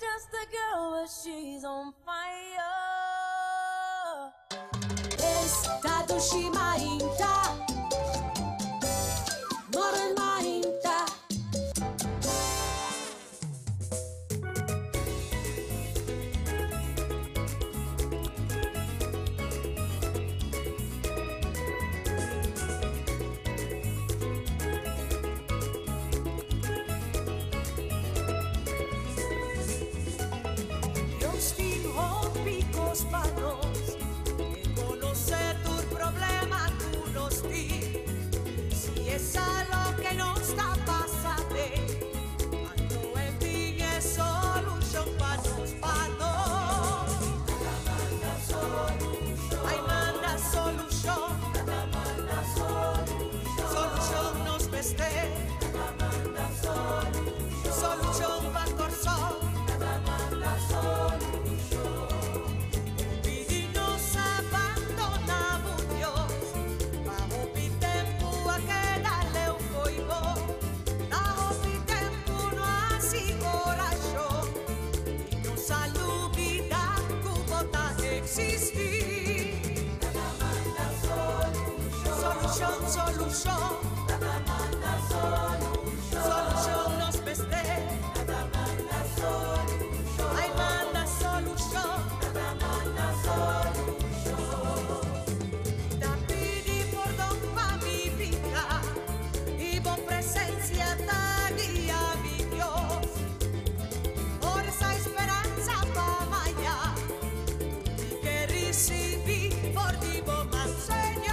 just a girl, but she's on fire. Estado Shimainta, Moren Mainta. Panos, que conocer tu problema, tú nos di. Si es algo que no está pasando, ando en fin es solución panos, panos. Manda solución. Ay, manda solución. Manda solución. Solución nos veste. Manda solución. Solución va corsón. Manda solución. Solución, manda solución, solución nos veste, manda solución, ay manda solución, manda solución. Te pidi por don pa mi vida y por presencia ta guía mi Dios, por esa esperanza pa maya y que recibí por vivo más Señor.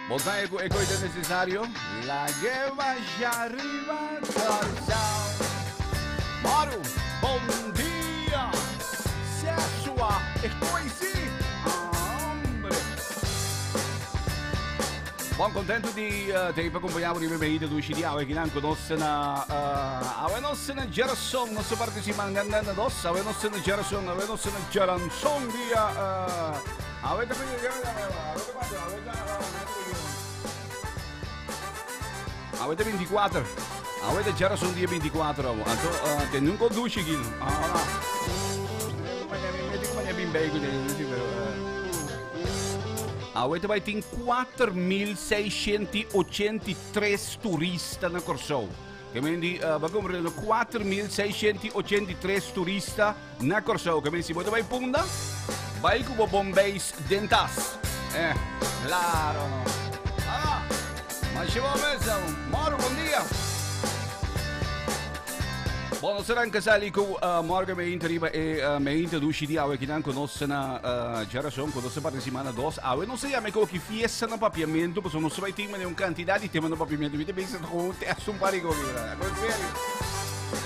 Voltare e questo è necessario. La che va arriva calzao. Maru, bom dia. Sexua e così. Hombre. Buon contento di te accompagniamo di me di Cidiao e che non conoscono a nostra Gerson, non si partecipa andando addosso, a nostra Gerson, a nostra Geranson via avete avete 24, avete già sono dia 24, che non conduci chi avete vai in 4.683 turisti nel corso. che quindi bagomreno 4.683 turista na Corsao, che si può vai punta, vai cubo Bombeis dentas. Claro, no. Ah, mas ci vuole messa, Moro, buon dia. Buonasera anche sali con Morgan me interiba e me introduci di awe che non conoscono già sono quando si parte settimana dos awe non si chiama che fiesta na papiamento perché non si vai tema un quantità di tema na papiamento vite pensa con te su un pari con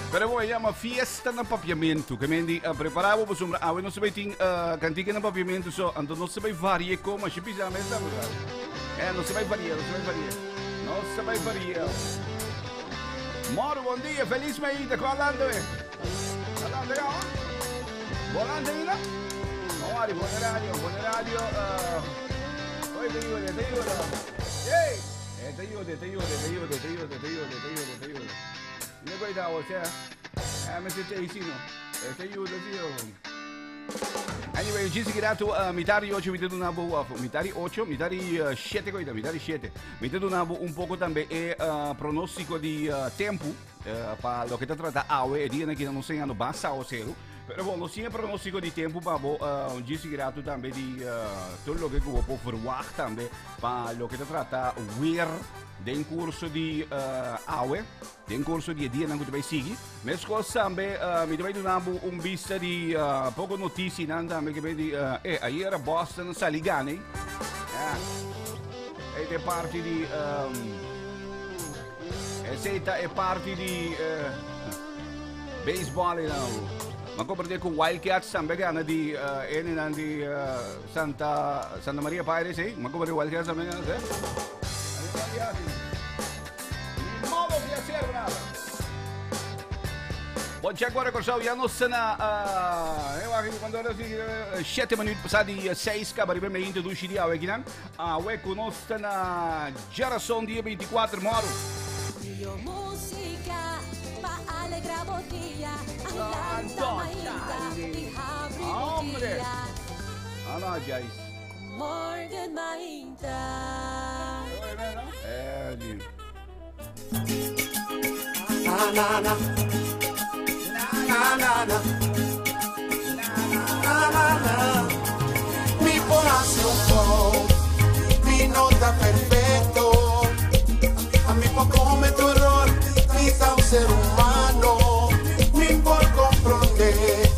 però voi chiama fiesta na papiamento che quindi preparavo per sombra awe non si vai cantica na papiamento so ando non si vai varie come ci pisa messa non si vai varie non si vai varie Moro, buon dia, feliz meita, quando è? Quando è? Volante Ina? Mori, buon radio, poi ti aiuto. Ehi! Ti aiuto. Ne puoi dare, cioè? Mettete vicino. Ti aiuto, zio. Anyway, ci si girato mitari 8, mitari 7 coita, mitari 7. Mitari un poco también pronostico di tempo para lo que te trata awe e dia que não sei ano basta o cero. Pero bueno, sim pronostico di tempo para ci si girato también di tutto lo che può verwacht também para lo que te trata weer den curso di awe, den curso di dia nangu vai sigi. Mas cosa também mi dovei dar vista di poco notizie nanda me che vedi ieri Boston Saligani. E è parte di è parte di baseball ma come per con Wildcats também che hanno di Santa Maria Pires, ma come per Wildcats também modo piacere, bravo. Buon c'è ancora cosa ya non se quando era 7 minuti passati 6 scappa per me introduci di awe kinan awe conoscono Gerason di 24 Moro. Io musica pa allegra bottiglia all'alta maita di habri bottiglia Allora Jais Morgan Mainta Na na na mi corazón mi nota perfecto a mí poco come tu error quizá un ser humano mi por comprender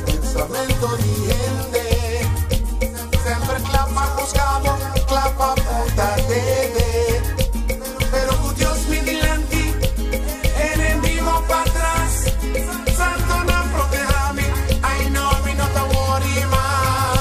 pensamiento di gente sempre clapa buscamos clapa puta debe pero con Dios mi delante enemigo para atrás santo no protejame I know me not a worry man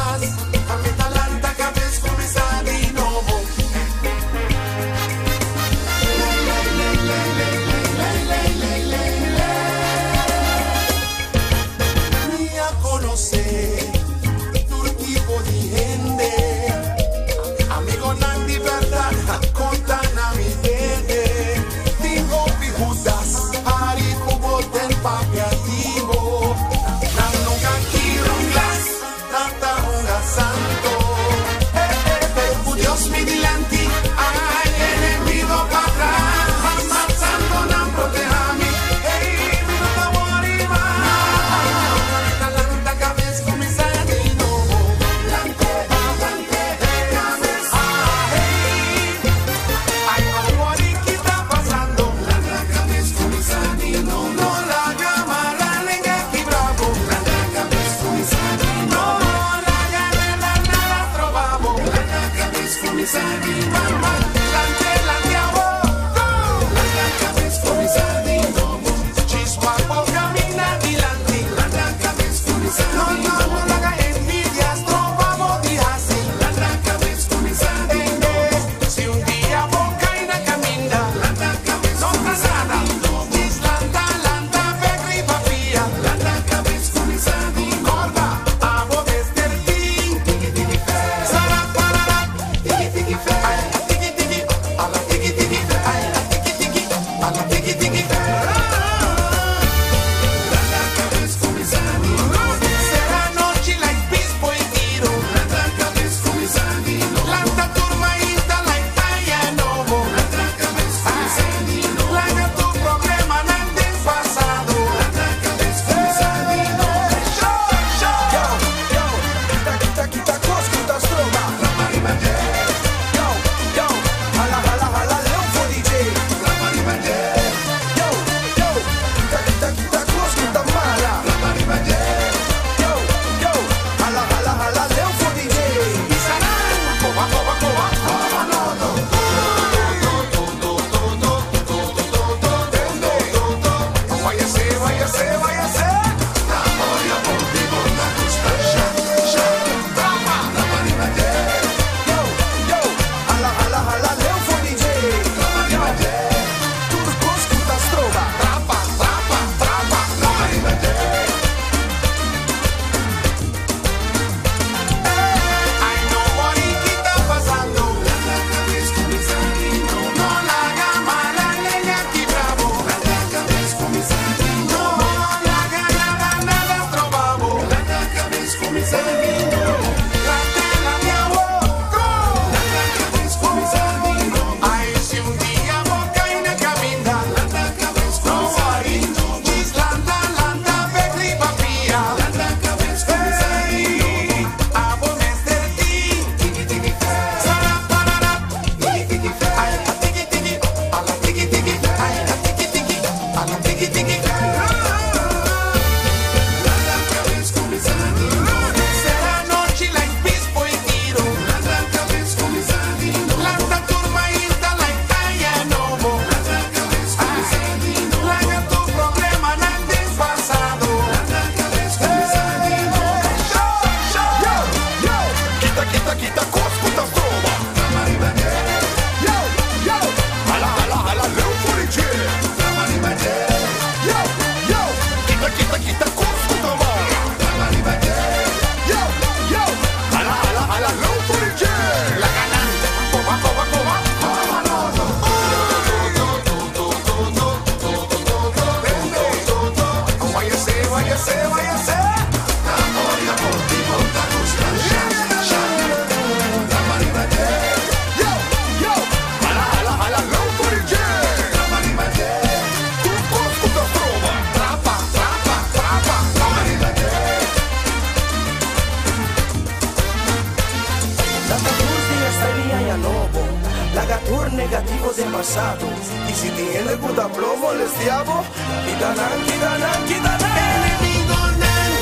de pasado. Y si tiene puta plomo, les diabo. Quitanan, quitanan, quitanan. Enemigo nan,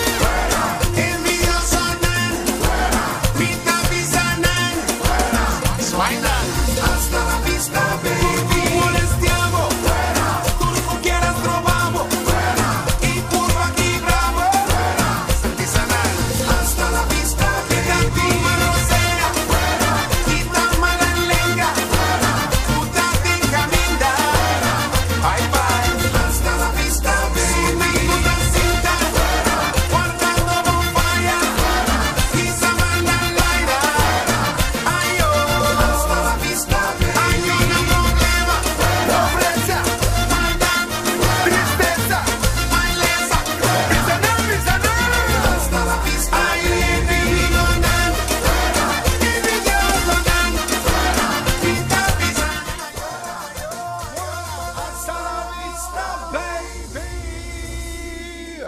envidioso nan, pita pisa nan, bailan hasta la vista, baby. Molestiamo, tú quieras probamos, y curva aquí bravo, artesanal hasta la vista, baby. Tu marrocera, quita mala lenga, puta de caminda, bye bye, hasta la vista, baby. Puta cinta, guardando bonfire, quizá manda laira, ay yo, hasta la vista, baby. Hay un problema, pobreza, maldad, tristeza, maleza, prisa no, hasta la vista, ay enemigo nan, envidioso nan, pita pisa. Hasta la vista, baby.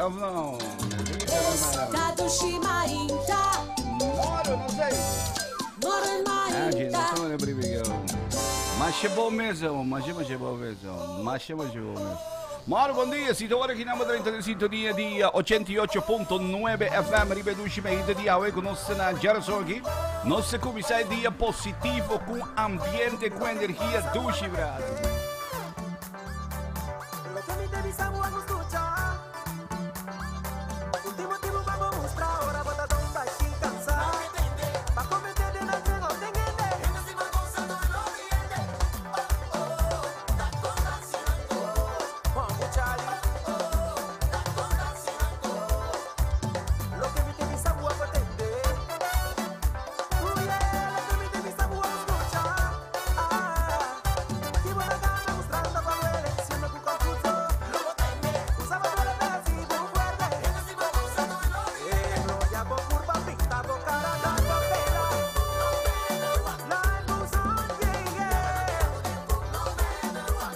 Não. Kadushima Inta, Moro, não sei. Morena Gente, Inta. não estou lembrando que mas é bom mesmo, mas é bom mesmo. Moro, bom dia, siete ore che abbiamo 30 di sintonia di 88.9 FM, ripetucimi di Aue, conosce na Jarasogi, non se come sai dia positivo, con ambiente, con energia, duci, bravo. Lo que mi te avisamos vamos a escuchar. Último tiempo vamos a mostrar. Ahora bota tonta y cansada. Va a cometer de la cena, no tenga idea. Vamos, Charlie. Lo que mi te avisamos vamos a atender. Yeah, lo que mi te avisamos vamos a escuchar. Aquí voy a ganar mostrando cuando elección no tu confuso. Usaba toda la pega así, muy fuerte. No ya por curva pista, por cara dando pena. La emoción llegue.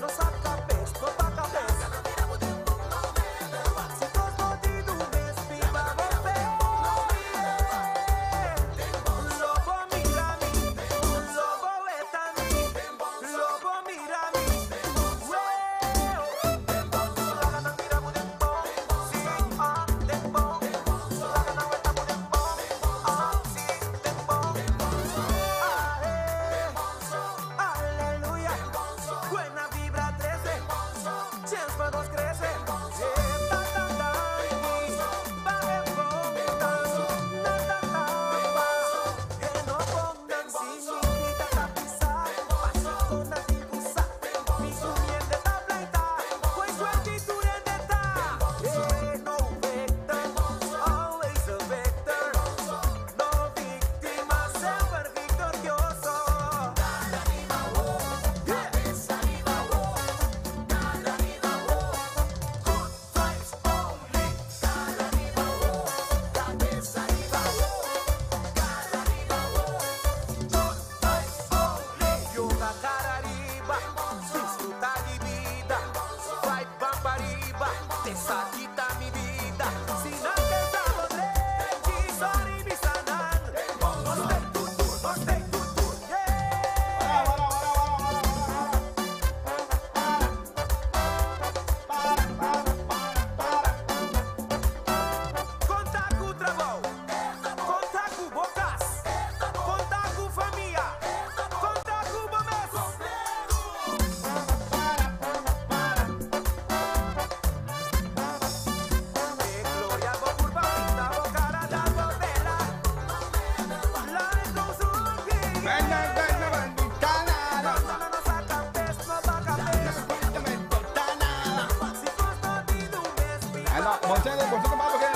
No saca pez, no saca pez. Si todos motivo me espiva, volver. Lobo mira a mí, lobo vete a mí. Lobo mira a mí. Aleluya, buena vibra 13, chance para dos crece. No pongan significa tapizar, con la difusa, mi subiente tableta, pues su actitud en neta. No victim, always a victor, no víctima, siempre victorioso. Yoga cara arriba, disfruta de vida, vai para arriba, te saquita mi vida, si no te estamos ready, sorry mi sanan, stay tutur, yeah. Conta com trabalho, conta com bocas, conta com família, conta com promessas. Gloria por curva pinta, bocara da novela. La ilusión que no saca pez, no saca pez. Si tu escondido me espía, Allora, Montello, questo mamma che è?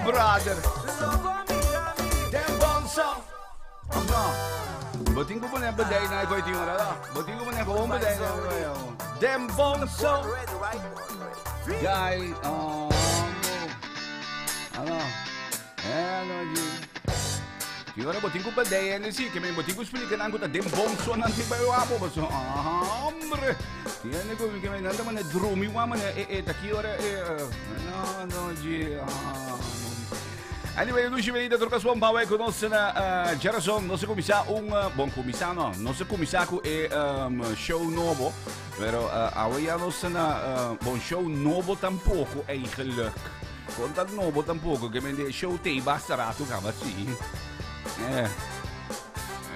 Brother. lobo mira a mí. Dembonso. Buting ko po na baday na ikaw ito yung arala. Buting ko po na ikaw baday na ikaw. Dembonso. Ready, right? Dai, ano? Siguro buting ko baday yan si kami buting ko spili kanang ko ta dembonso nanti ba yung apo ba so? Hombre. Tiyan ko kami nanda man na drumi wa man takiyora ano ji Anyway, lui ci vedete troca suon bawe conosce na Gerason, non so come sa buon comisano, non so come sa show nuovo, pero awaya no sana buon show nuovo tampoco eigenlijk. Con dat nuovo tampoco, che me show te basterà tu cava sì.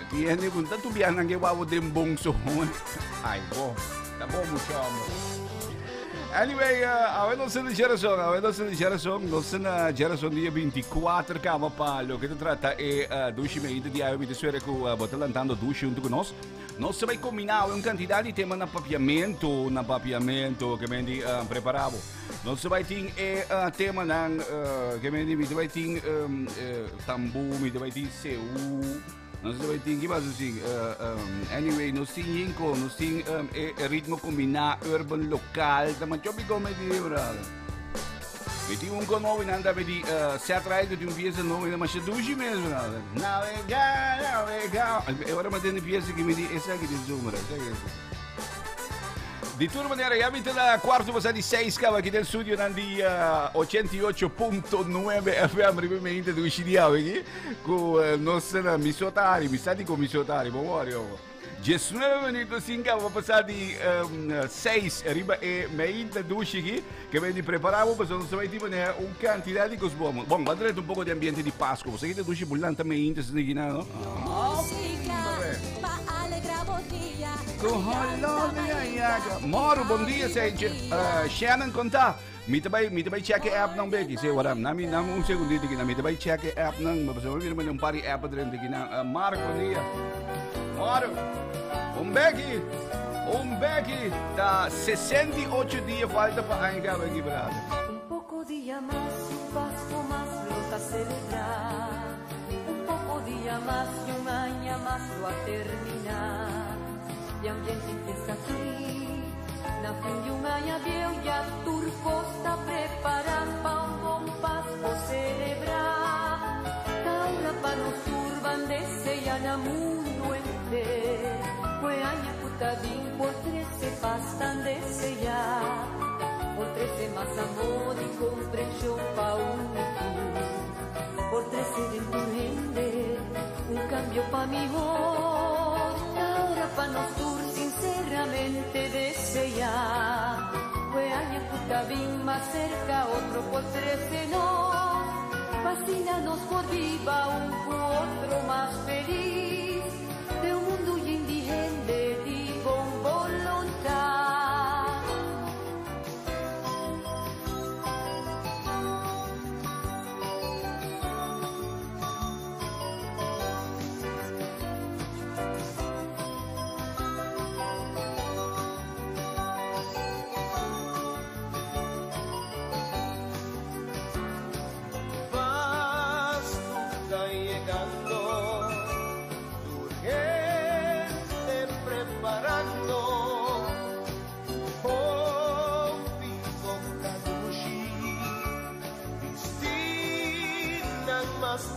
Tiene con tanto bian anche wawo dem bongso. Ai bo, da bo mucho. Anyway, avendo se Gerason, non Gerason dia 24 cama pallo che tratta e ducimento di avete suere cu botalantando duci junto con nos. Nós vai combinar quantità di tema na papiamento che mendi preparavo. Nós vai ting tema nang che mendi mi vai ting tambu, mi vai ting seu. Nós vai ting que mais assim. Anyway, nós ting ritmo combinar urban local, também chobi come di brother. Vedi un nuovo in andare di Saturday di un piese nuovo ma c'è 12 mesi navega e ora mi tiene piese che mi di e sai che di zoom di turno maniera abita la quarto passata di 6 scava qui del studio di 88.9 FM ripemente dove ci diamo con nostra misotari mi sta di con misotari buono Gesù non è venuto in cavo passati 6 riba e meinte duci che vedi preparavo per non sapere tipo ne un quantità di cose buone. Buon, guardate un po' di ambiente di Pasqua, sai che duci bullante meinte se ne no? Moro, buon dia, sei Shannon conta. Mi tabay check app ng begi say waram nami un segundito que mi tabay check app ng mabasawir man yung pari app drin de kina Marco buon dia. Moro. Un Becky da 68 días falta para ainda aquí bravo. Un poco día más, un paso más lo a celebrar. Un poco día más y un año más lo a terminar. Y ambiente empieza aquí. Na fin de un año viejo ya turco está preparado para un buen paso celebrar. Ahora para nos turban desean a mundo entero. Fue año putadín por 13 pastan desear. Por 13 más amor y comprensión pa' unitud. Por 13 de tu gente, un cambio pa' mi voz. Ahora pa' nosotros sinceramente desear. Fue año putadín más cerca, otro por 13 no. Fascínanos por viva, un otro más feliz. De un mundo indigente di con volontà.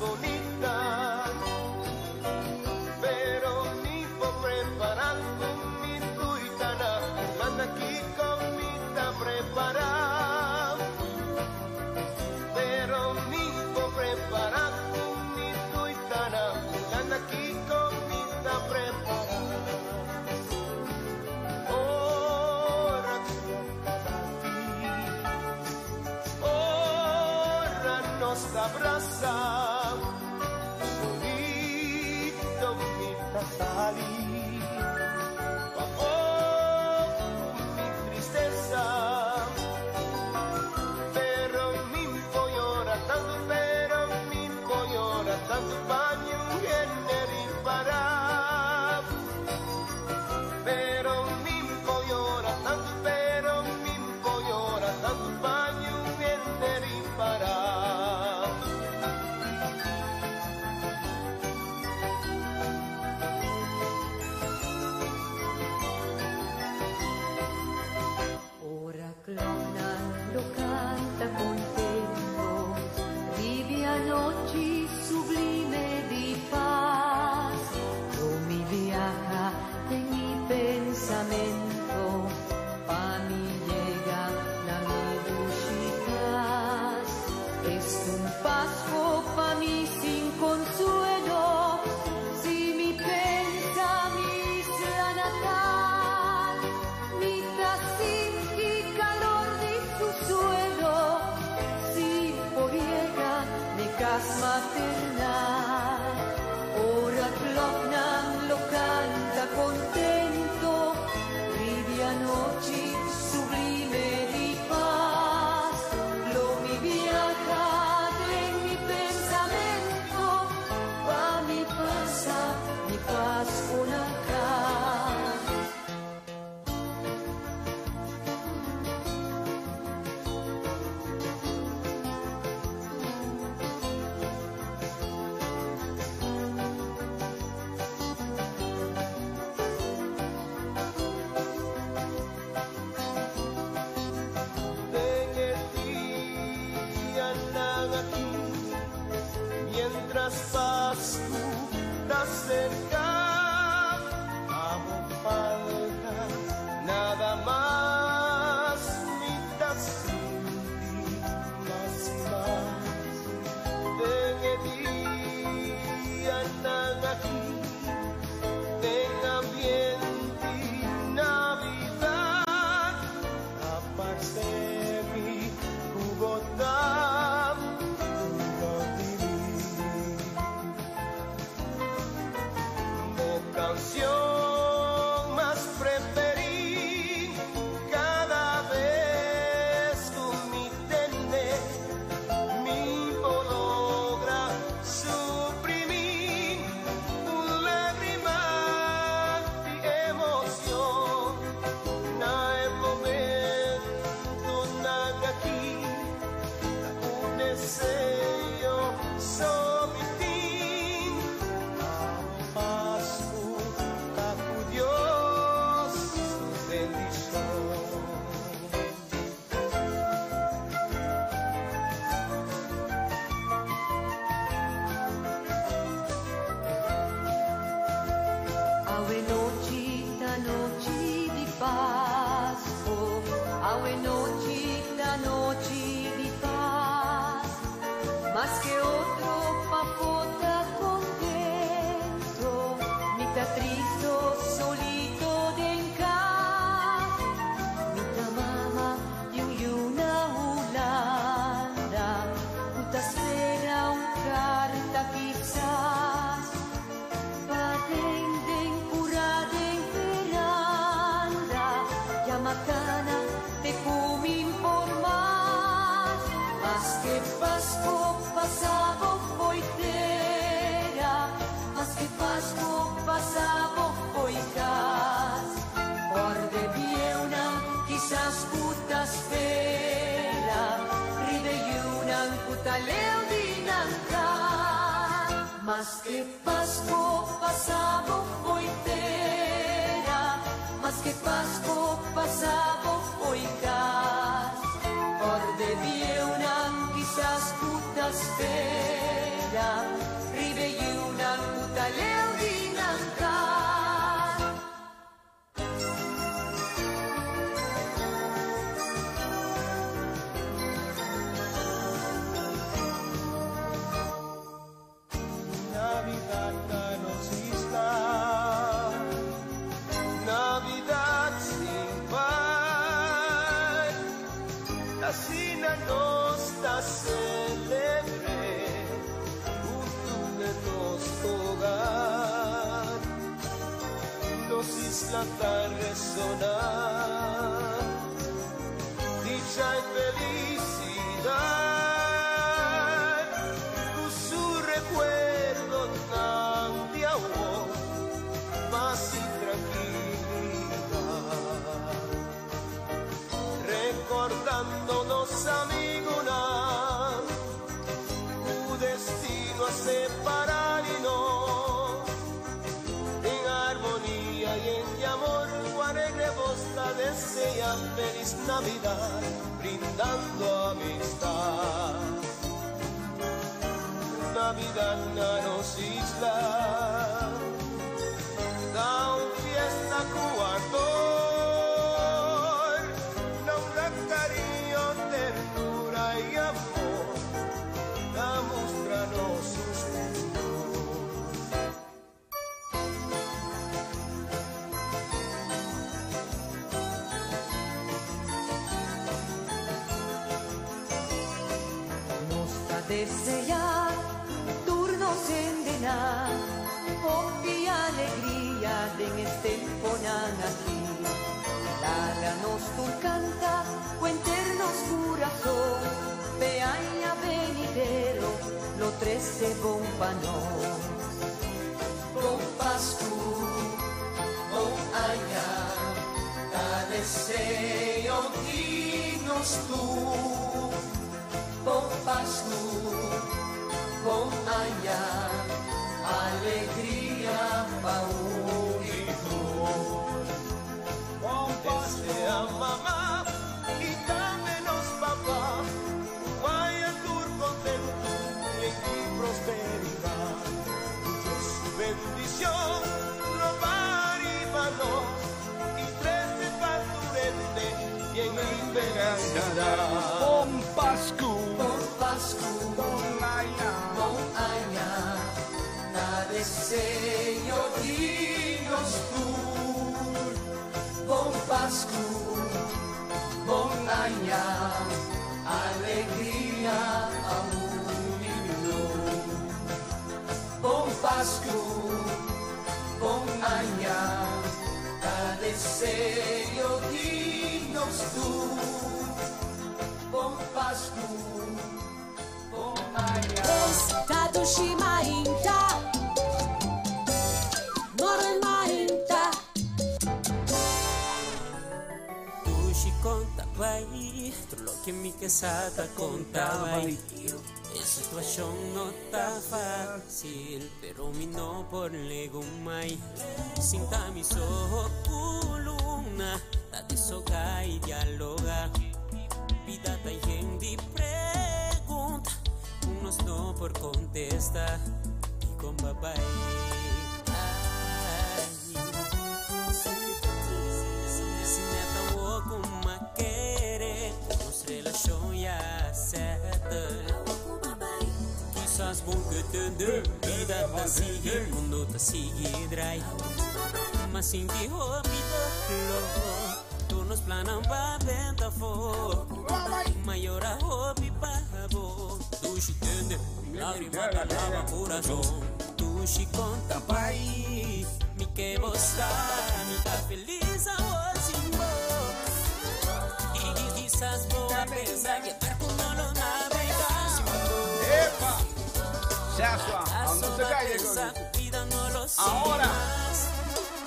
Bonita, pero ni por preparando mi tuitana, anda aquí comida preparada, pero ni por preparando mi tuitana, anda aquí comida preparada. Ora nos abraza. Salí, bajo mi tristeza, pero mi llora tanto baño en para, pero mi llora tanto baño en para. Noci sublime di paz, tu mi viaja en mi pensamiento, pa mi llega la mi duchitas, es un paso oras maternal. Ora clock nang lo canta contento, ridi a noci sublime di paz. Lo mi viaja en mi pensamiento, va mi pasa, mi paz con acá. Mientras Pascu está cerca, amo falta nada más, mitad sin ti, más y más. Tenga día nada aquí, tenga ambiente Navidad, aparte mi Bogotá. Canción más preferida, cada vez con mi tener, mi logra suprimir un lágrima de emoción. No hay momento nada aquí, un deseo sobre ti. Noche de paz, más que otro papota contento, mitad triste, solito de casa, mitad mamá y una Holanda, puta espera un carta quizás, patenten curada en veranda, ya macana te comin por más que Pascu pasado poitera, más que Pascu pasado poicas, orde viena quizás puta espera, ride una puta leudinanca, más que Pascu pasado poitera, más que Pascu pasado poicas, orde viena quizás puta espera, ride una puta leudinanca. Navidad nos isla, Navidad sin par, la sina nostra celebre, junto de nuestro hogar, nos isla tan resonar, dicha y felicidad, con su recuerdo tan de amor, paz y tranquilidad, recordándonos amigos, un destino a separarnos, en armonía y en amor, guardaremos la desea feliz Navidad, brindando amistad. Navidad nos isla, da un fiesta cuartor, da un cariño, ternura y amor, da mostrarnos sus Nos da desear inocendena, hopi alegría den estemponan aquí. La nos canta, cuenternos corazón, peaña venidero, lo 13 bompanos. Bon Pascu, bon aña, ta deseo dinos tú. Bon Pascu, bon aña, alegría paunitud. Bon Pascu, mamá y dámenos papá, vaya tur contento y en prosperidad. Su bendición, robar y manos, y 13 paturete, y en libertad. Bon Pascu, Bon Pascu, bon aña, bon aña, ta deseo dinos tú. Bon Pascu, bon aña, alegría a unión. Bon Pascu, bon aña, ta deseo dinos tú. Bon Pascu, bon aña. Tadushima Inta Morena Inta Tushi conta vai, todo lo que mi quesada contaba. La situación no está fácil, pero mi no por legumay. Sinta mis ojos columna, la desoga y dialoga. Vida ta gente pregunta, unos no por contestar y con papá. Si neta wo kuma querer, nos relación ya certa. Quizás bom que te vida ta sigue, mundo ta sigue dry. Mas sin dijo vida lo, nos planan pa venta fo. Maior a hobby pavo. Tu se tende, lágrima da lava coração. Tu se conta pai, me que você me tá feliz a hoje. E quizás boa pensar que barco não lo navegas. epa, se asua, no se calle con Vida no lo sé ahora. más.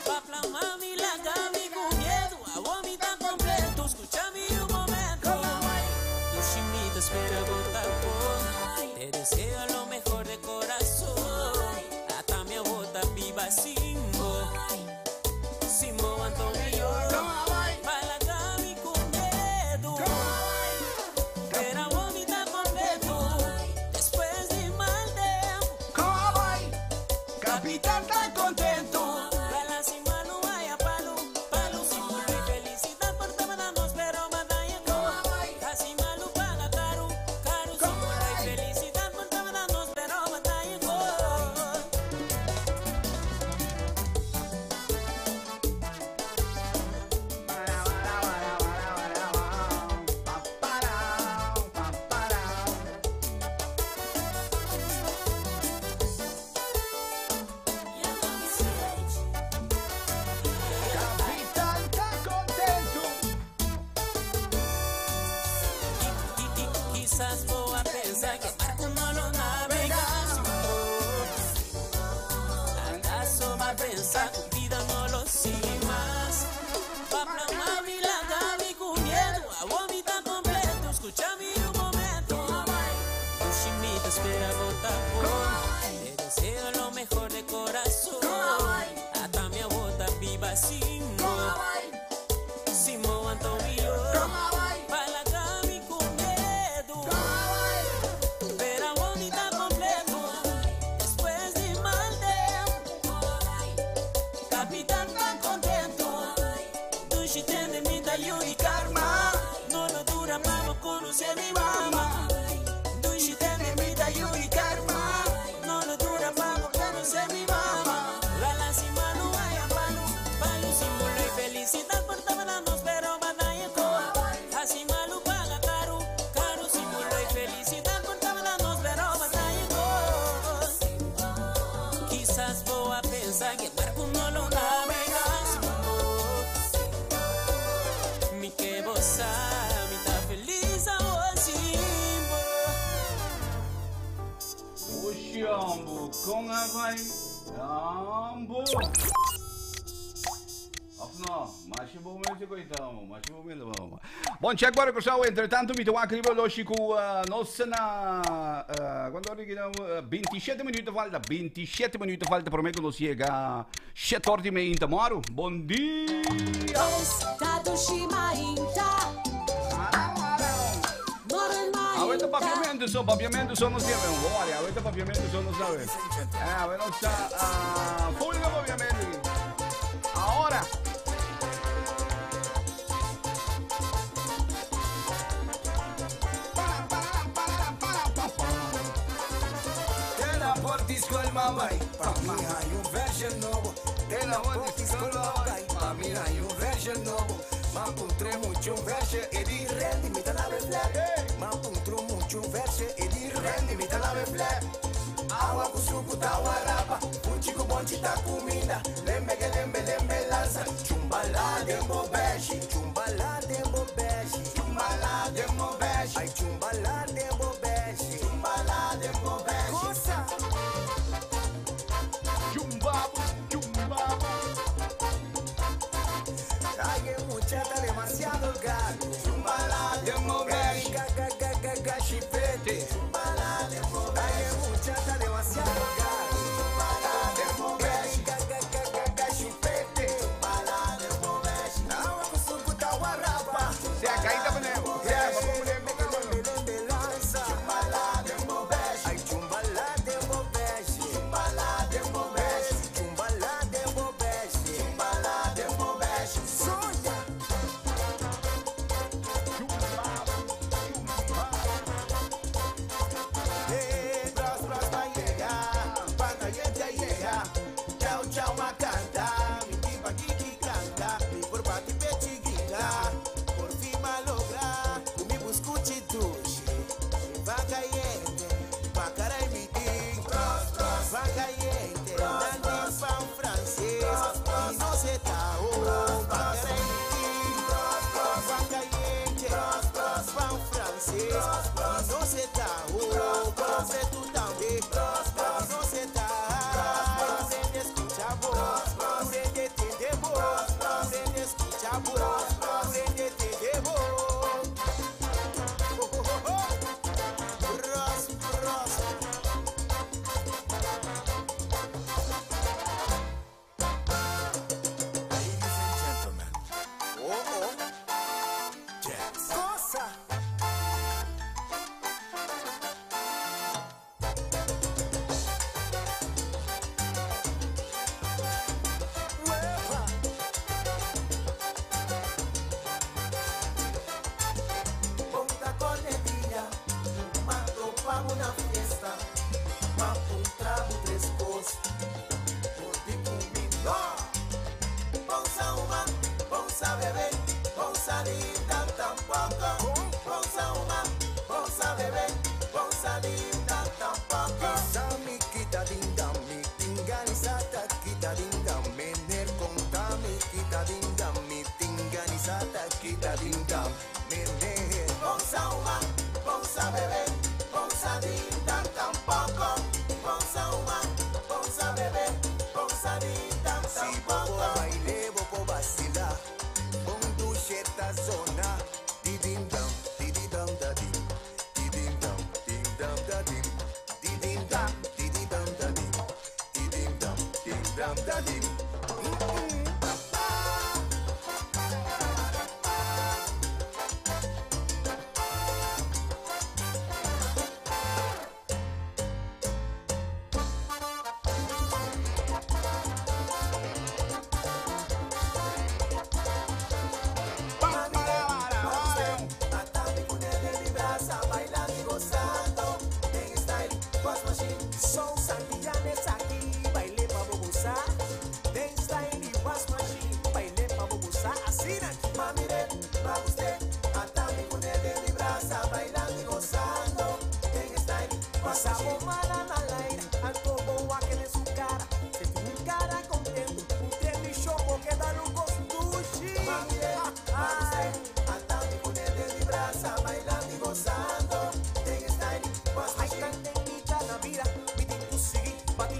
Papla mami la gabi con miedo, a vomita completo, escúchame un momento. Tu chimita espera botar por, te deseo lo mejor de corazón. Hasta mi bota viva Simbo, Simbo Antonio. Pa' la gabi con miedo, espera vomita completo, después de mal tiempo. Capitán tan contento. Balas y mano vaya palo, palo sin mundo y felicidad por todos, pero batalla no. Así malo paga caro, caro sin mundo y felicidad por todos, pero batalla no. Capitán tan contento. Quizás voy a pensar que barco no lo navegas. ¿Acaso va a pensar que vida no lo sigue más? Papla mami la gabi con miedo, a vomita completo, escúchame un momento. Tu chimita espera botar por, te deseo lo mejor de corazón. Hasta mi bota viva Simbo, Simbo Antonio. Pa' la gabi con miedo, pero bonita completo, después de mal tiempo. Capitán tan contento, tu chitende mi Yuri Karma. No lo dura para conocer a mi mamá. Tu chitende mi Yuri Karma. No lo dura para conocer a mi mamá. La lástima no vaya palo, palo símbolo y felicidad por todos, pero batalla con. Así malo paga caro, caro símbolo y felicidad por todos, pero batalla con. com a vai ambo. Afno, mas bom mesmo coitão, mas bom mesmo. Bom, c'è agora cosa entretanto mi devo arrivare con nossa na quando arriviamo 27 minuti falta 27 minuti falta per me che non si è ga 7:30 in tomorrow. Buon dia. Estado Shimainta. Avete papiamento sono siempre, olha, avete papiamento sono sabe. Avete non sa full de papiamento. Ahora Portis col mamai, pa mi hai un version nuovo. Te la portis col mamai, pa mi hai un version nuovo. Ma puntre mucho un verso e di rendi mi te la flat. Ma puntro mucho un verso e di rendi mi te la flat. Awa kusuku tawa rapa, puchiku bonchi ta comida. Lembe que lembe lanza. Chumbala dembo beshi, chumbala dembo beshi, chumbala dembo beshi. Ai chumbala dembo beshi, chumbala dembo beshi. Cosa? Hay muchacha demasiado gato. Chumbala de mover. Gachipete. Chumbala de mover. Hay muchacha demasiado gato. Chumbala de mover. Gachipete. Chumbala de mover. Agua con su puta guarrapa. se ha caído ponemos. Chumbala de mover. Ay, chumbala de mover. Chumbala de mover. Chumbala de mover. Chumbala de mover. Soya. Bros va a llegar, pantalleta llega. Chao, chao, macanta. Mi tipa kiki canta. Mi por pati pechiguinga. Por fin malogra. Mi buscuchi dushi. Va caliente. Va cara y mi ting. Va caliente. Dandy pan francés. Y no se tao. Va cara y mi ting. Va caliente. Pan francés. Y no se tao. Profe tú también. Y no se tao. Aprende a escuchar voz. Aprende a entender voz. Aprende a escuchar voz. Aprende a entender voz. Bros. Ladies and gentlemen. Jazz. Cosa. Hueva. Ponta cornetilla, mato pa' una fiesta, ma un trago tres cosas, por ti comiendo. Ponsa uma, ponsa bebé, ponsa linda tampoco. Ponsa uma, ponsa bebé, ponsa linda tampoco. Sa mi quita dinda, mi tinganizata quita dinda, mener conta mi quita dinda, mi tinganizata quita dinda, mener. Ponsa uma, ponsa bebé, ponsa linda tampoco. Ponsa uma, ponsa bebé, ponsa linda tampoco. Si bobo baile, bobo vacila, con ducheta zona. Didim dam, dididam dadim, didim dam, didam dadim, didim dam, dididam dadim, didim dam, didam dadim. Atame con él en mi brasa, bailando y gozando. En style, wash machine, son santillanes aquí. Baile pa' bobusa. En style y wash machine, baile pa' bobusa. Así aquí, mami, va usted. Atame con él en mi brasa, bailando y gozando. En style, pasamos mala al aire. Al como aquel en su cara. Se tiene un cara contento. Usted mi show porque da un costuchi. Mami, va usted. Atame con él en mi brasa, bailando y gozando. En style, wash machine. Ay, cantenita la vida, mi tu sigue, pa' ti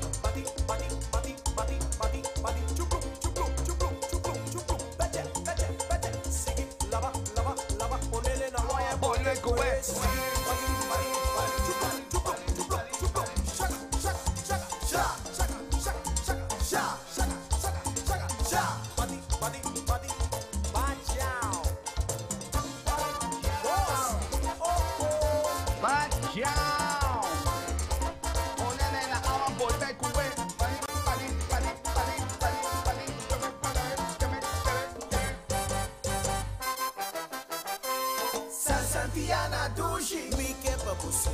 Santiana Dushi, Mi que papusi,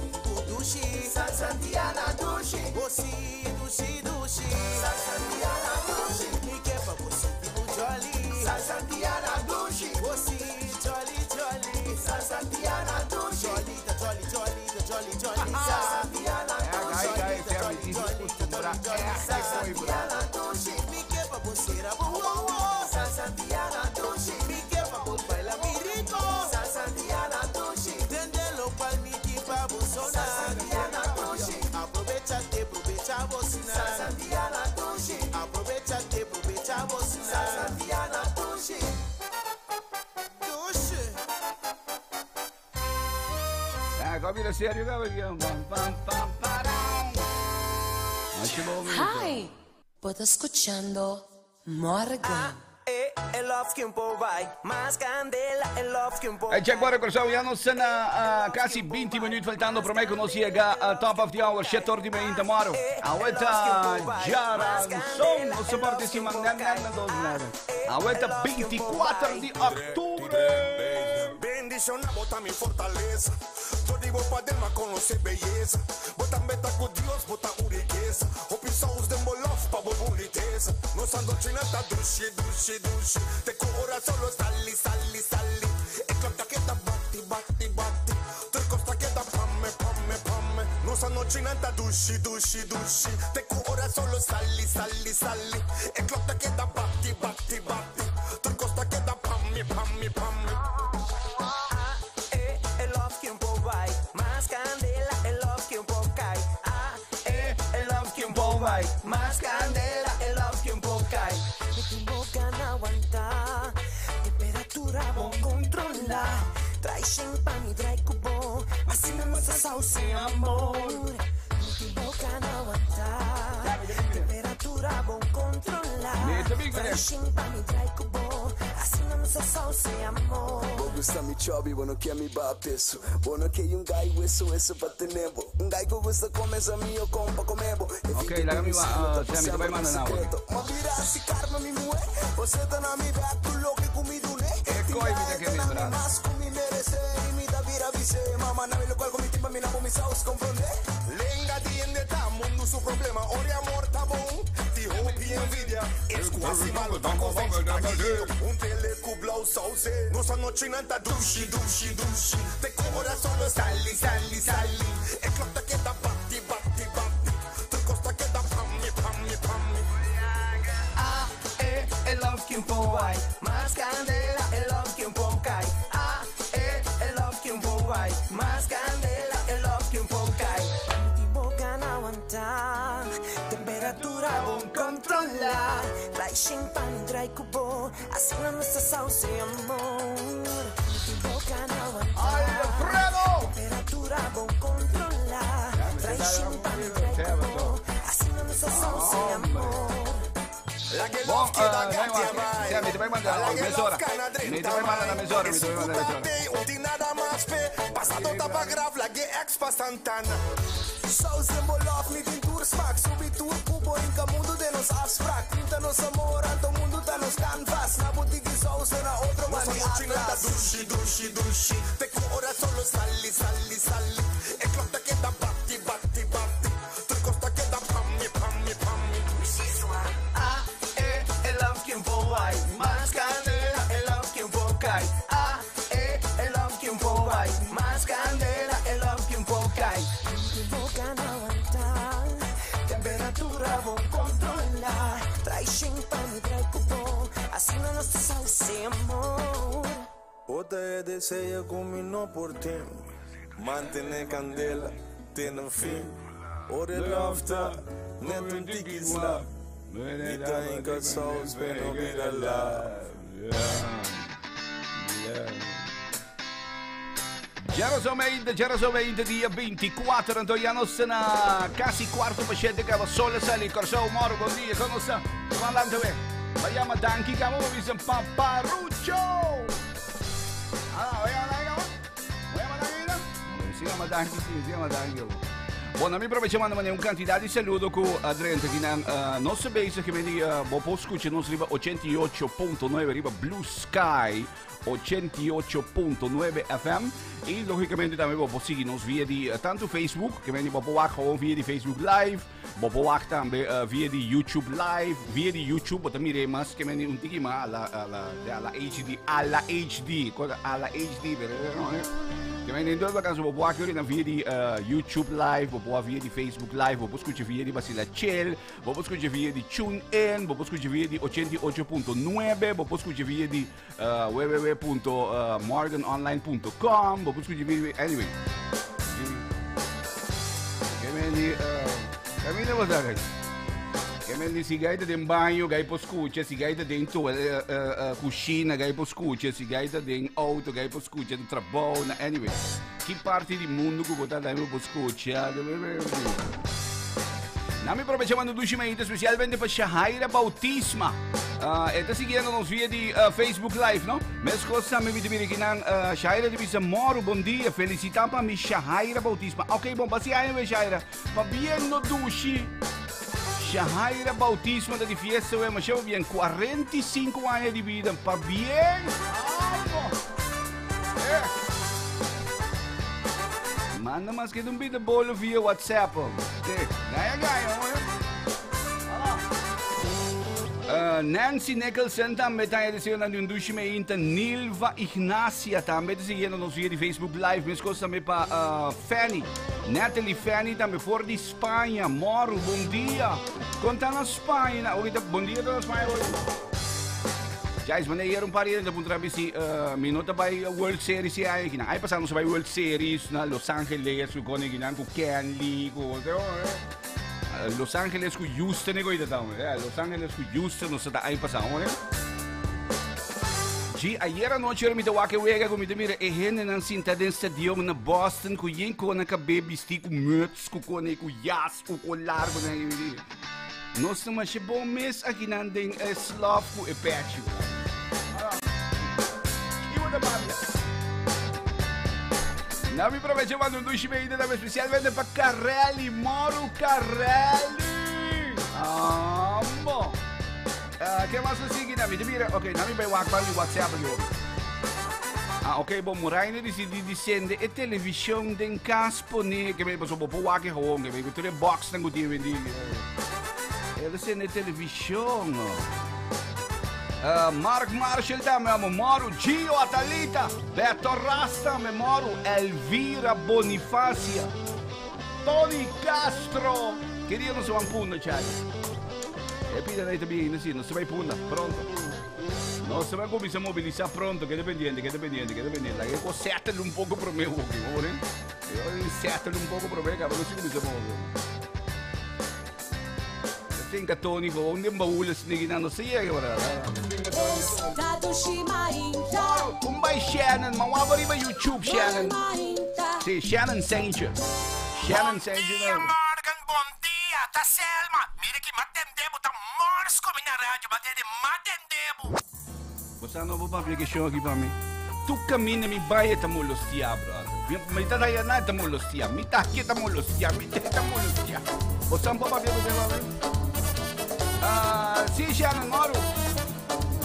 dushi. Santiana Dushi, Bosi, dushi. Santiana Dushi, Mi que papusi, jolly. Santiana Dushi, Bosi, jolly. Santiana Dushi, Jolly. Santiana fermi, Santiana Dushi, Mi que papusi, Santiana Dushi, Mi que papusi, baila mi rico. Santiana Dushi, Tendelo palmiti babusona. Santiana Dushi, Aprovechate, bocina. Santiana Dushi, Aprovechate, bocina. Santiana Dushi. Dushi. Capire se arrivava Hi, puedo escuchando Morgan. El love que un po' vai, más candela, el love que un po' E c'è qua ricordiamo, ja nos zijn quasi 20 minuten faltando per me conosci ga top of the hour, 14 minuten tomorrow. Aweta Jaran Song, non so parte si mangiano dos nada. Aweta 24 di ottobre. Bendición bota mi fortaleza. Yo digo pa' Delma conocer belleza. Bota meta con Dios, bota riqueza. Opisamos de molof pa' boniteza. Nos andochinata dushi. Te cobra solo sali. E clap que da batti. Te costa que da pamme. Nos andochinata dushi. Te cobra solo sali. E clap que da batti. Te costa que da pamme. el love que un po' vai, más candela, el love que un po' cae. El love que un po' vai, más candela, el love que un po' cae. Me equivocan a aguantar, temperatura bon controlar. Trae champagne, trae cubo, así no nos sauce amor. Me equivocan a aguantar, temperatura bon controlar. Trae champagne, trae cubo, así no nos sauce amor. Gusta mi chubby, bueno que mi baptizo. Bueno que un guy eso pa' tener. Un guy que gusta comer a mio compa comebo. Ok, la mi va, mi vai mandando now. Ma mira si karma mi muе. Você tá na mi back tu lo que comido ne. Ecco ai video che mi brano. Mas come merece y mi da vira vise. Mamma na lo cual con mi timba mi na mi sauce comprende. Lenga tiende ta mundo su problema. Ore amor ta bom. Ti hopi envidia. Es quasi malo ta un telecublau sauce. Nos anocinanta dushi. Te cobra solo sali. E clap que da batti. Te costa que da pamme. El love que un po' vai, más candela, el love que un po' cae. El love que un po' vai, más candela, el love que un po' cae. Me equivocan a aguantar, temperatura bon controlar. Trae champagne, trae cubo, así no nos sauce amor. Me equivocan a aguantar, temperatura bon controlar. Trae champagne, trae cubo, así no nos sauce amor. La que Bon, love che da gatti mi ti vai mandare la mezz'ora. Mi ti vai mandare la mezz'ora, Uti nada más pe, passato da pagraf la che ex pa Santana. Saus de molof mi din tour smack. Subi tour cubo inca mundo de nos asfrac. Pinta nos amor, alto mundo ta nos canvas. Na boutique saus na outro Nos mani anocinata atlas. dushi. Te cobra solo sali. E clap che da batti. Te costa che da pamme. El love que un po' vai, más candela, el love que un po' cae. El love que un po' vai, más candela, el love que un po' cae. Me equivocan a aguantar, temperatura bon controlar. Trae champagne, trae cubo, así no nos sauce amor. Outra deseja combinou por tempo. Mantener candela, ter no fim. Ore lofta, neto um tiquisla. E tá em caçaus, bem não vira lá. Gerasamente, dia 24, Antoianos na quasi quarto para 7 que o sol sale, Corsão Moro, bom dia, como está? Vamos lá também. Vayama danki kamo bisa paparucho. Siamo danki. Bom, nami aproveichamos de uma quantidade de saludo com a gente aqui na nossa base que vem de Boposcuche, nos riba 88.9, riba Blue Sky 88.9 FM. E logicamente também vou seguir nos via de tanto Facebook, que vem de Bopoac ou via de Facebook Live, Bopoac também via de YouTube Live, via de YouTube também iremos que vem de tiki ma alla HD, alla HD, que vem de dois vacances Bopoac na via de YouTube Live, Bopoac via de Facebook Live, Bopoac escuta via de Basila Chill, Bopoac escuta via de TuneIn, Bopoac escuta via de 88.9, Bopoac escuta via de www.morganonline.com, Bopoac escuta via de anyway. Kami na wala guys. Kami si gaita din banho, gai po escuta, si gaita din cucina, gai po escuta, si gaita din auto, gai po escuta do trabalho, anyway. Que parte do mundo que você tá po escuta? Nami aprovechamos do chimeita especialmente para Shahaira Bautisma. Está seguindo-nos via de Facebook Live, não? Mas coisa me vide aqui na Shahaira de Bisa Moro, bom dia, felicitamos para mi Shahaira Bautisma. Ok, bom, passeia aí, Shahaira. Pa bien no dushi. Shahaira Bautisma da de fiesta, mas chama bien 45 anos de vida, pa bien. Manda mais que um vídeo bolo via WhatsApp. Nancy Nicholson também está dizendo que um meinte Nilva Ignacia também está seguindo nos via de Facebook Live, mas coisa também para Fanny, Natalie Fanny também for de Espanha, Moro, bom dia, conta na Espanha, bom dia na Espanha hoje. Já is wanneer een paar jaar punta bisi minuto bij World Series aí que aí passamos by World Series na Los Angeles com Coneguinan com Kenley com Los Angeles com Houston nego ida tamo Los Angeles com Houston nos tá aí passamos né Ji ayer à noite eu me deu aquele wega com me mira e henne nan sinta den stadium na Boston com yen com na baby stick com muts com com jas com largo né nós estamos a bom mês aqui na den Slav com e patch Não me prometi mandar um duche bem ainda especialmente para Carelli, Moro Carelli. Bom. Que mais assim que na mira, ok, não me vai WhatsApp aqui. Ok, bom, Moraine decidi descender a televisão den caspo né, que me passou por aqui home, que me tudo box na gudia vendi. Ele descende a televisão. Mark Marshall também, Moro, Gio Atalita, Beto Rasta, Moro, Elvira Bonifácia, Tony Castro. Queria não ser uma puna, Chai. E pida daí também, assim, não se vai puna, pronto. Não se vai começar a mobilizar pronto, que dependente. Aí eu settle um pouco para o meu, né? Eu settle um pouco para o meu, que eu não sei como se move. Tinha Tony com onde baulas ninguém não sei agora. Estado Shimainta. Vai Shannon, mas vamos abrir o YouTube Shannon. Sim, Shannon Sanger. Shannon Sanger. Morgan, bom dia, tá Selma. Mira que matendebo, tá morso como na rádio, matendebo. Você não vou para show aqui para mim. Tu caminha me vai tá molostia, brother. Me tá daí nada tá molostia, me tá aqui tá molostia, me tá molostia. Você não pode ver o sim, Shannon, Moro.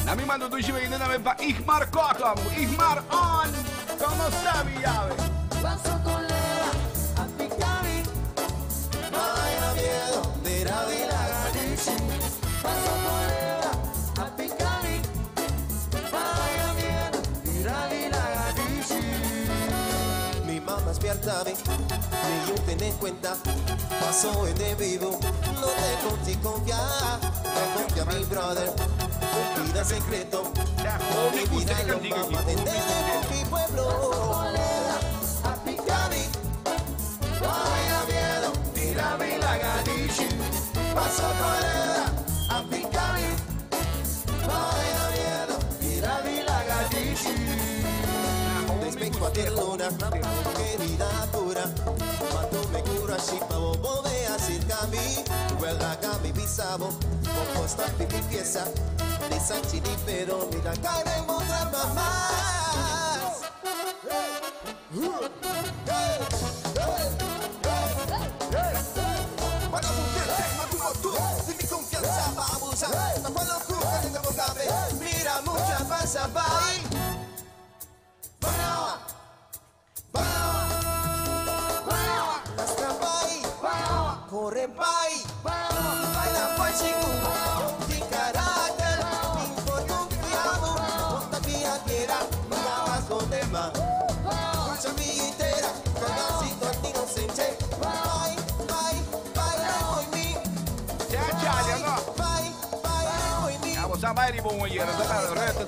Na me mando do ainda na me pa Igmar Cotton, Igmar on. Como sabe, Yahweh? Paso con Lea a Picami, vaya miedo de la Vila Galicia. Paso con Lea a Picami, vaya miedo de la Vila Galicia. Mi mamá despierta, y yo ten en cuenta, paso de vivo, no te conté confiar, te confía mi brother. Vida secreto, mi vida lo vamos a atender de mi pueblo. A Picami, vaya miedo, tira mi la Galicia. Paso con a Picami, vaya miedo, tira mi la Galicia. cualquier luna, querida pura. Cuando me cura, si pavo, voy a hacer cami. Huelga, cami, bisabo, composta, pipi, pieza. De Sanchini, pero mira, caeremos otra mamás. Cuando tú piensas, no tuvo tú, de mi confianza va a abusar. Cuando tú eres desbocable, mira, mucha pasa, bye. Corre, bye. Baila, boy, chico. Di carácter, mi confiado. Ponta via quiera, nunca vas con demás. Mucha billetera, cagacito inocente. Bye, bye, bye, con me. C'è no? Bye, bye, con me. Siamo sempre di buon ieri, rete.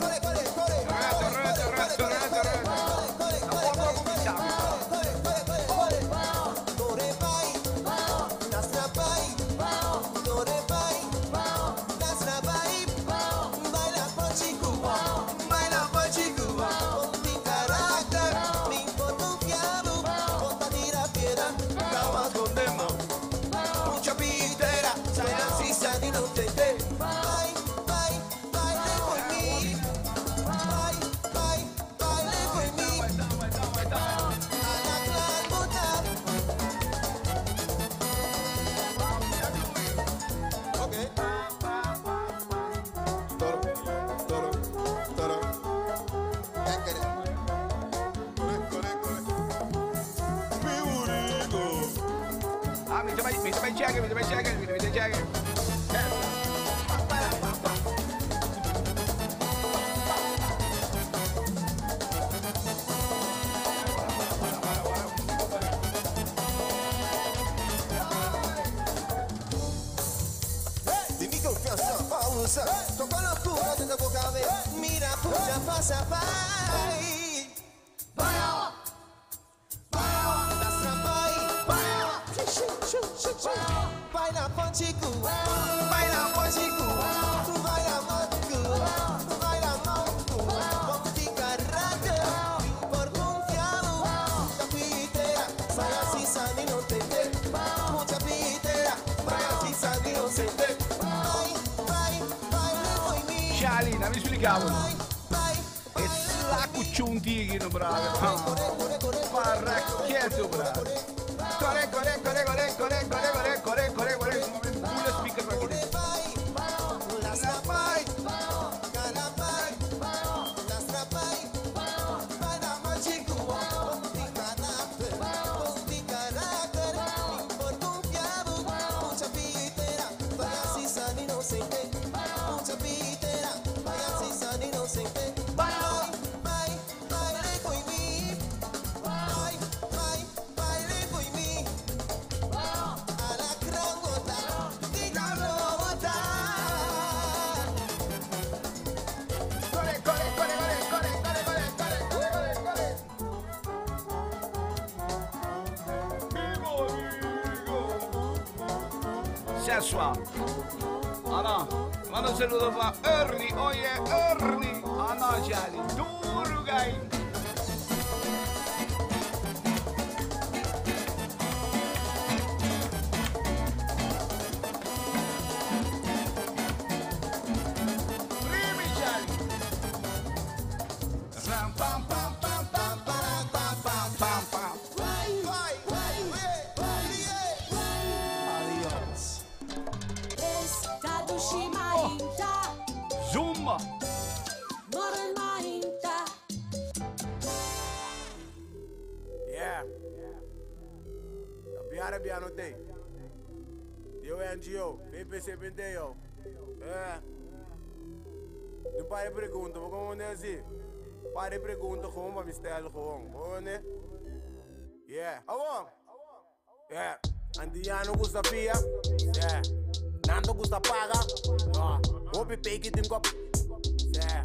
Tocó la locura de la boca, mira, puta pasa, bye. Baila ponchiku, baila ponchiku, tu baila manku, tu baila manku, ponti carácter, por confiado, mucha pitera, para si sani no te ve, mucha pitera, para si sani no se ve. Cialina, mi spiegavo. E slaccucciunti, bravo. Parracchetto, bravo. Corre. Pure speaker per dire. Sessual. Ah no, quando se lo fa Ernie, oh yeah, Ernie. Ah no, Gianni, duro gai. Primi Gianni. Ram pam pam pam pam pam pam pam pam pam. Zumba! Yeah. Piano te. Yo NGO, VPC Penteo. É. Tu pai pergunta, vou como é assim? Pai pergunta como vai me estar como, né? Yeah. Alô? Yeah. Andiano gusta pia. Yeah. Nando gusta paga. No. Obi peki din kop. Yeah.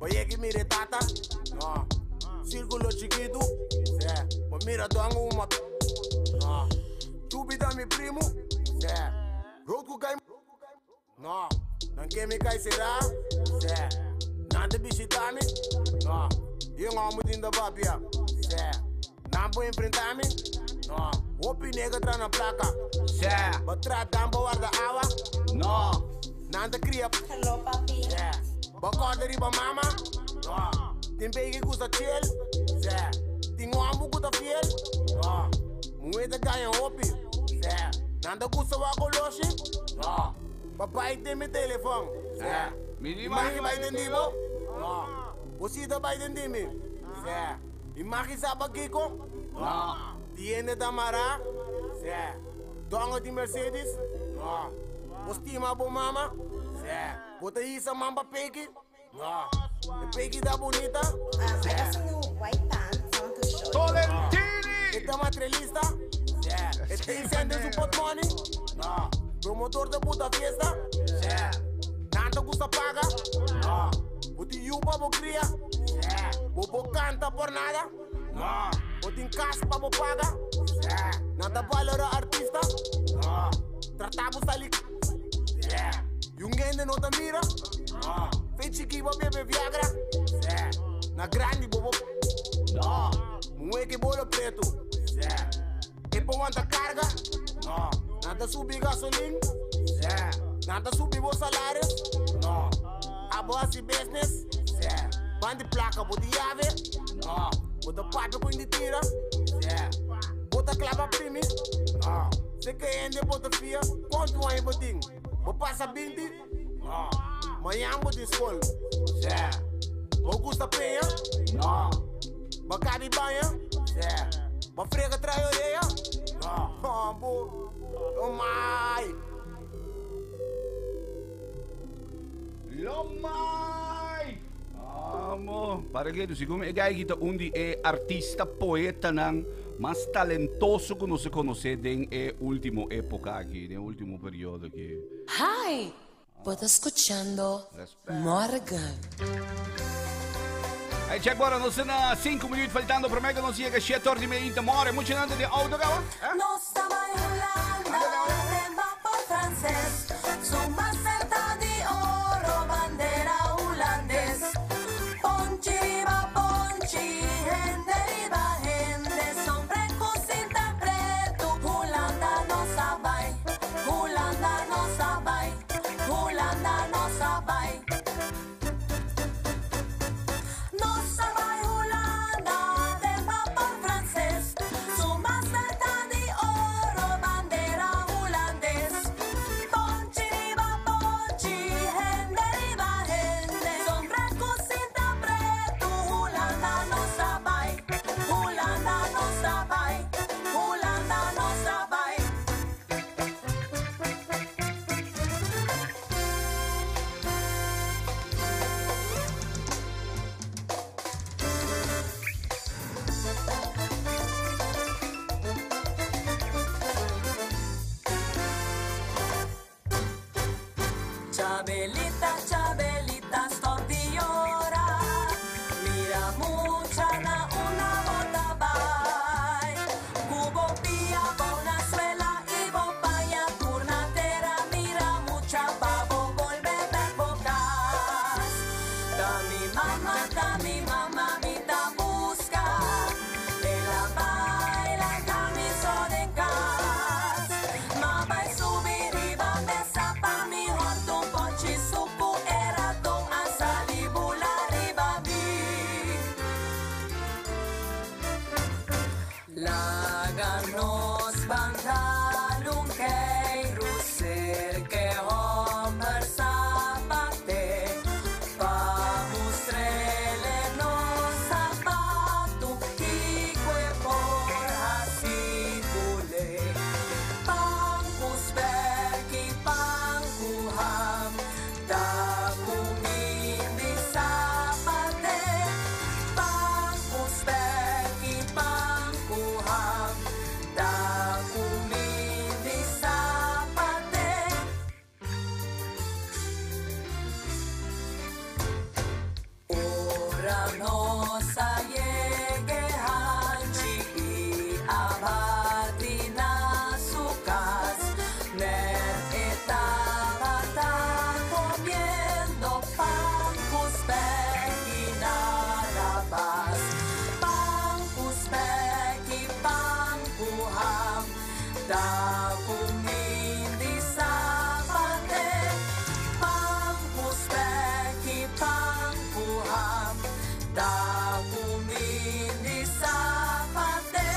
Oye que mire tata. No. Círculo chiquito. Yeah. Mas mira tango uma. No. Tu vida mi primo. Yeah. Road ku kai. No. Nan que me cai será. Yeah. Nande bisitami. No. Yung amu din da papia. Yeah. Tampo enfrentar-me? Não. Opi nega tra na placa. Yeah. Batra tampo guarda água? No. Nanda cria. Hello, papi. Yeah. Bacorda riba mama? No. Tem pegue custa chill? Yeah. Tem ambu custa fiel? No. Moeda ganha opi? Yeah. Nanda custa wakoloshi? No. Papai tem meu telefone? Yeah. Imagi vai entender mo? No. Você tá vai entender me? Yeah. Imagi sabe Kiko? No. Tiene Tamara? Yeah. Donga de Mercedes? No. Postima bo mama? Yeah. Bota isso mamba peki? No. E peki da bonita? I got some new white pants. I want to show you. Tolentini! Esta materialista? Yeah. Este incende su pot money? No. Promotor de puta fiesta? Yeah. Nanta custa paga? No. Boti yupa bo cria? Yeah. Bobo canta por nada? No. Boti caspa bo paga? Yeah. Nanta valora artista? No. Tratamos ali? Yeah. Jungende no te mira? No. Fechi ki bo bebe Viagra? Yeah. Na grande bobo? No. Mueque bolo preto? Yeah. E po anta carga? No. Nada subir gasolina? Yeah. Nada subir bo salário? No. Abo assim business? Yeah. Bande placa bo diave? No. Bota papo com de tira? Yeah. Bota clava primi? No. Se que ende bota fia? Quanto aí botinho? Bo passa 20? No. Manhã bo de escola? Yeah. Bo custa penha? No. Bo cabe banha? Yeah. Bo frega trai orelha? No. Oh, bo. Oh my. Lomay! Amo. Para que siguro é kita undi é artista poeta nang mais talentoso que nós conhecemos em último época aqui, no último período aqui. Hi, você escuchando Morgan. Aí c'è agora nós na 5 minutos faltando para mega nós chega 7 horas e meia da manhã, muito nada de auto gawa. Nossa mãe Holanda, leva por francês, suma certa de ouro, bandeira holandês. Ponte va ponte, gente riba gente, sombre cocinta preto, Holanda nossa vai, Holanda nossa vai, Holanda nossa vai. Nossa vai Holanda, leva por francês, suma certa de ouro, bandeira holandês. Ponte riba ponte, gente riba gente, sombre cocinta preto, Holanda nossa vai, Holanda nossa vai, Holanda nossa vai. Chabelita, Chabelita, sto di ora. Mira mucha na una bota vai. Cubo pia, bona suela y bopaya, turnatera, mira mucha babo, volve ver bocas. Da mi mamá, mi ta busca. Ela baila, camiso de cas. Ma vai subir y va a besar pa mi horto, ponchi supu era don a salibula riba vi. Laganos bangalung kay ruser ke homer sapate. Pamustrele no sapato, ikwe por hasipule. Pangkus beki pangkuham, takumindi sapate. Pangkus beki pangkuham, Kumindi sapate.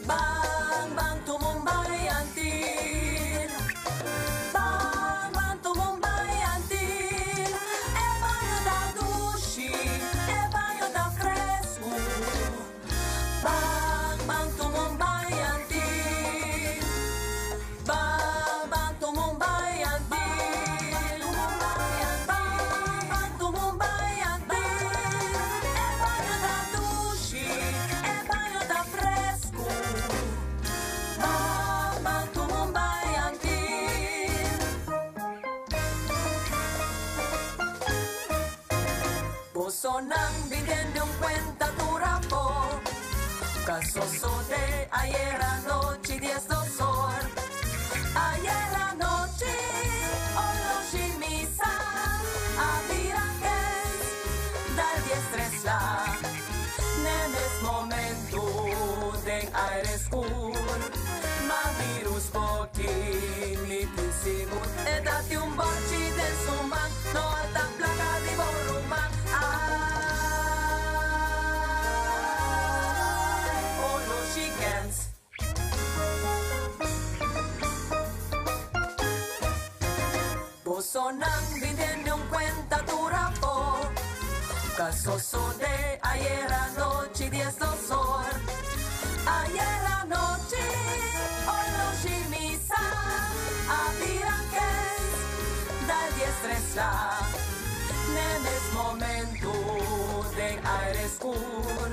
Bang bang tu Mumbai antin. Bang bang tu Mumbai antin. E banho da dushi, e banho da fresco. Bang bang tu Mumbai antin. Bang bang tu Mumbai antin. Bang bang tu Mumbai antin. E banho da dushi, e banho da fresco. Bang bang tu Mumbai antin. Puso nang bigyan yung kwenta turapo. Kasoso de ayer anoche 10 dosor. Ayer anoche oloshi misa. Abirangues dal 10 la. Nenes momento de aire school. Mavirus pokin litisigur. E dati un borci de suman. No alta placa di boruman. Puso nang bigyan yung kwenta turapo. Kasoso de ayer anoche 10 dosor. Ayer anoche oloshi misa. Abirangues dal 10 la. Nenes momento de aire school.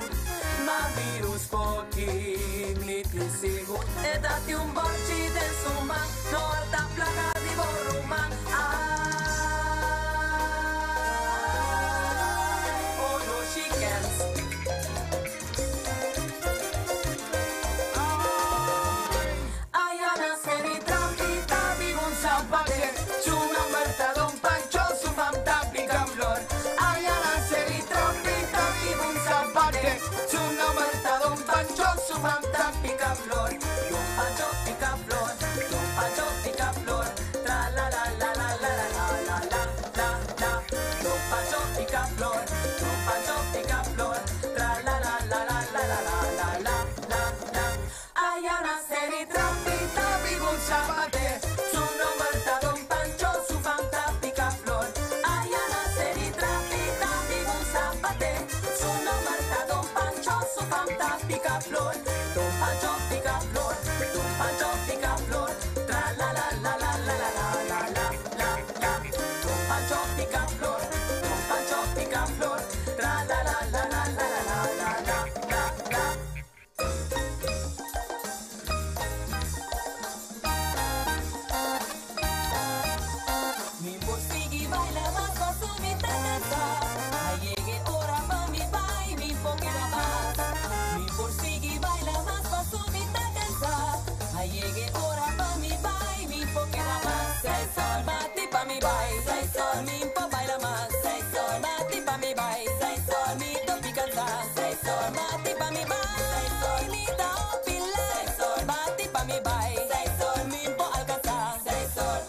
Mavirus pokin litisigur. E dati un borci de suman. No alta placa di boruman. Pica flor, Don Pancho pica flor, Don Pancho pica flor, tra la la la la la la la la la la. Don Pancho pica flor, Don Pancho pica flor, tra la la la la la la la la la la. Allá nacer y trampita vivo un zapate, su nombre está Don Pancho, su fantástica flor. Allá nacer y trampita vivo un zapate, su nombre está Don Pancho, su fantástica flor. Don Pancho pica flor, Don Pancho pica flor, tra la la la la la la la la la la. Don Pancho pica flor, Don Pancho pica flor, tra la la la la la la la la la. Mi borsigi baila más con su mitad. Llegué ora pa' mi bai, mi poquera más. Mi borsigi baila más con su mitad. Llegué ora pa' mi bai, mi poquera más. Sei sol, bati pa' mi bai. Sei sol, mi po baila más. Sei sol, bati pa' mi bai. Sei sol, mi topi cantar. Sei sol, bati pa' mi bai. Sei sol, mi da opila. Sei sol, bati pa' mi bai. Sei sol, mi po alcanzar. Sei sol.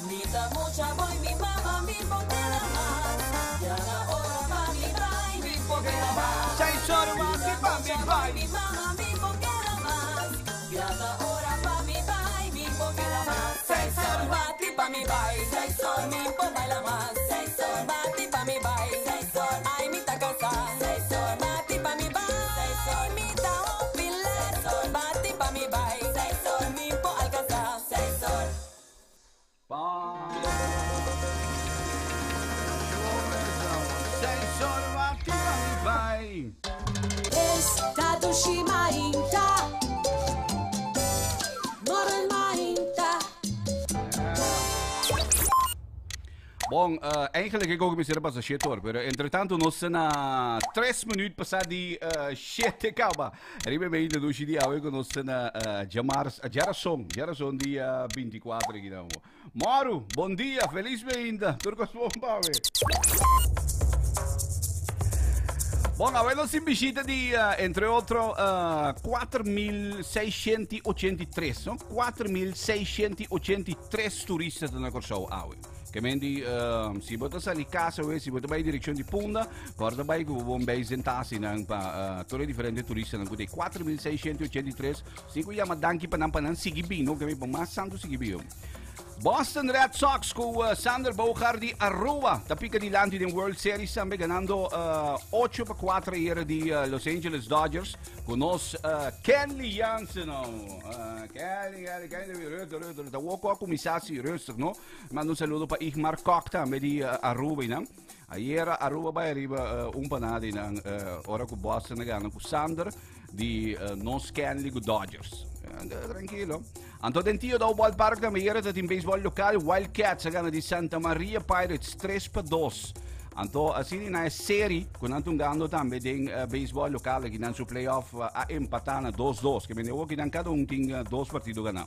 Mi da mucha voy, mi mamá, mi poquera más. Ya la hora pa' mi bai, mi poquera más. Sei sol, bati pa' mi bai. Mi mamá, mi poquera más. Ya la hora pa' mi bai, mi poquera más. Sei sol, bati pa' mi bai. Sei sol, mi po baila más. Sei sol, bati pa' mi bai. Sei sol, ay mi ta casa. Sei sol, bati pa' mi bai. Sei sol, mi ta opila. Sei sol, bati pa' mi bai. Sei sol, mi po alcanzar. Sei sol. Sei sol, bati pa' mi bai. Estado Shimainta Moren Mainta. Bom, eigenlijk ik ook misschien pas een shit hoor, maar entretanto non sono 3 minuti passati shit kaba. Ribe me in do shidi awe con non sono Jarason di 24 gidamo. Mauro, bom dia, feliz vinda. Turcos bomba, Bom, avevano in visita di, entre otro, 4.683, no? 4.683 turisti nel corso awe. Che quindi si può stare in casa, si può andare in direzione di Punta, guarda vai che vuoi ben sentarsi in tutte differenti turisti, in cui 4.683, si chiama Danki Panampan Sigibino, che mi può ma santo Sigibino. Boston Red Sox con Sander Bogardi a Aruba, da picca di lanti in World Series, stanno ganando 8-4 ieri di Los Angeles Dodgers, con nos Kenley Jansen, Kenley, da uoco commissario rustig, no? Mando un saluto per Igmar Kokta, di Aruba, no? Ieri Aruba arriva un panado, ora con Boston ganano con Sander di nos Kenley con Dodgers. Tranquillo. Anto Dentio da ballpark da ieri dat in baseball locale Wildcats ganno di Santa Maria Pirates 3-2. Anto asini na serie con anto gando tambe ding baseball locale che nan su playoff a empatana 2-2 che venne ook in cada un ting 2 partito gana.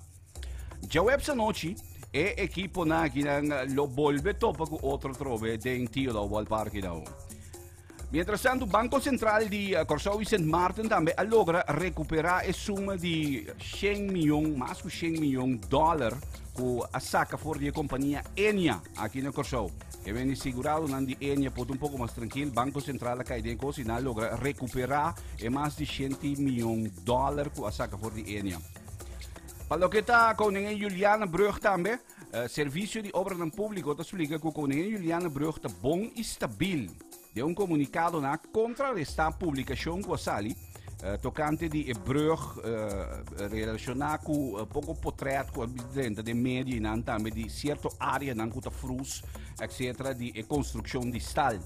Già websa noci e equipo na che nan lo bolbe topa con otro trove Dentio da ballpark da. Mientras tanto, Banco Central di Corso Vicente Martin tambe logra recuperare summa di 100 milioni, mas que 100 milioni dollar con a saca for di compagnia Enia aqui no Corso. E viene assicurato che Enia può un poco más tranquillo, Banco Central che in così logra recuperare e mas di 100 milioni dollar con a saca for di Enia. Pallochetta koningin Juliana Brug tambe, servizio di obra dan pubblico te spiega che koningin Juliana Brug te bon e stabil. De un comunicado na contrarrestar a publicação com a Sali, tocante de brug relacionado com pouco portret com a dentro de média e também de certa área na cuta frus, etc. de construção de stal.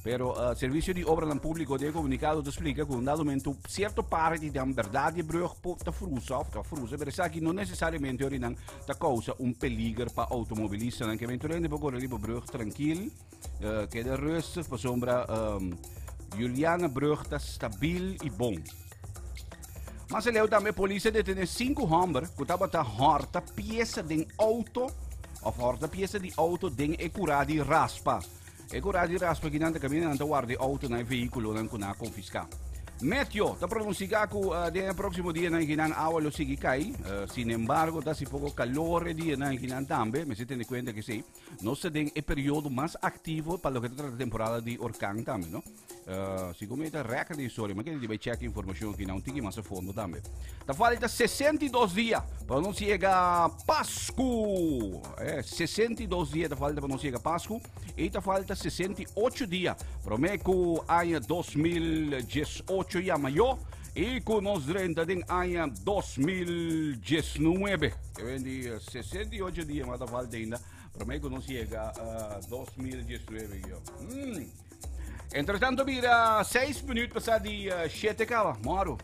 Pero serviço de obra no público de comunicado te explica que um dado momento certa parte da verdade brug porta frus of ta frus, per que não necessariamente orinan ta causa perigo para automobilista, que eventualmente può correre brug tranquilo. Que de rustig per sombra Juliana Brug está stabiel e bom. Mas ele também polícia detém 5 homens que estavam a horta peça de auto of horta peça de auto de ecuradi raspa. Ecuradi raspa que não caminha não guarda auto na veículo não kuna confiscar. Meteo, te pronostica que no próximo dia na Guinan agua lo sigue cair. Sin embargo, da si poco calor dia na Guinan también. Me se tiene cuenta que sí. No se den el periodo más activo para lo que trata la temporada de orcán también, ¿no? Si comete reca di storia, ma che devi check informazione che non ti ma a fondo también. Da falta 62 dias para non si llega Pascu. 62 dias da falta para non si llega Pascu e da falta 68 dias para me que año 2018 ya mayo e con nos 30 din año 2019. Que vendi 68 dias ma da falta ainda para me que non si llega 2019 io. Entretanto, mira, 6 minuti passati 7 cava, Mauro.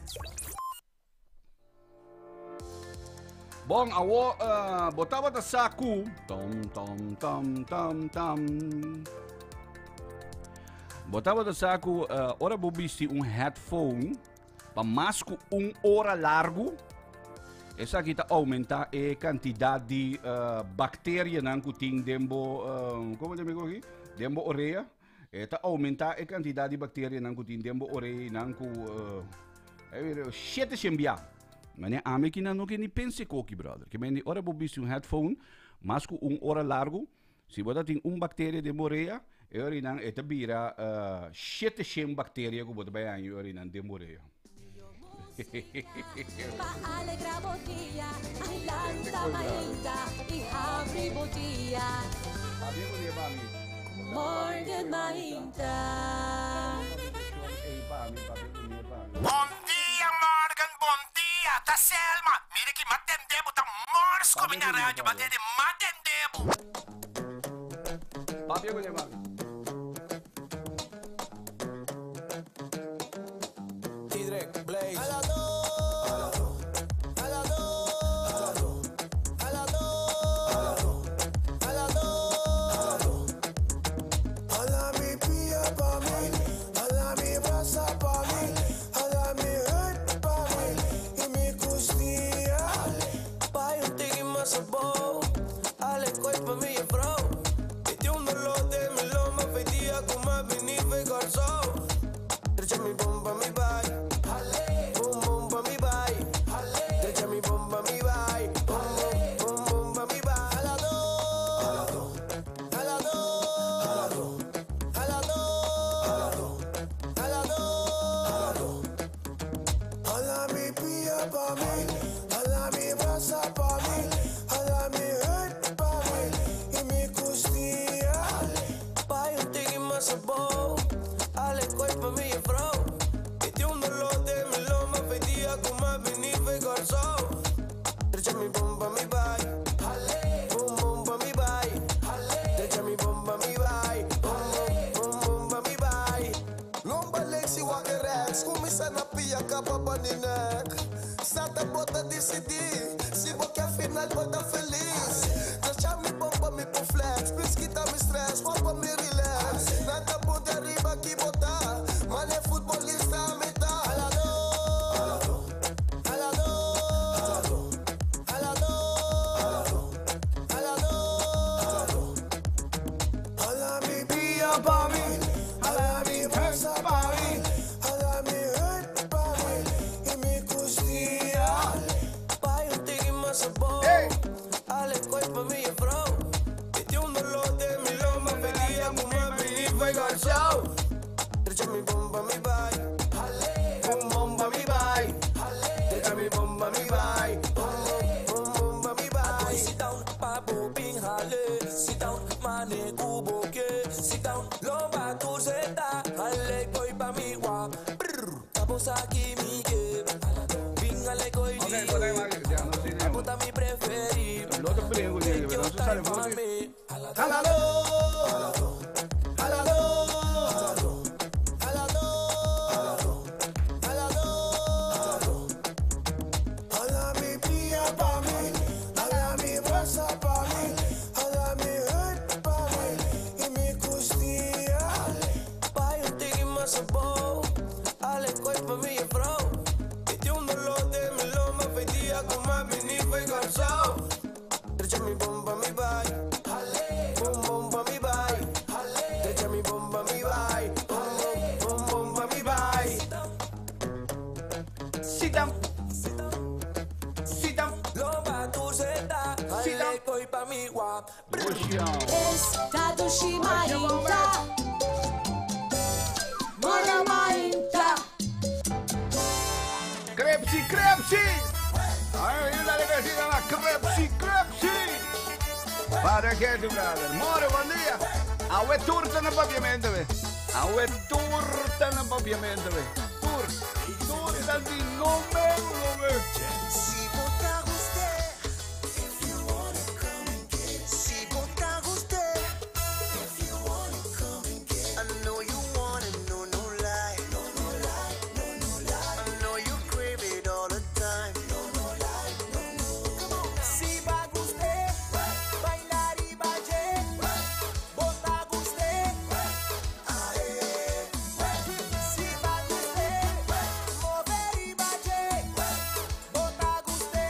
Bom, awo botava da saco. Botava da saco, ora bobisti headphone, para mais que 1 hora largo. Essa aqui tá aumenta a quantidade de bactérias que tem dentro, como eu digo aqui? Dentro orelha. Está aumentar a quantidade de bactérias que tem dentro orelha, shit is enviar. Mas a máquina não que nem pense coque, brother. Que bem, ora bobisti headphone, mais que 1 hora largo. Se você tem bactéria de orelha, orinan eta bira shit is bactéria que você vai aí orinan de orelha. Alegra botilla, ailanta mainta e abre botilla. Morgen mainta. Bom dia, Morgan, bom dia, tá Selma. Mira que matendebo, tá mors como na rádio, batendo matendebo. Papi, eu vou T-Drake, Blaze. Pai, um tigre massa bom. como venir fue calzado. Derecha mi bomba, mi bye. Boom, boom, pa' mi bye. Derecha mi bomba, mi bye. Boom, boom, boom, pa' mi bye. A la dos. A la dos. A la dos. A la dos. A la dos. A la dos. A la mi pía pa' mí. A la mi brasa pa' mí. A la mi head pa' mí. Y mi costilla. Pai un tigre más sabor. Ale coi pa' mí e fro. E ti un dolor de mi loma. Fedia come venir fai calzao. Derecha mi bomba mi vai. Boom boom pa' mi vai. Derecha mi bomba mi vai. Boom boom pa' mi vai. Lomba Lexi wake Rex. Kumisa na pia capa baninek. Sata bota decidir. Se boca final bota feliz. Deixa mi bomba mi pro flex. Please quita mi stress. Roupa mi relax. Nada ponte arriba que botar. Mano é futebolista a metade. A la dos. A la dos. A la dos. A la dos. A la mi pia pa' mí. A la mi brasa pa' mí. A la mi head pa' mí. Y mi costilla. Pai un tigre más sabor. Ale coi pa' mí e fro. E ti un dolor de mi loma. Fedia come venir fai calzao. Derecha mi bomba mi vai. Boom bomba mi vai. Derecha mi bomba mi vai. Boom bomba mi vai. Sit down, papo ping hale. Sit down, mane kubo ke. Sit down, lomba tu zeta. Hale koi pa mi wa. Tapos aquí mi ke. Ping hale koi di. Apunta mi preferido. Lo otro prego, pero eso sale fuerte. A la dos. A la dos. A la dos. A la dos. A la dos. A la mi pia pa' mí. A la mi brasa pa' mí. A la mi head pa' mí. Y mi costilla. Pai un tigre más sabor. Ale coi pa' mí e fro. E ti un dolor de mi loma. Fedia come venir fai calzao. Derecha mi bomba mi vai. Boom boom pa' mi vai. Derecha mi bomba mi vai. Boom boom pa' mi vai. Sit down. Sit down. Lomba tu zeta. Hale koi pa mi wa. Estado Shimainta Mora Mainta Crepsi, crepsi. Hay una que se llama crepsi, crepsi. Para que tu brother. More, buen día. Awe turta na papiamento, ve. Awe turta na papiamento, ve. Turta di nome, ve. Si botar usted, if you wanna come and get. Si botar usted, if you wanna come and get. I know you want it, no lie. No lie, no lie. I know you crave it all the time. No lie, come on. Si va usted, bailar y baile. Bota usted. Si va usted, mover y baile. Bota usted.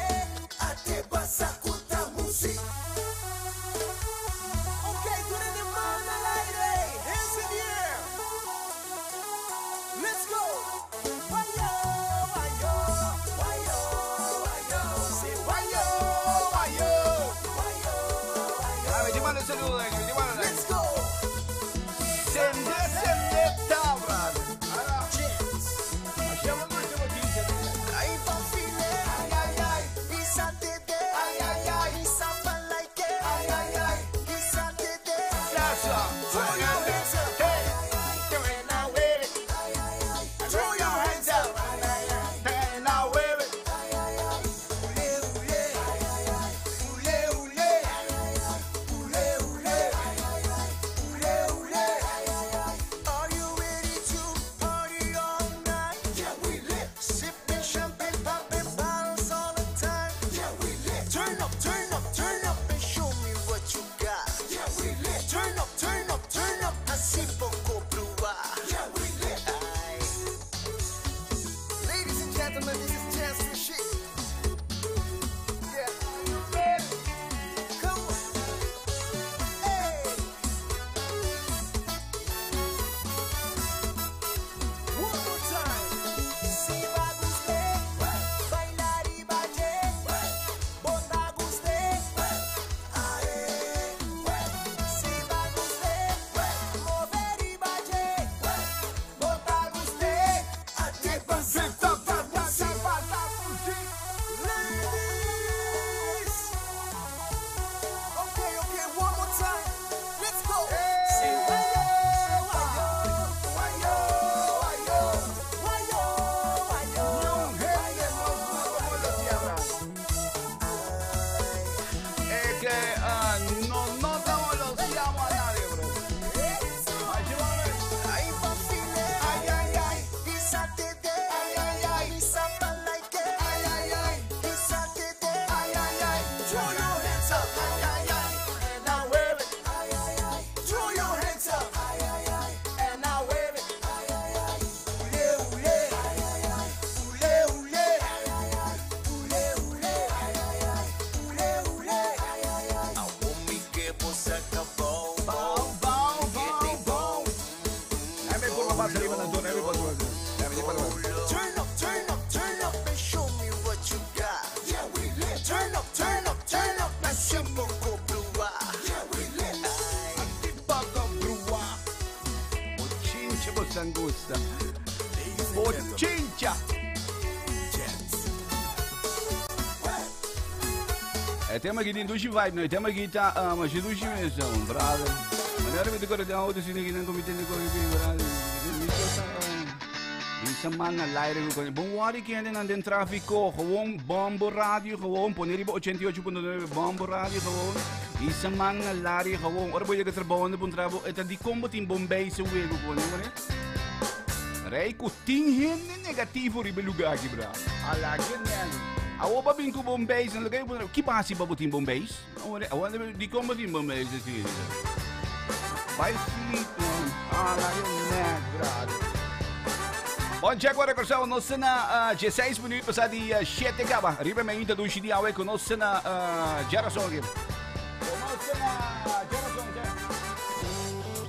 más arriba en Antonio. Turn up, turn up, turn up and show me what you got. Yeah, we lit. Turn up, turn up, turn up. Nasce un poco brua. Yeah, we lit. Poco brua. Bochincha, bossangusta. Bochincha. Tema aqui tem vibe, não? Tema aqui tá, mas de duas mesmo, brother. Mas era muito correto, outro sim que não comete nem correto, brother. Isa man na leiden ko. Bom wari que ainda não tráfico, gewoon Bombo Radio, gewoon poner 88.9 Bombo Radio, gewoon. Isa man na lari, gewoon. Ora voglio che trabalho no bom trabalho, eta di combo tim Bombay se wego ko, né? Rei ko ting negativo ribe lugar aqui, bra. Ala que Awo ba bin ko Bombay sa lagay po ki basi ba butin Bombay? Awan di combo tim Bombay sa si. Vai sleep. Ala yung nag, brother. Bom dia, agora pessoal, nós na 16 minutos passado de 7 gaba. Arriba me ainda do Chidiawe com nós na Geração aqui. Nós na Geração,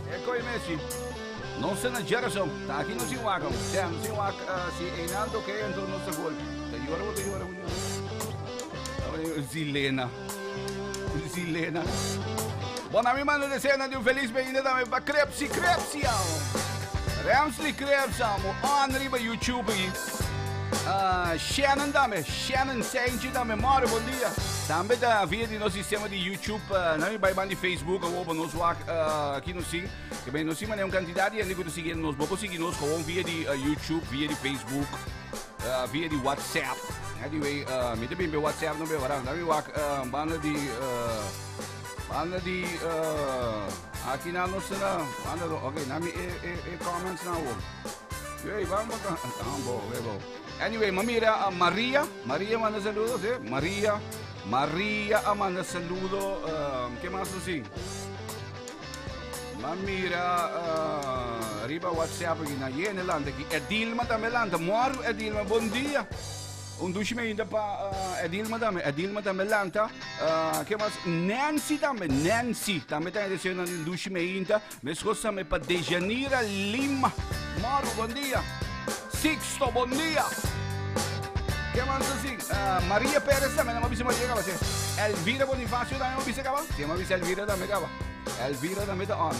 é coi Messi. Nós na Geração. Tá aqui no Sinwakam. Já no Sinwak si Einaldo que entrou no nosso gol. Te llora. Zilena. Bom, a minha mano descendo de feliz bem-vindo também para Crepsi. Ramsley Krebsamo on riba YouTube aqui. Shannon Saint dame mora bom dia. Também da via de nosso sistema de YouTube, não vai band de Facebook ou para nos aqui no sim. Que bem nós sim é quantidade de amigos seguindo nos, vou seguir nos com via de YouTube, via de Facebook, via de WhatsApp. Anyway, me também meu WhatsApp não veio agora, não banda de aqui na nossa ok, nami comments na o. Ei, vamos cá. Bom. Anyway, mamira Maria manda saludos, Maria manda saludo, que mais assim? Mamira riba WhatsApp aqui na Yenelanda aqui. Edilma também landa, moro Edilma, bom dia. Dushi ainda para Edilma também lanta. Que mais? Nancy também está descendo em Dushi ainda. Mas gosta me para Dejanira Lima. Moro, bom dia. Sixto, bom dia. Que mais assim? Maria Pérez também não me avisa mais chegar você. Elvira Bonifácio também não me avisa acaba. Se me avisa Elvira também acaba. Elvira também está on.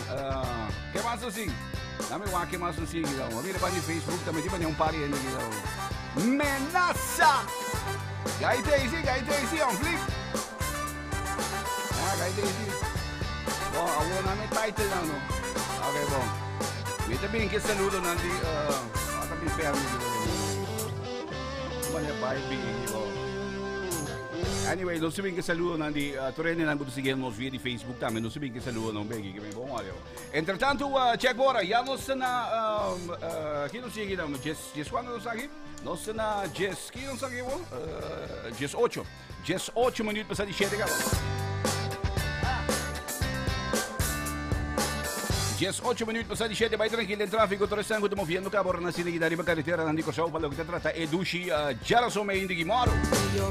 Que mais assim? Dame o que mais assim aqui não. Mira para o Facebook também tipo nenhum pari ainda aqui não. Menassa! Gai Daisy, on flip! Gai Daisy. Bom, ako namin title lang, no? Okay, bom. May tabihin que saludo nanti, kami permi. Kumanya baik bom. Anyway, nós sabemos que saludo nanti, torene nan buto seguir nos via de Facebook também, nós sabemos que saludo não bem, que bem bom, olha. Entretanto, check agora, já nós na, aqui não sei aqui não, just quando nós aqui? Nós na Jess, que não sabe o? Jess 8. Jess 8 minutos passar de 7 gaba. Jess 8 minutos passar de 7, vai tranquilo, em tráfego, todo estão muito movendo, cabo na cena da riba carretera, não digo só para o que trata, Edushi, Geração me indique moro.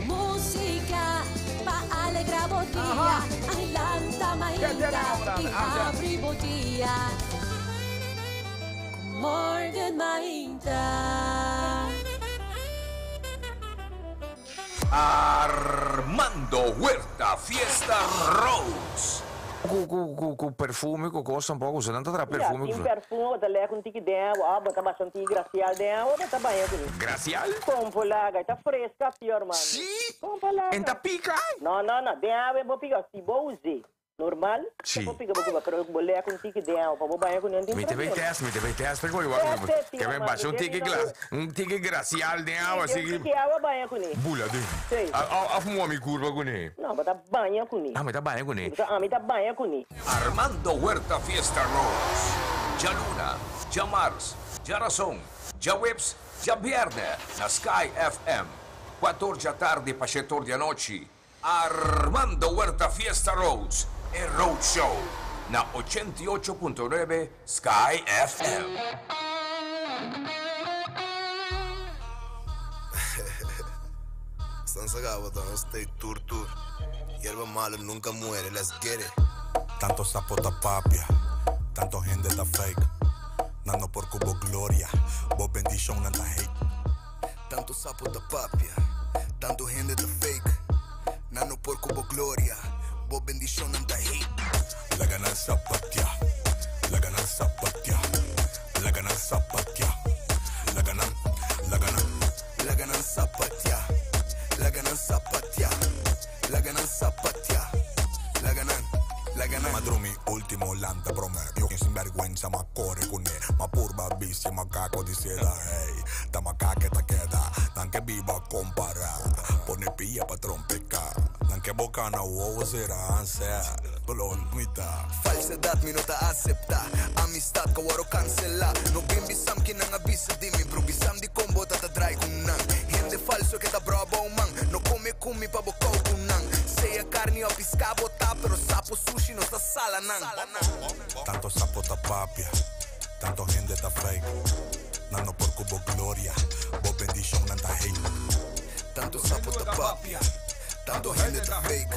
Música para alegrar o dia, ailanta mainda, e abre o dia. Morgan mainda. Armando Huerta Fiesta Rose. Com perfume, com coisa um pouco, você não está perfume. Sim, perfume, você leva com tique dentro, bota bastante gracial dentro, bota banho com isso. Gracial? Compra lá, está fresca, pior, mano. Sim? Compra lá. Enta pica? Não, dentro eu vou pegar, se vou usar. Normal? Sim. Eu vou pegar, pero vou levar com tique dentro, para banho com isso. Me teve teste, porque eu que me baixo um tique gracial dentro, assim que... Que água banho com isso. Bula, sim. Afumou a minha curva com isso. Não, bota banho com isso. Me tá banho com isso. Me tá banho com isso. Armando Huerta Fiesta Rose. Já Luna, já Mars, já Razão, já Webs, já Viernes, na Sky FM. 14 da tarde para 7 da noite. Armando Huerta Fiesta Rose. E Road Show na 88.9 Sky FM. Están sagados, stay tour. Hierba mala nunca muere, let's get it. Tanto sapota papia, tanto gente está fake. Nano por cubo gloria, vos bendición nanta hate. Tanto sapo da papia, tanto gente da fake. Nano por cubo gloria, vos bendición nanta hate. La ganancia patia, la ganancia patia, la ganancia patia, la ganancia patia, la ganancia patia, la ganancia patia, la ganan. Madrumi ultimo lanta promedio, que sin vergüenza ma corre con él, ma purba bici ma caco di seda, hey, da ma caqueta queda, dan que viva comparar, pone pilla pa trompecar, dan que bocana uovo será ansia, dolor mitad. Falsedad mi no ta acepta, amistad que waro cancela, no bimbi sam que nang avisa di mi bro, bisam di combo ta dry con nang, gente falso que ta bravo man, no come kumi pa bocau con nang, seja carne o pisca botar, pero sapo sushi no ta sala nang. Tanto sapo ta papia, tanto gente ta fake, nano por cubo gloria, vos bendición nanta hate. Tanto sapo ta papia, tanto gente ta fake,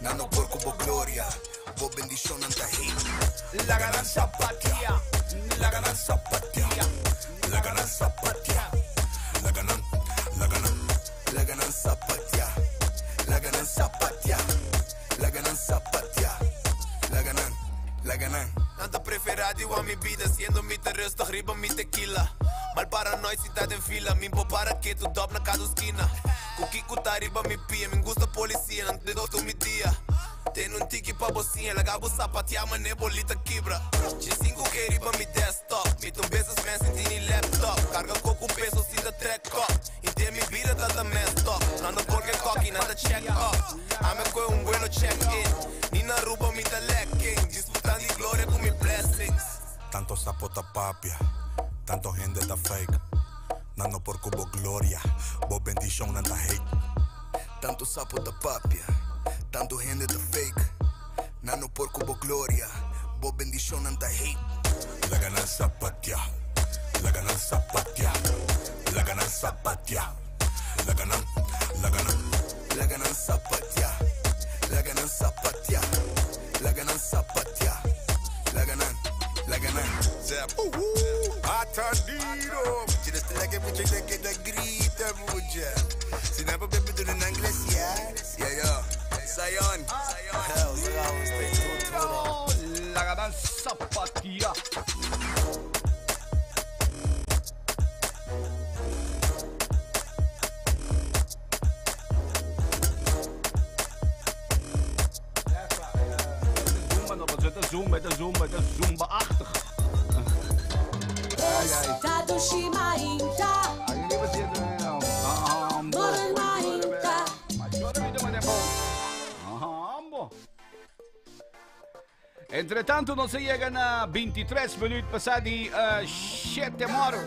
nano por cubo gloria, vos bendición nanta hate. La ganancia patia, la ganancia patia, la ganancia patia, la ganancia patia, la ganancia patia, la ganancia patia, la ganan. Tanta preferada a mi vida, siendo mi terrorista, arriba mi tequila. Mal paranoia, cidade em fila, me para que tu dobra na cada esquina. Cuqui cutariba me pia, me gusta polícia, não te dou tu me dia. Tem tique pa bocinha, lagabo sapatear, mas nem bolita quebra. G5 que riba me desktop, me tum besos men sentini laptop. Carga coco peso, sinta track up. E tem mi vida da messed up. Nada porque cocky, nada check up. Ame com bueno check in. Nina ruba me da lacking, disputando de glória com me blessings. Tanto sapo ta papia, tanto gente ta fake, nano por cubo gloria, vos bendición nanta hate. Tanto sapo ta papia, tanto gente ta fake, nano por cubo gloria, vos bendición nanta hate. La ganancia patia, la ganancia patia, la ganancia patia, la ganancia patia, la ganancia patia, la ganancia patia, la ganan. Atadiro. Tienes que mucho de que te grita mucho. Si no puedes pedir en inglés, yeah. Sayon. La ganancia patia. Het is zumba-achtig. Estado Shimainta. Morenainta. Entretanto, não se llegan a 23 minutos passados 7 horas.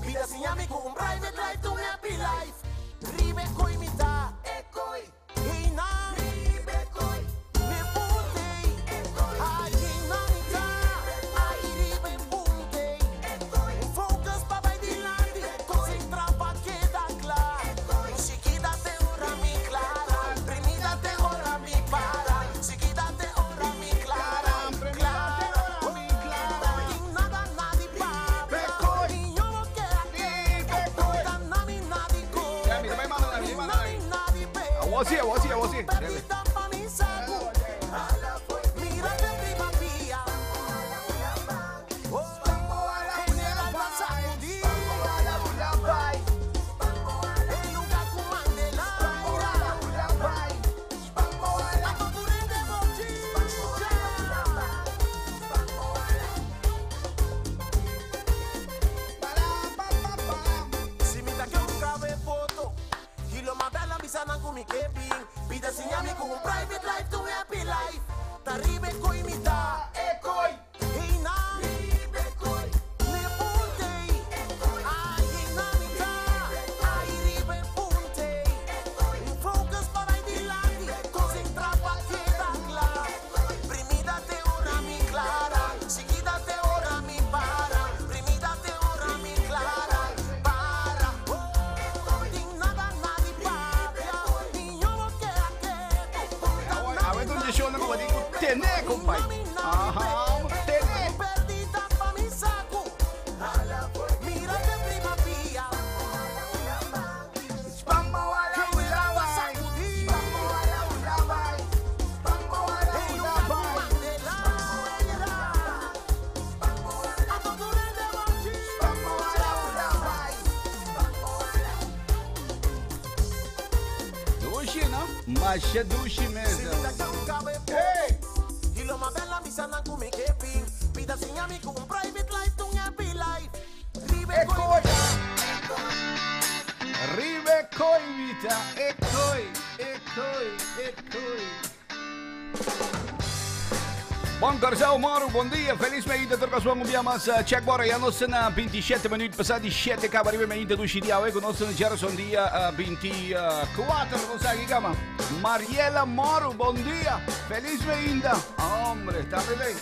Vida sin amigo, un private life, un happy life. Ribe coi mi da, e coi. What's here? Perdita pa' mi saco. Mírate prima mía. En el alba sacudí. El lugar con Mandela. La cultura de Bochicha. Si mi ta que un cabe foto y lo manda la misana con mi kepin. Pide señame con un private life to happy life. Taribe koi mita ekoi. Ina ribe koi. Ne punte. Ay ina mita. Ay ribe punte. Focus para dilandi. Concentra pa queda clara. Primida te ora mi clara. Seguida te ora mi para. Primida te ora mi clara. Para. Din nada nadie papia. Niño no queda que. A ver dónde yo no me digo, tené, compadre. Ajá, tené. Perdita pa' mi saco. Mírate prima mía. Que el agua sacudí. El lugar con Mandela. A cultura de Bochicha. Dushi, não? Mas é dushi mesmo. Hey! Y lo más bella mi sana con mi kepin. Pida señame con un private life to un happy life. Ribe koi. Ribe coivita, ecoi. Bom Coração Moro, bom dia, feliz meia troca sua mobia mas check bora já nós na 27 minutos passado 7 acaba de meia do Chidia hoje nós na Geração dia 24 não sabe cama. Mariela Moro, bom dia, feliz meia. Hombre, tá bem.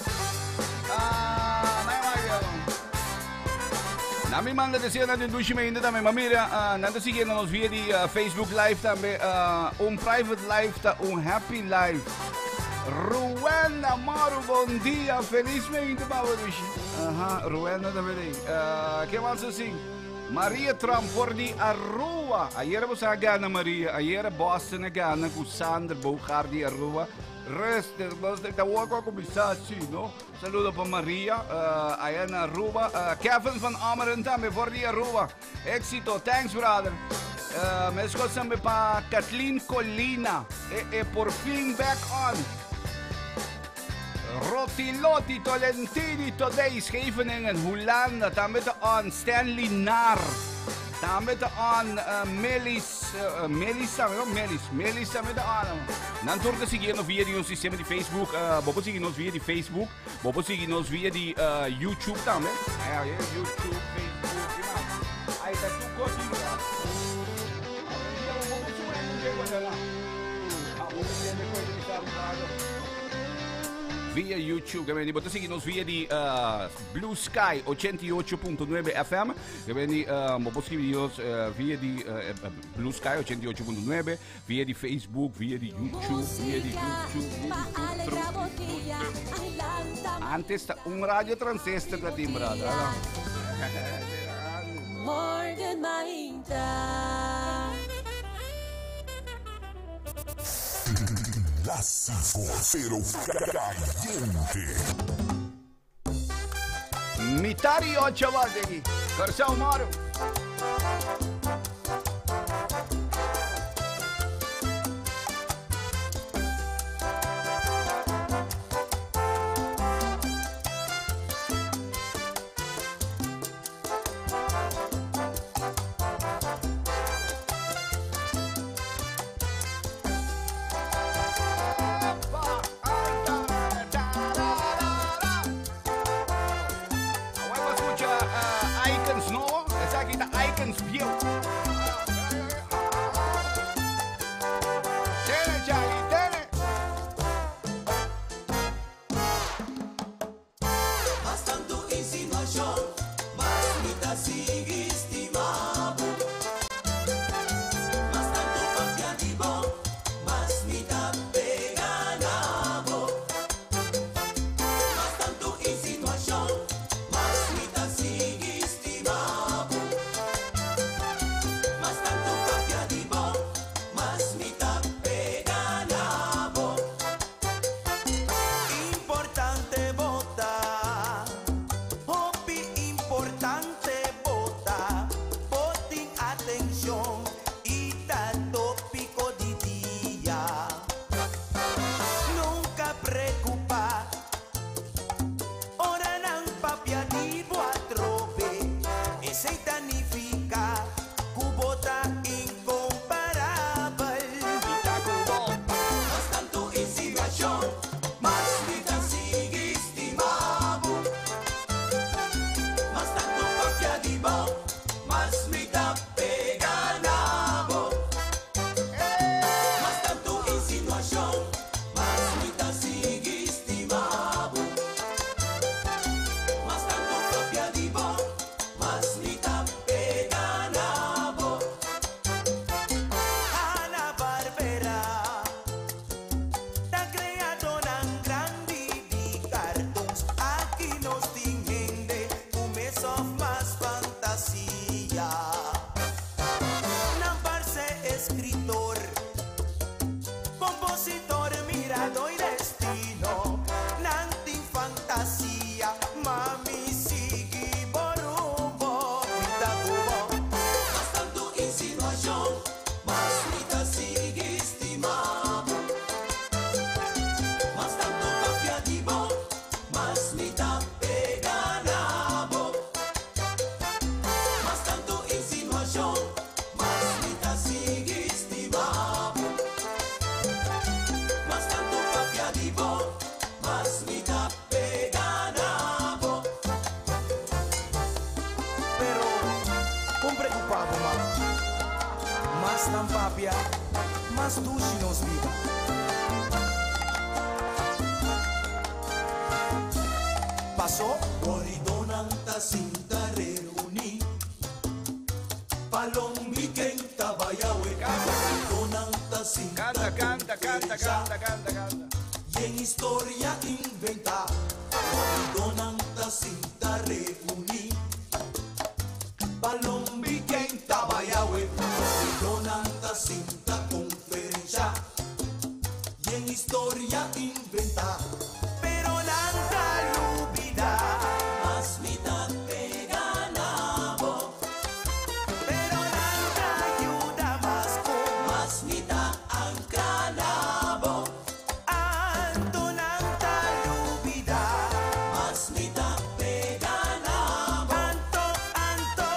Na me manda dizer na dushi me ainda também, mira, nada seguindo nos via de Facebook Live também, private live tá happy live. Ruena Moro, bom dia, felizmente Babadushi. Aham, Ruena também. Que mais assim? Maria Tramford de Arrua. Ayer você gana Maria, ayer Boston gana com Sandra Bouchard de Arrua. Reste, nós de Tawaco com Bissachi, no? Saludo para Maria, aí na Arrua. Kevin van Ameren também, voor de Arrua. Éxito, thanks brother. Me escuto também para Kathleen Colina. Por fim, back on. Rotiloti, Tolentini, Today, Scheveningen, Hollanda, dan met de aan Stanley Naar, dan met de aan Melissa met de aan. Dan torna seguindo via di un sistema di Facebook, bobo seguindo via di Facebook, bobo seguindo via di YouTube também. YouTube, Facebook, aí tá tudo comigo. Via YouTube, que veni, potete seguirnos via di Blue Sky 88.9 FM, che veni, potete seguirnos via di Blue Sky 88.9, via di Facebook, via di YouTube, Antes un radio transistor da timbrata. Morgan Mainta. Clásico pero caliente. Mitari 8 volte aqui. Coração Moro. mas dushi nos vida. Pasó Boridonanta cinta reuni Palombi kenta bayawe Boridonanta cinta Canta. Y en historia inventa Boridonanta cinta reuni Palombi kenta bayawe Boridonanta cinta conferencia Y en historia inventa pero nanta lubida Mas mitad peganabo pero nanta ayuda más con Mas mitad ancranabo anto nanta lubida Mas mitad peganabo anto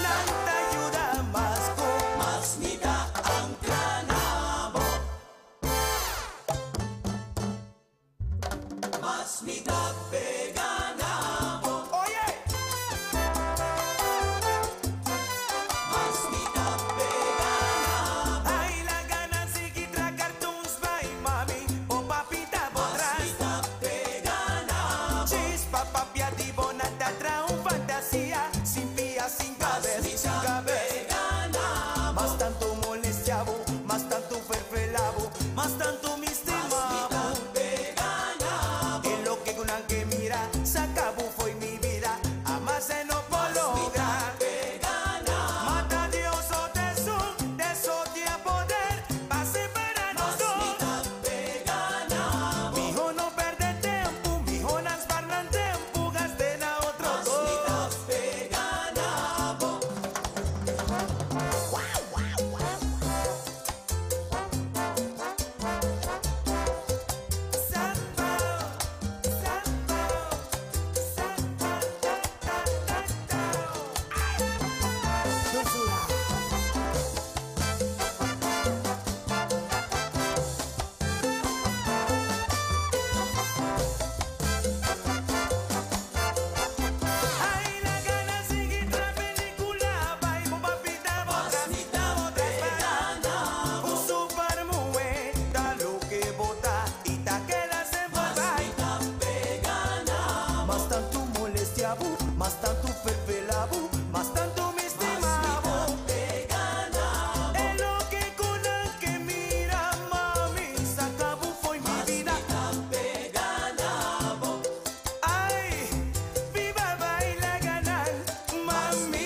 nanta ayuda más con Mas mitad ancranabo Mas mitad peganabo oye Mas mitad peganabo ay la gana seguir tra cartoons by mami o papita Mas podrás mitad peganabo chispa papia di bonata tra un fantasía sin pía sin cabeza peganabo más tanto molestiavo más tanto ferfelavo más tanto mistimavo peganabo en lo que con que mira sacabo fue mi vida amas se no puedo lograr mata Dios o de eso te a poder pase para nosotros mijo no perde tiempo mijo nas parlan tiempo gaste na otro peganabo ay la gana seguir tra película vai mo papita botas un super mueta lo que bota y ta que la se va más tanto molestiavo más tanto ferfelavo más tanto me estimavo en lo que con el que mira mami sacabo fue mi vida ay viva baila ganar mami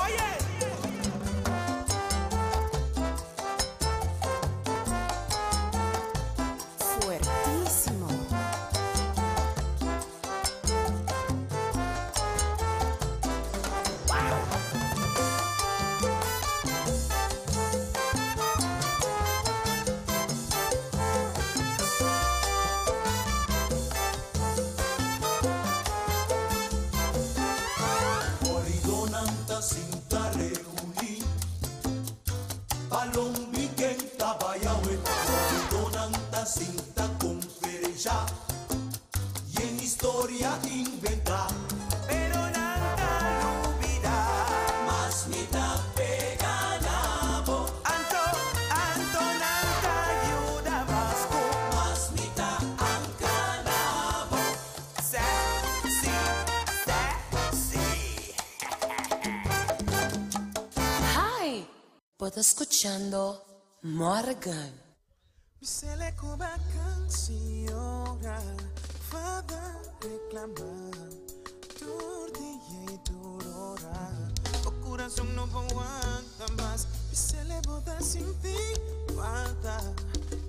oye Fuertísimo. Boridonanta cinta reuni Palombi kenta bayawe Boridonanta cinta conferencia Y en historia inventa pero nanta lubida Mas mitad peganabo anto nanta ayuda más con Mas mitad ancranabo sexy Hi. Pues escuchando Morgan. se le cuba canción fada reclamar tu DJ durora o corazón no aguanta más se le boda sin ti falta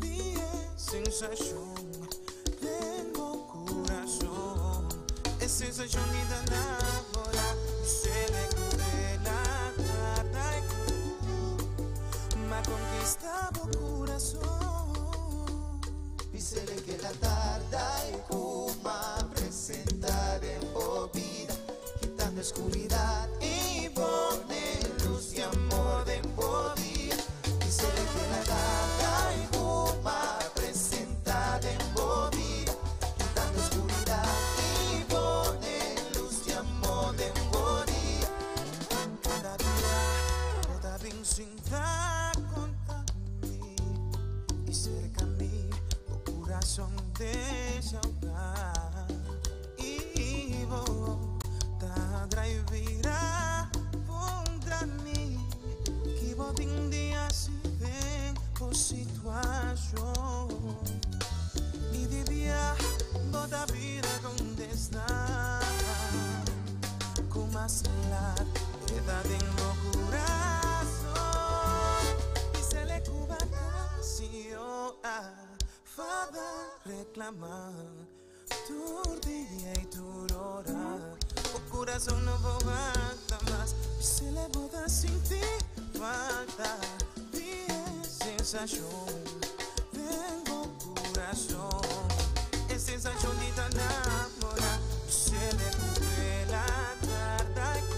mi sensación tengo corazón es sensación y de enamorar se le cubre la cara me ha conquistado corazón Pisele que la tarda y kuma presentar en vida quitando oscuridad y pone luz y amor de podía. Pisele que la tarda y kuma presentar en vida quitando oscuridad y pone luz y amor de podía. cada día toda vecindad contra mí y cerca a mí, o corazón desahogar. Y vos, tadra y vira, contra mí, que vos un día si ven por situación. Y de día, vos da vida donde está, con más la edad en lo corazón. Y se le cuba casi a fada reclamar tu día y tu hora. O corazón no basta más. Y se le boda sin ti falta de sensación. Tengo corazón, es sensación de tan enamorada. Se le cubre la tarde.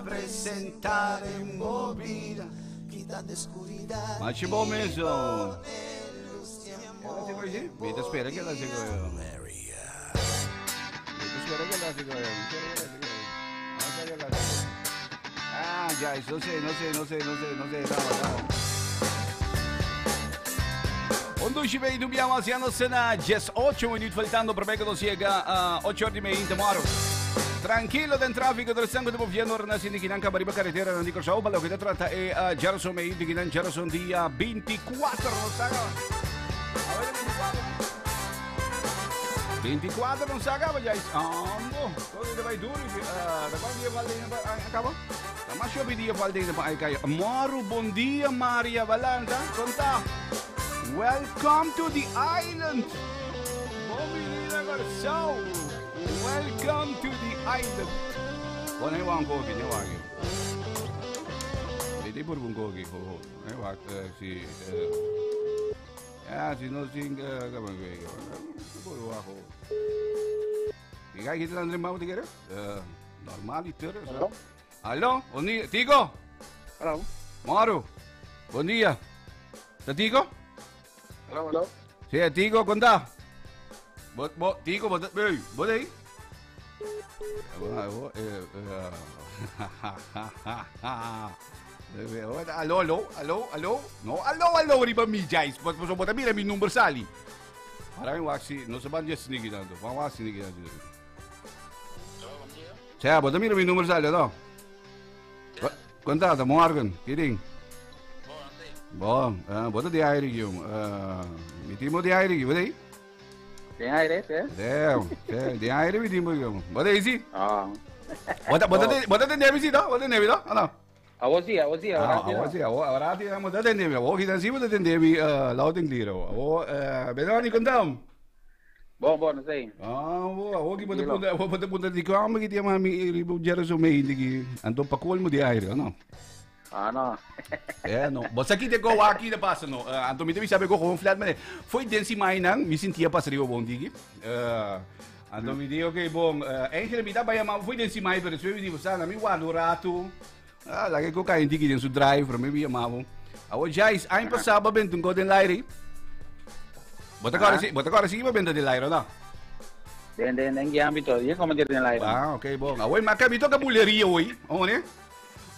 presentare in movida ma ci può messo vedi spera che la seguo io Ah, Giles, no sé. Conduci bem, dobbiamo asiano sena 8 minuti faltando per me che non siega a 8 ore e meia tomorrow. Tranquillo del traffico del sangue di Boviano, na sinikinang kabariba carretera na Nico Sao, balaw kita trata e Jarason may dikinan Jarason dia 24 non saga. 24 non saga ba guys? Ambo, kung ito ba'y duri, dapat dia valde na ba acaba? Tama siya dia valde na ba ay kayo. Maru, bon dia Maria Valanta, konta. Welcome to the island. Bovinina Garçao. Welcome to the island. Bon, ne wang kogi, ne wang. Hindi po bang kogi ko. Ne wang si si no sing kaman ko. Puro ako. Tigay kita lang rin mo tigere. Normal ito. Hello? Oni, Tigo. Hello. Maru. Bon dia. Sa Tigo? Hello. Sí, Tigo, conta. Tigo, vos ahí. Allo. No, allo, riba mi guys. Mas bota mira mi number sali. Parang waxi, no sa banda sinigi dando. Vamos sinigi dando. Cioè, bota mira mi number sali, no? Conta, morgen, kidding. Bom, bota di aire aqui, mitimo di aire aqui, vou daí? Tem aire, Tem aire mitimo aqui, bota aí sim? Ah. Bota tem neve sim, não? Bota neve, não? Não. Awasi. Ora ti amo da neve, o que danzi bota neve, loud and clear, o bedoni contam. Bom, não sei. O que bota punta di cama que tinha mami ribu Jarason may hindi ando pa mo di aire, não? No. No. Basta aqui de go aqui de passa no. Anto mi devi saber go com flat, mas foi densi mai nang, mi sentia passar o bom digi. Anto mi digo que bom, eigenlijk mi dava ma foi densi mai per isso eu digo sana, mi guardo rato. La que coca digi den su drive, para mi via mavo. Awo jais, ein passava ben tung go den lairi. Bota agora sim, benda de lairo, não? Den que ambito, dia como den lairo. Ok, bom. Awo macabito ka buleria oi, onde?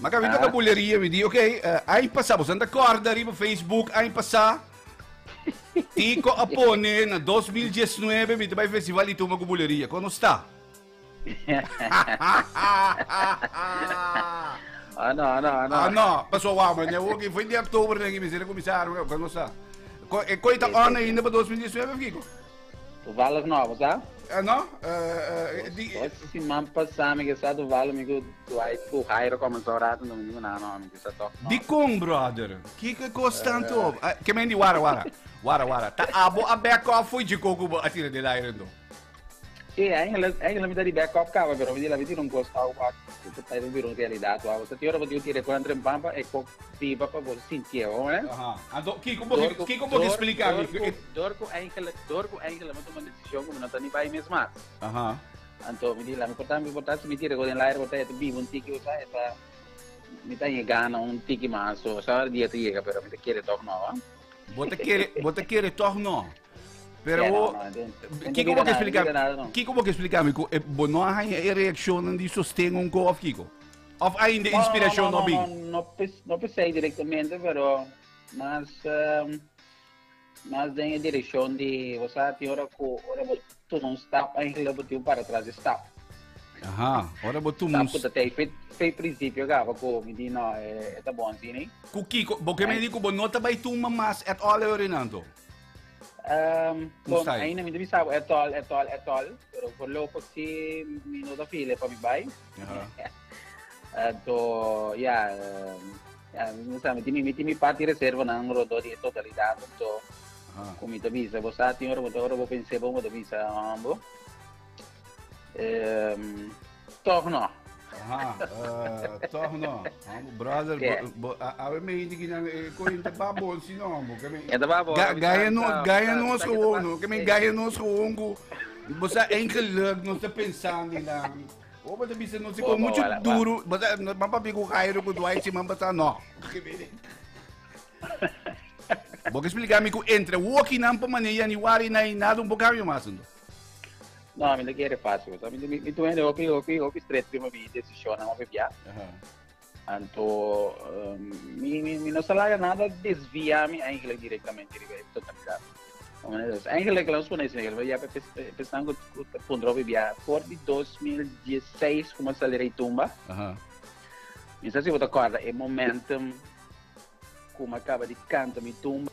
Ma capito che bulleria mi dico, ok, hai passato, siamo d'accordo, arriva Facebook, hai passato, Tico appone nel 2019, mi vai festival di Tuma con bulleria, come sta? No, passò uomo, ne avevo che foi di ottobre, che mi si commissario, come sta? E poi sta on in 2019, Kiko? Tu valas novo, tá? No? Se man passar, me que sabe do vale, me que tu aí tu raio começou a rato, não me me que sabe. Di com, brother. Que constanto. Que mendi wara. Tá abo a back off foi de coco a tira de lá irando. Sì, anche la metà di backup cava, però vedi la vedi non costa stai vivendo realidade, tu se ti ora potevo dire quando in pampa e co di papà vuol sentire, eh? Ando chi come che spiegarmi? Dorco anche la metto una decisione come non tani vai mesmo. Anto mi dice la importante mi dire con l'aereo te vivo un tiki sai sta mi dai gana un tiki maso, sa dia tiega però mi chiede torno, Bota chiede torno. Pero Kiko mo che explicarmi no hai reazione di sostegno un co of Kiko? Of hai de inspiração no bem? No pensei diretamente, pero mas tem direção de você ora tu não está aí que leva tu para trás está. Ora botu mus. Tá fei princípio gava co me di no tá bom assim, né? Ku Kiko, porque me dico bonota vai tu mas at all orinando. Bom, ainda me sabe, é tol, pero por lo que minuto file para me vai. Então, não sabe, mi parte reserva na rodo de totalidade, então, como te visa, você tem hora, vou pensar, vou te visa, ambo. Torno. Torno. Brother, ave me hindi ginang ko inte babon sino mo kami. Gaya nos ko, kami gaya nos ko. Basta enkelug nos ta pensando nila. O ba bisa nos ko muito duro, basta mapabigo kairo ko duai si mambata no. Vou explicar-me que entre o que não para maneira ni wari na nada um bocadinho mais. No, mi le fácil. Mi tu ene opi straight prima mi decisione opi via. Anto mi não salaga nada desvia-me eigenlijk diretamente de totalidade. Eigenlijk lançou nesse nível, já pensando que pondrou via por 2016 como acelerei tumba. Não sei se você acorda, é momentum como acaba de cantar mi tumba.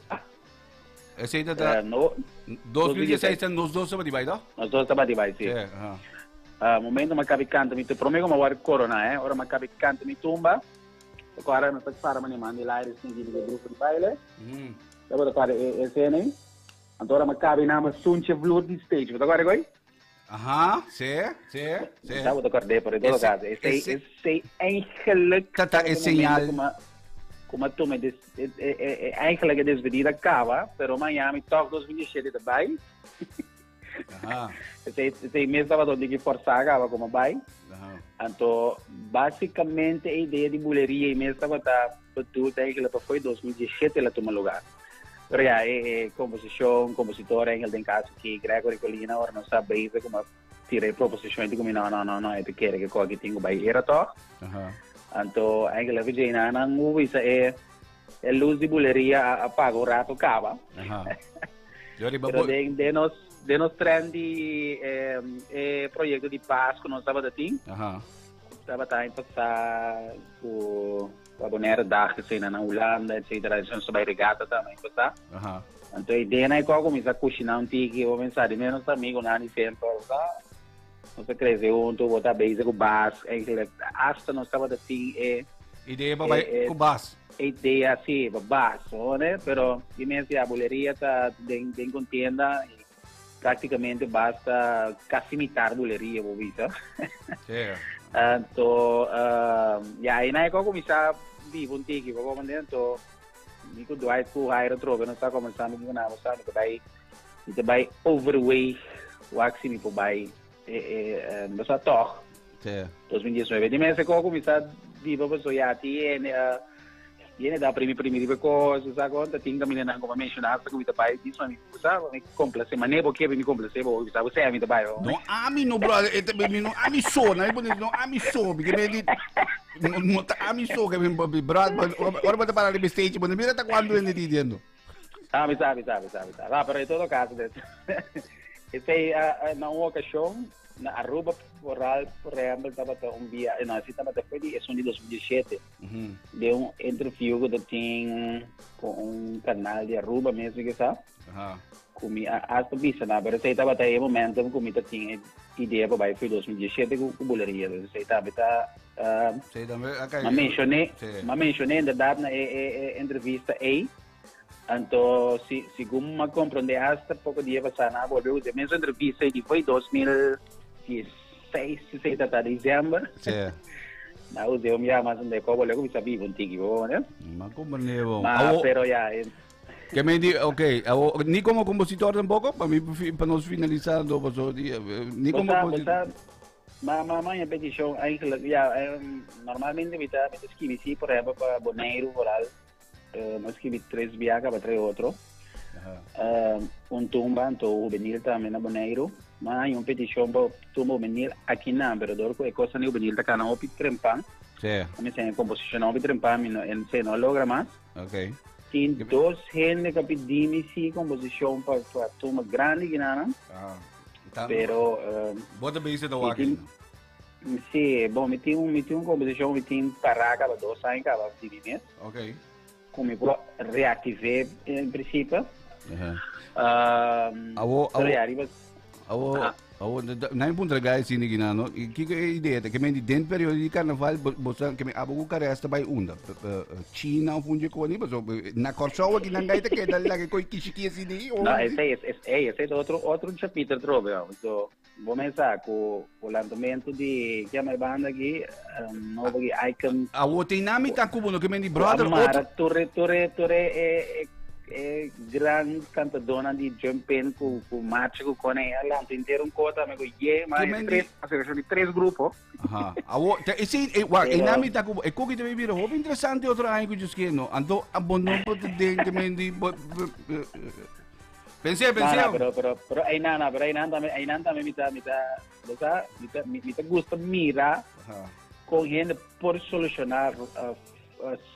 Esse ainda tá 2016 nós dois estamos de baixo, não? Nós dois estamos de baixo, sim. Momento acaba de cantar mi tumba. Primeiro como agora corona, ora acaba de cantar mi tumba. Agora nós estamos para mani mandi lá eles têm de grupo de baile. Depois agora esse né. Agora acaba de nama sunche vloer die stage. Wat agora goi? Aha, sim. Dat wordt acordé por todo caso. Esse eigenlijk tata é señal como tu me eigenlijk a despedida acaba, pero Miami toch 2017 erbij. Esse mês estava onde que forçar acaba como vai. Então, basicamente a ideia de buleria e mês estava tudo eigenlijk foi 2017 ela toma lugar. Pero ya, compositor, en el de caso que Gregory Colina, ahora no sabe como tirei proposição de como não, é porque que coisa que tenho vai era to. Então, en el de na não isso é luz de buleria apaga o rato acaba. Pero de nos trend projeto de paz que nós estava dating. Estava tá em passar o a Bonaire dag gezien na Holanda, etc. Então, sobre regata também, tá? Então, a ideia é que eu comecei a cozinhar um tiki, eu pensar de menos amigo na sempre, tá? Nós cresceu junto, botar base com base, hasta nós estava assim, ideia para com base. Ideia sim, base, né? Pero, imensa a boleria tá bem contenda e praticamente basta quase imitar a boleria, vou ver, tá? Então, aí na época eu comecei a viver um tiki, porque então, eu doei com a aero troca, não está começando com nada, sabe? Que vai overweight, o axi por vai, não está toque. 2019, de mês eu comecei a viver, porque já tinha Viene da primi cose, sa conta, tinga mi nan come mencionato come pai di sono mi usava mi complace ma ne perché mi complace bo sa você mi bai no ami no brother e também no ami so na no ami so porque me no ami so que mi brother ora bota para le stage quando mira tá quando ele dizendo mi sabe va però in todo caso esse na ocasião na Aruba por exemplo estava um dia não se estava foi de 2017 de um interview que tem com canal de Aruba mesmo que sabe comi hasta vista na pero estava até momento comi tinha ideia para vai foi 2017 com boleria você estava mas mencionei na data na entrevista aí então se como me compreender hasta pouco dia passar na volveu de mesma entrevista e foi 2016 de dezembro. Sim. Na usei me mais um deco, olha como sabia um tiki, né? Mas como nevo. Mas pero já. Que me di, okay, ni como compositor tampoco, para nós finalizando o dia, ni como compositor. Mas a petição eigenlijk normalmente me escrevi sim, por exemplo, para Bonaire, me escrevi 3 viagens para 3 outros. Tumba, então o juvenil também na Bonaire. Mas uma petição para tumba juvenil aqui na Berador, que é coisa no juvenil da cana opi trempan. Sim. A minha composição opi trempan, não logra mais. Ok. Tem 2 gente que pedimos sim composição para tumba grande que não. Pero bota bem isso do aqui. Sim, bom, me tem uma composição, me tem para cada 2 anos cada pedir. Ok. Como eu reativei em princípio. Na punta guys sini ginano que ideia que me dentro período de carnaval bosa que me abu ka resta by unda China funge ko ni boso na corsoa que não gaita que dalla que coi kishiki sini não esse é outro capítulo trobe então vou começar com o lançamento de que a banda aqui novo que icon a o dinâmica como que me di brother Torre é grande cantadora de jumping com marcha com ela inteiro cota me mas 3 grupos esse é dinâmica como é que deve vir hobby interessante outro ano que eu esqueci no ando abono de que me di Pensé. Pero aí também me gusta mirar com gente por solucionar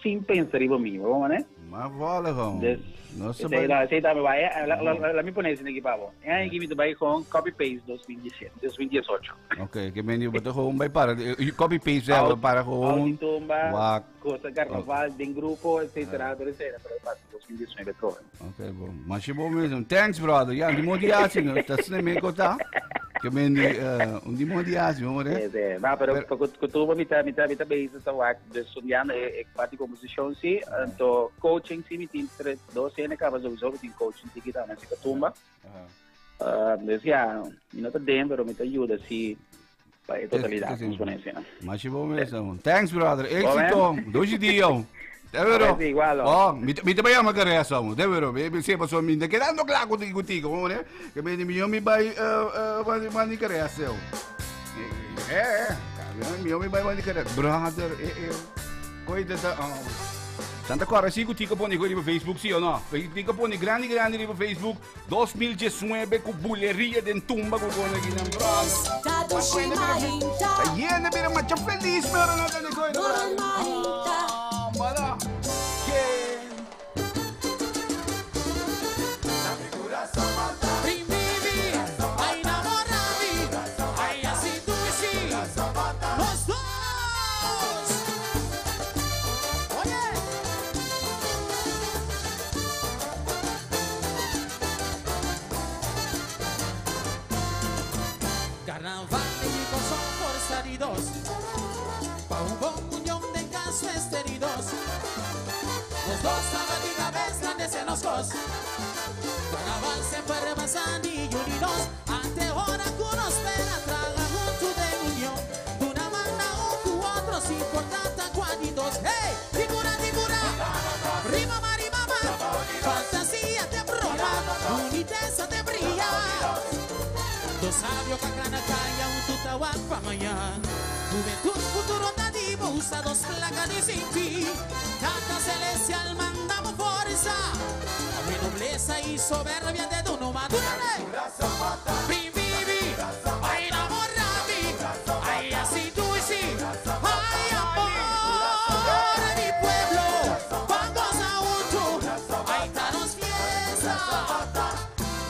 sem pensar em mim, vamos, né? Mas vale, vamos. Não sei. Sei também vai, ela me põe isso aqui, pavo. É aqui me vai com copy paste 2018. Ok, que meio botou com vai para copy paste para com tumba, coisa carnaval, de grupo, etc. Pero para 2019 trovo. Ok, bom. Mas é bom mesmo. Thanks, brother. Ja, die moet je aanzien. Dat is niet meer kota. Que meio die moet je aanzien, hoor. Mas pero kutuba me tá bem essa work de estudando é parte de composição sim, então coaching sim me tem 12 anos acaba sowieso tem coaching que dá nessa kutuba. Decía, não tá dentro, pero me tá ajuda sim para totalidade exponencial. Mas é bom mesmo. Thanks, brother. Éxito. Dois dias. Davvero? Sì, uguale. Oh, mi tabayan magkaresa mo. Davvero? Siapa so minda quedando claro contigo, mo ne? Que mi bai mani karesa. Mi bai mani karesa. Brother, coisa da tanta coisa assim contigo põe no Facebook, sim ou não? Contigo põe grande no Facebook 2019 com buleria de tumba com põe aqui na bros. Tá yendo bem macho feliz, meu não tá de coisa. Mala, que la figura somata, Rinvivi, ai namoravi, ai assim tu e sim, nós dois. Oye. Carnaval de con força de dos, pa bom união de caso esteridos. Los dos estaban de cabeza desde los dos. Carnaval siempre pasan y unidos. Ante ahora que nos pega traga junto de unión. De una banda u otros importante cuaditos. Hey, figura, rima, marimama. Fantasía te broma, unidesa te brilla. Dos sabios que acá calla un tutahuac pa' mañana. Juventud, futuro nativo, usa dos placas de sin ti. Canta celestial, mandamos fuerza. A mi nobleza y soberbia de tu nombre. Vivi, ay enamorami, ay así tú y sí. Ay amor de mi pueblo, vamos a junto. Ay tanos fiesta.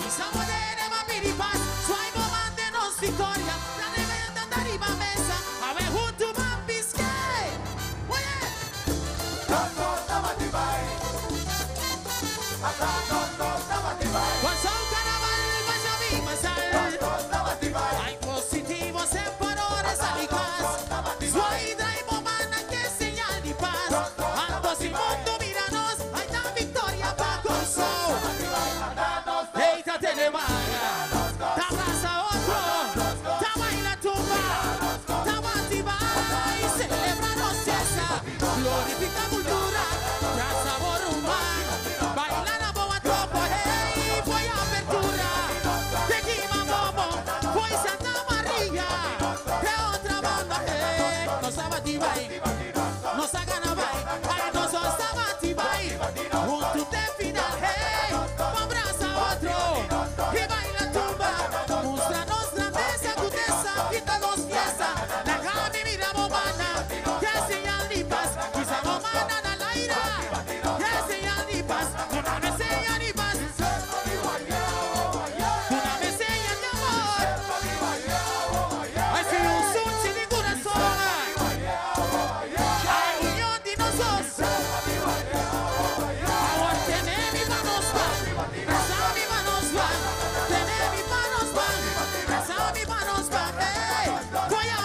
Y samonere mami di paz, suay no mandenos victoria. La deben andar y va mesa. A ver junto mambis que. Hay positivo, separadores alicados. Suay traimo mana que señal de paz. Antos y mundo míranos, hay tan victoria pa' gozo. Eita telemana, ta abraza otro, ta baila tumba, ta batiba y celebra fiesta. Glorifica cultura, ya sabor humano. Baila la boa tropa, hey, foi abertura. De Guima Bobo, foi Santa Maria. De outra banda, hey, nos abatibai, nos aganabai, ay, nos abatibai. Junto de final, hey, um abraça outro. E baila tumba, mostra nos grandeza, agudeza, vida nos fiesta. Na cama mira bobana, que señal de paz, quizá bobana na laira. Que señal de paz, una vez señal de paz. Una vez señal de amor. Ay, si un son sin de corazón. Ay, unión de nosotros. Ahora tener mi manos van, besar mi manos van, tener mi manos van, besar mi manos van. Hey, voy a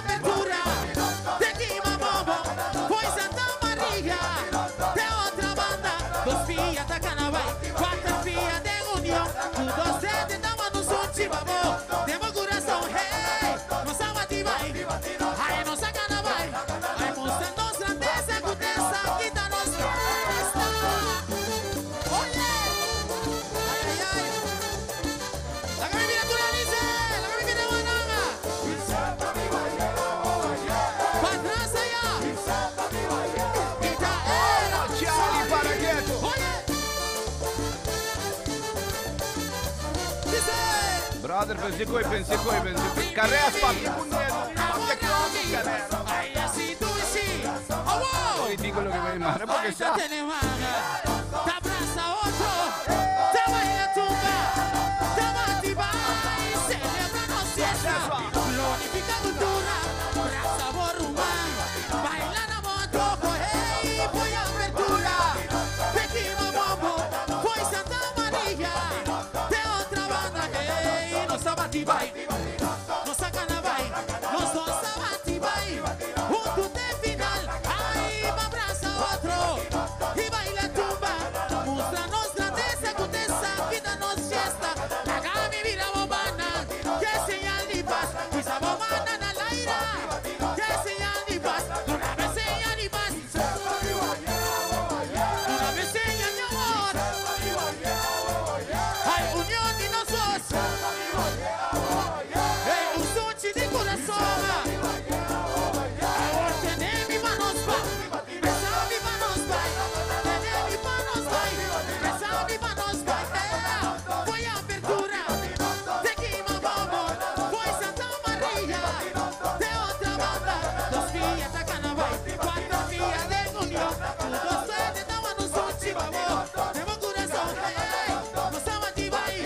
Pensei. Carreras, papi, Ay, así tú y sí. Oh, wow. Hoy digo lo que me imagino porque Ay, te tiene manga. Te abraza otro. Te baila tumba. Te motiva y celebramos fiesta. Glorifica cultura. Para sabor humano. Bailan a moto. Hey, voy a apertura. Tequila bombo. Voy Santa María. De otra banda. Hey, nos abatibai. Nos sacan a bailar. Los dos abatibai. Juntos de final. Ay, me abraza otro. Y baila tumba. Muéstranos grandeza, grandeza. Quítanos fiesta. Haga mi vida bobana. Que señal de paz. Esa bobana en el aire. Que señal de paz. Una vez señal de paz. Una vez señal de amor. Hay unión y nosotros. Hey, un sushi de corazón. Ahora tenemos mi manos pa. Besa mi manos pa. Tenemos mi manos pa. Besa mi manos pa. Voy a apertura. Tequila bombo. Voy Santa María. De otra banda. 2 días de carnaval. 4 días de junio. Todos ustedes daban un sushi, vamos. Tenemos corazón. Nos abatibai.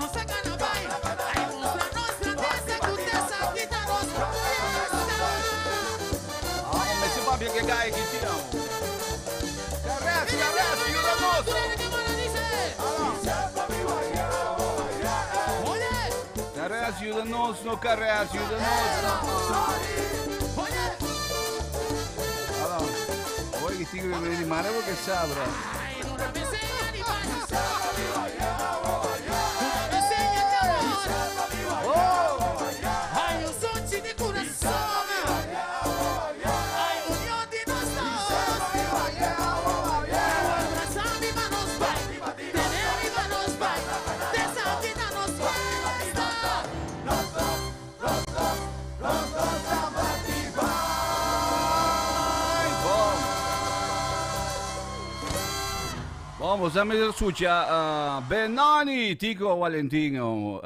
Nos sacan a bailar. Ay, muéstranos grandeza, grandeza. Quítanos fiesta. Esse papi che cai che tiriamo. Carreras, aiutanos. Carreras, aiutanos, no Carreras, Allora, vuoi che ti viene di mare perché sabra? Hay un sushi de corazón. Hay unión de nosotros. Abraza mi manos pa. Tener mi manos pa. Desafiarnos fiesta. Vamos a meter sucia Benani, Tico Valentino,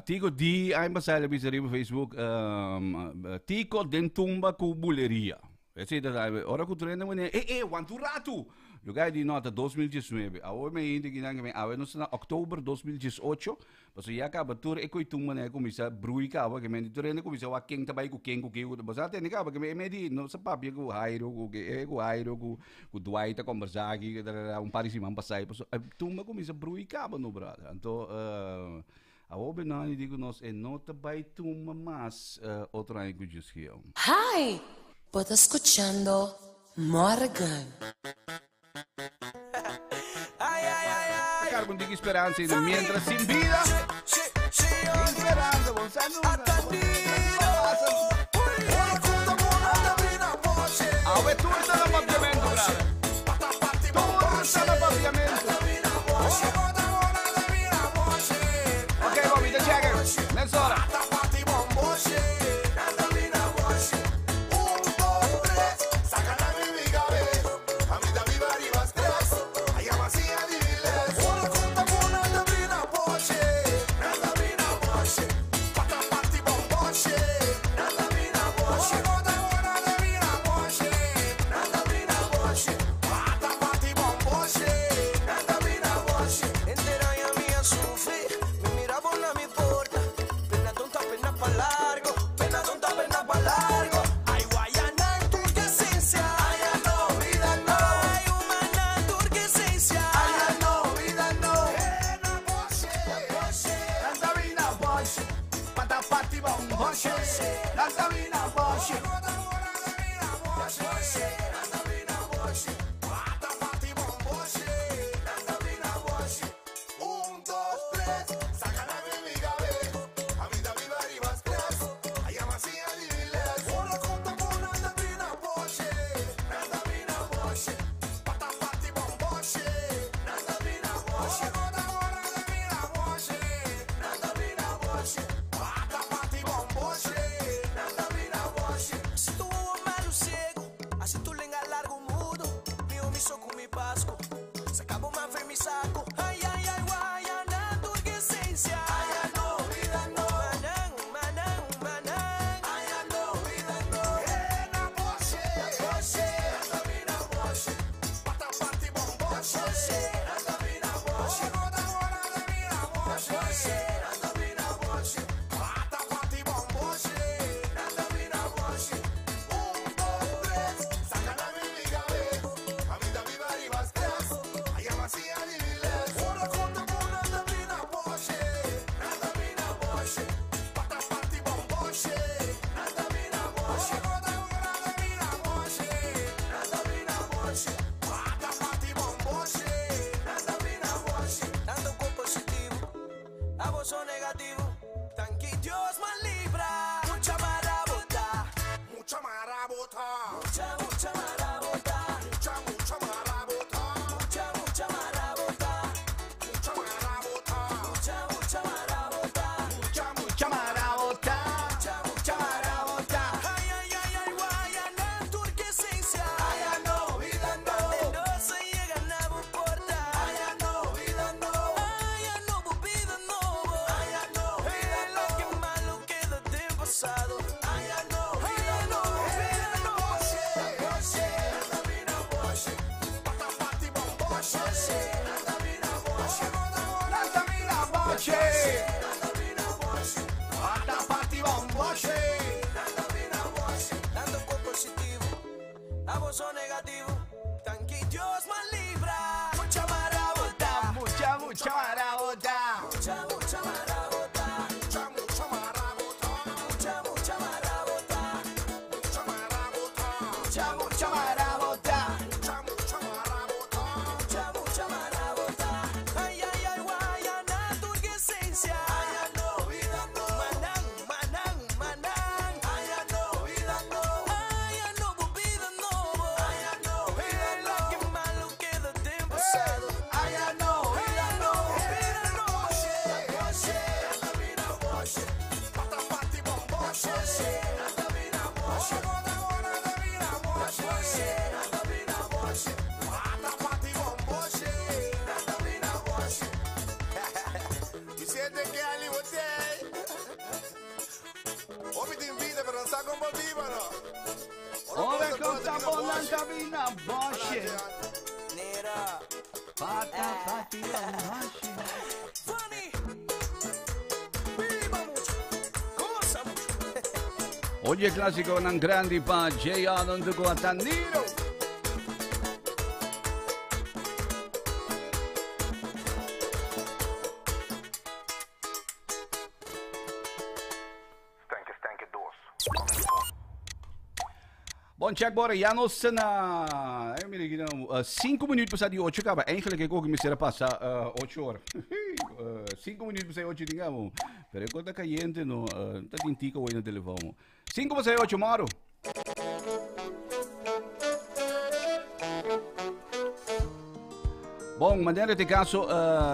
Tico di Aimbasale Pizzeria Facebook, Tico Dentumba Cubuleria. Ora que tu meneer, Wanturatu. Lugar de nota 2019. Agora me ainda que não me não está outubro 2018. Mas já acaba tudo e coi tu mané começa bruica, que me tu rende começa a quem tá com quem mas até nem acaba que me di não se papi com Jairo com Dwight a conversar aqui par de semana passar. Tu me começa bruica no brother. Então agora não digo nós é nota vai tu mas outro ano que diz que Hi, ¿estás escuchando Morgan? Con diga esperanza y mientras sin vida esperando Ave tu estás en papiamento, brother. Tu estás en papiamento. Ok, Bobby, te check. Let's go. Así tú le Abuso negativo, tanque Dios me libra. Mucha marabota, mucha marabota, mucha marabota, mucha marabota, mucha marabota, mucha marabota, mucha marabota, mucha marabota. Ay, ay, ay, guayana, tu esencia. Ay, no, vida no, manang, ay, no, vida no, ay, no, vida no, ay, no, vida no, que malo queda de pasado. Ay, no, vida no, vida no, Y siente que ali botei. Homem tem vida para dançar com Bolívar. Ove conta bolanta vina boche. Nera. Pata pati boche. Funny. Viva mucho. Cosa mucho. Oggi è classico ng grandi pa J.A. non dugo a Tanniro. Bon, check bora, já nós na... Eu me liguei, 5 minutos para de 8, acaba. Eigenlijk ik ook me passa 8 horas. 5 minutos para 8, digamos. Pero quando tá caliente, no, tá tintico aí no telefone. 5 para 8, Mauro. Bom, mas nesse caso,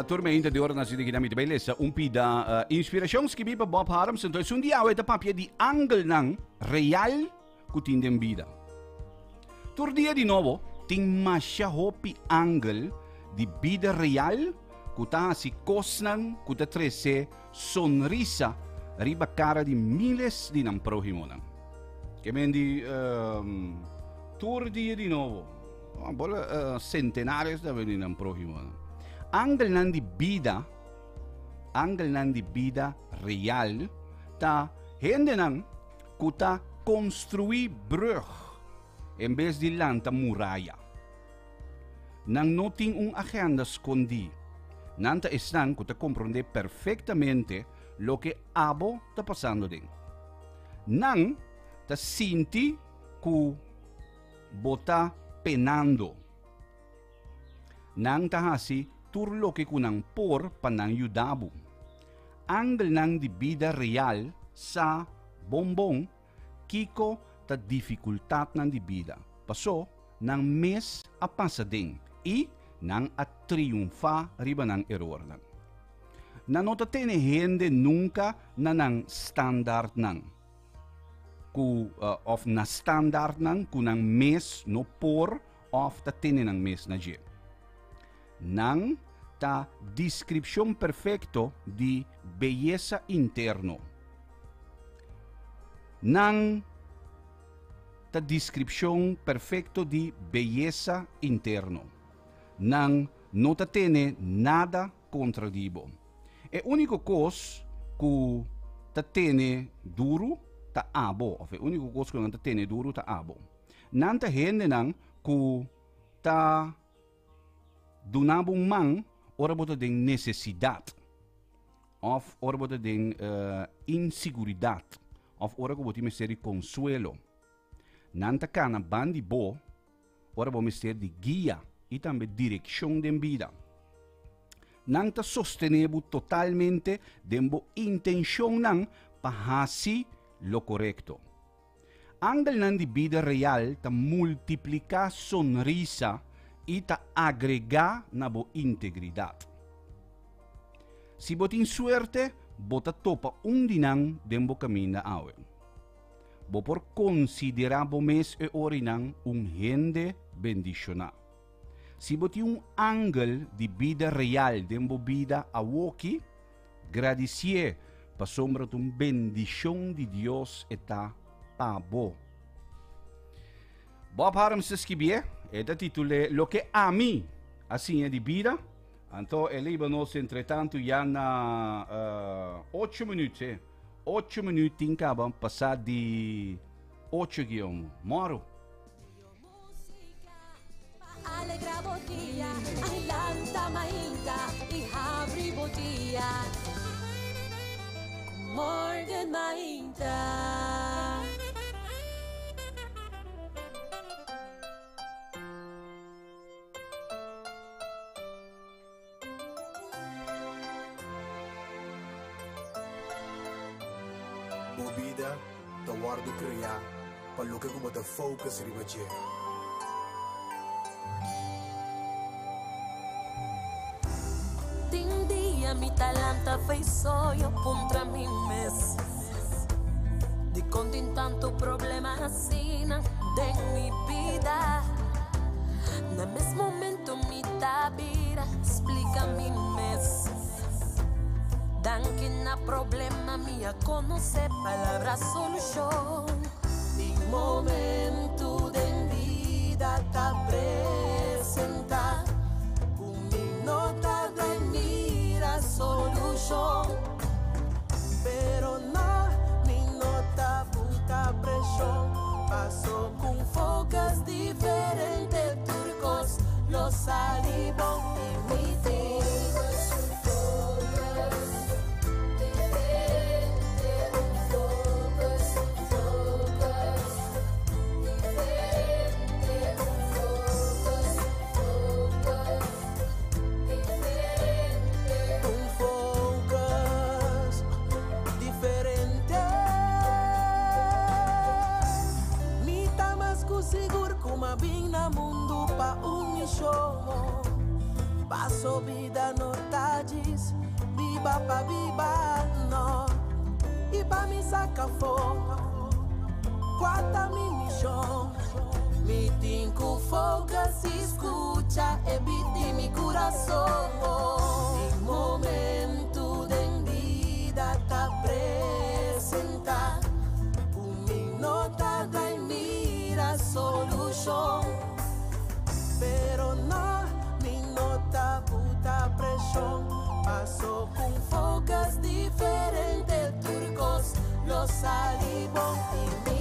tormenta de hora na cidade que beleza, pida inspiração que bipa Bob Harms, então um dia eu papia de angle nang real kutin den vida. Tur dia de novo, tem masha hopi angle de vida real, kuta si kosnan, kuta trece sonrisa riba cara de miles de nam prójimo nang. Que mendi tur dia de novo. Centenares da venir nam prójimo. Angle nan di vida real, ta hende nang kuta construir brug en vez de lanta muralla. Nang noting un agenda escondi, nanta están kuta comprende perfectamente lo que abo ta pasando den. Nang ta sinti ku bota penando. Nang tahasi turlo que kunang por panang yudabu. Angle nang di vida real sa bombong kiko ta dificultad nang di vida. Paso nang mes a pasading i nang a triunfa riba nang error nang. Nanota tene hende nunca na nang standard nang. Of na standard nang kunang mes no por of ta tene nang mes na je. Nang ta descripción perfecto di belleza interno. Nang ta descripción perfecto di belleza interno. Nang no ta tene nada contradibo. E único cos ku ta tene duro ta abo, of el único cosa que ta tene duro ta abo. Nanta hende nang ku ta dunabong mang ora bota den necesidad of ora bota den inseguridad of ora ko boti misteri consuelo. Nanta kana bandi bo ora bo misteri di guia e tambe dirección den vida. Nanta sostenebu totalmente dembo intención nang pahasi lo correcto. Angle nan di vida real ta multiplica sonrisa e ta agrega na bo integridad. Si botin suerte, bota topa dinang dembo camina awe. Bo por considerabo mes e orinang hende bendiciona. Si boti angle di vida real dembo vida a woki, gradicie para sombra de una bendición de Dios está para vos. Bob Harms se escribió, este título Lo que a mí, así es de vida. Entonces, el Líbanos, entre tanto, ya na 8 minutos. 8 minutos en cada pasar de 8 guiones. Moro. Alegra botilla, ailanta mainta y abri botilla. Morgan mainta. Bobida, te guardo criar, para lo que como te focus ribache. Din dia mi talanta fez sonho contra mim mes. De contin tanto problema assim de mi vida. Na mesmo momento mi tabira explica mi mes. Dan que na problema minha conhecer palavra solução. Em momento de vida tá apresentar. Nota de mira solução, pero não me nota puta pressão. Passo com focas diferentes turcos, los salivos imitem. Passo vida notades, viva pa viva no. E pa mi saca fogo, quanta mi missão. Mi tinco folga se escucha, evite mi coração. Em momento de vida tá apresentar. Mi nota da mira solução. Pero no, mi nota puta presión. Paso con focas diferentes turcos, los salivos imitem.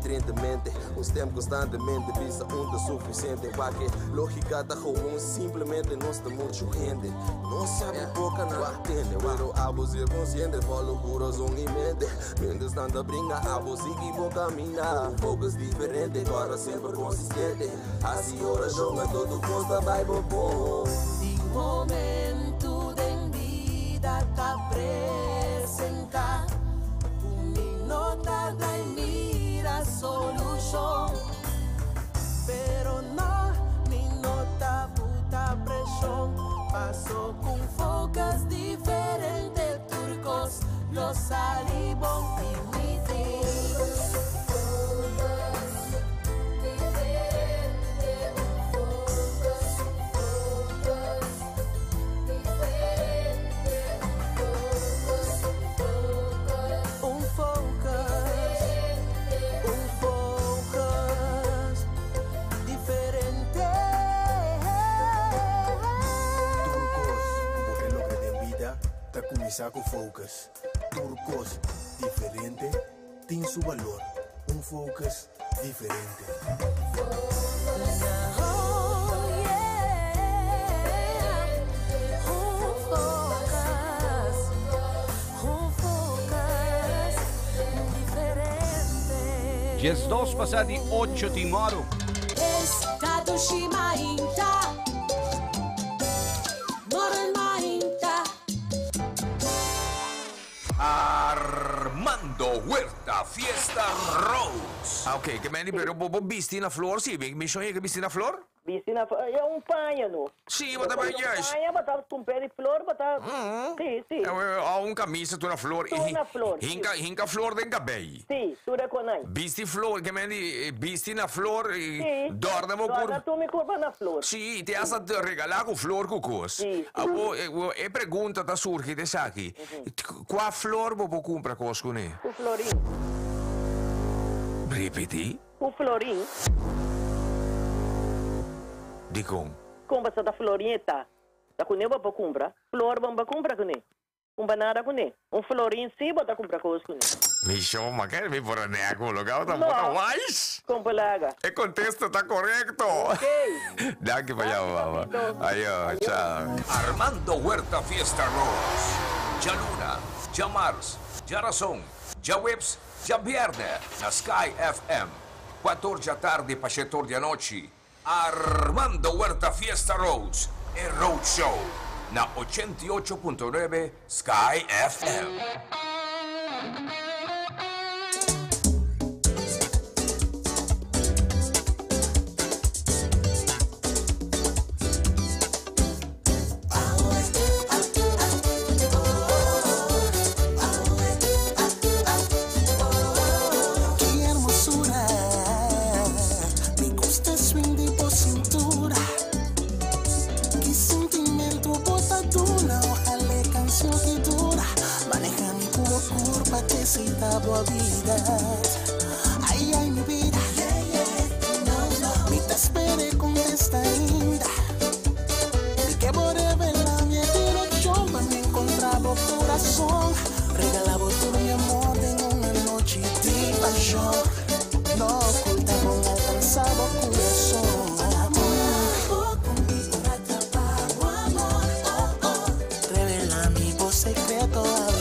Trentemente, um stem constantemente, visa suficiente. Porque lógica está como simplesmente não está muito gente. Não sabe boca, não atende. Pero a vos ser consciente, falo coração e mente. Mientras tanto brinca, a vos seguir vou caminhar. Focus diferente, para sempre consistente. Assim oração, a todo custo vai bom. Em momento de vida tá apresentar. Nota da mira solução, pero não me nota puta pressão. Passo com focas diferentes turcos, los salivos imitem. Saco focus, turcos diferente, tem su valor, un focus diferente. Dias 2 passar de 8 de moro. Estado Shimainta, Armando Huerta Huerta Fiesta Rose. Ok, que meni pero bobo bisti na flor, sì, mi sonha che bisti na flor? Bisti na flor, é panha, no. Sì, ma também é. Panha, botar com pé de flor, botar... Sim. Há camisa tu na flor. Tu na flor. Hinca flor den cabello. Sim, tu reconhece. Bisti flor, que meni bisti na flor e dorna mo por... Dorna tu me curva na flor. Sì, ti asa regalar com flor com cos. Sim. E pergunta ta surge de saki. Qua flor bobo compra cos com ne? O florim. Ripeti? O florim. Di com? Compra só da florinha, da cunha para comprar. Flor vamos comprar com ne. Compra nada com ne. Florim sim bota comprar coisa com ne. Mi insomma, che mi vorrà ne collocato da buona mais? Compra laga. E contesto sta corretto. Ok. Danke mamma. Ayo, ciao. Armando Huerta Fiesta Rose. Ya Luna, ya Mars, ya Razón, ya Webs, ya Viernes, na Sky FM. 14 tarde para 7 da noite. Armando Huerta Fiesta Rose e Road Show na 88.9 Sky FM. Vida. Ay, ay, mi vida. Mi te espere con esta linda. Y que por revelar mi dirección, me encontraba corazón. Regalaba todo mi amor en una noche de pasión. No ocultaba un alcanzado corazón. Revela mi voz secreto a beber.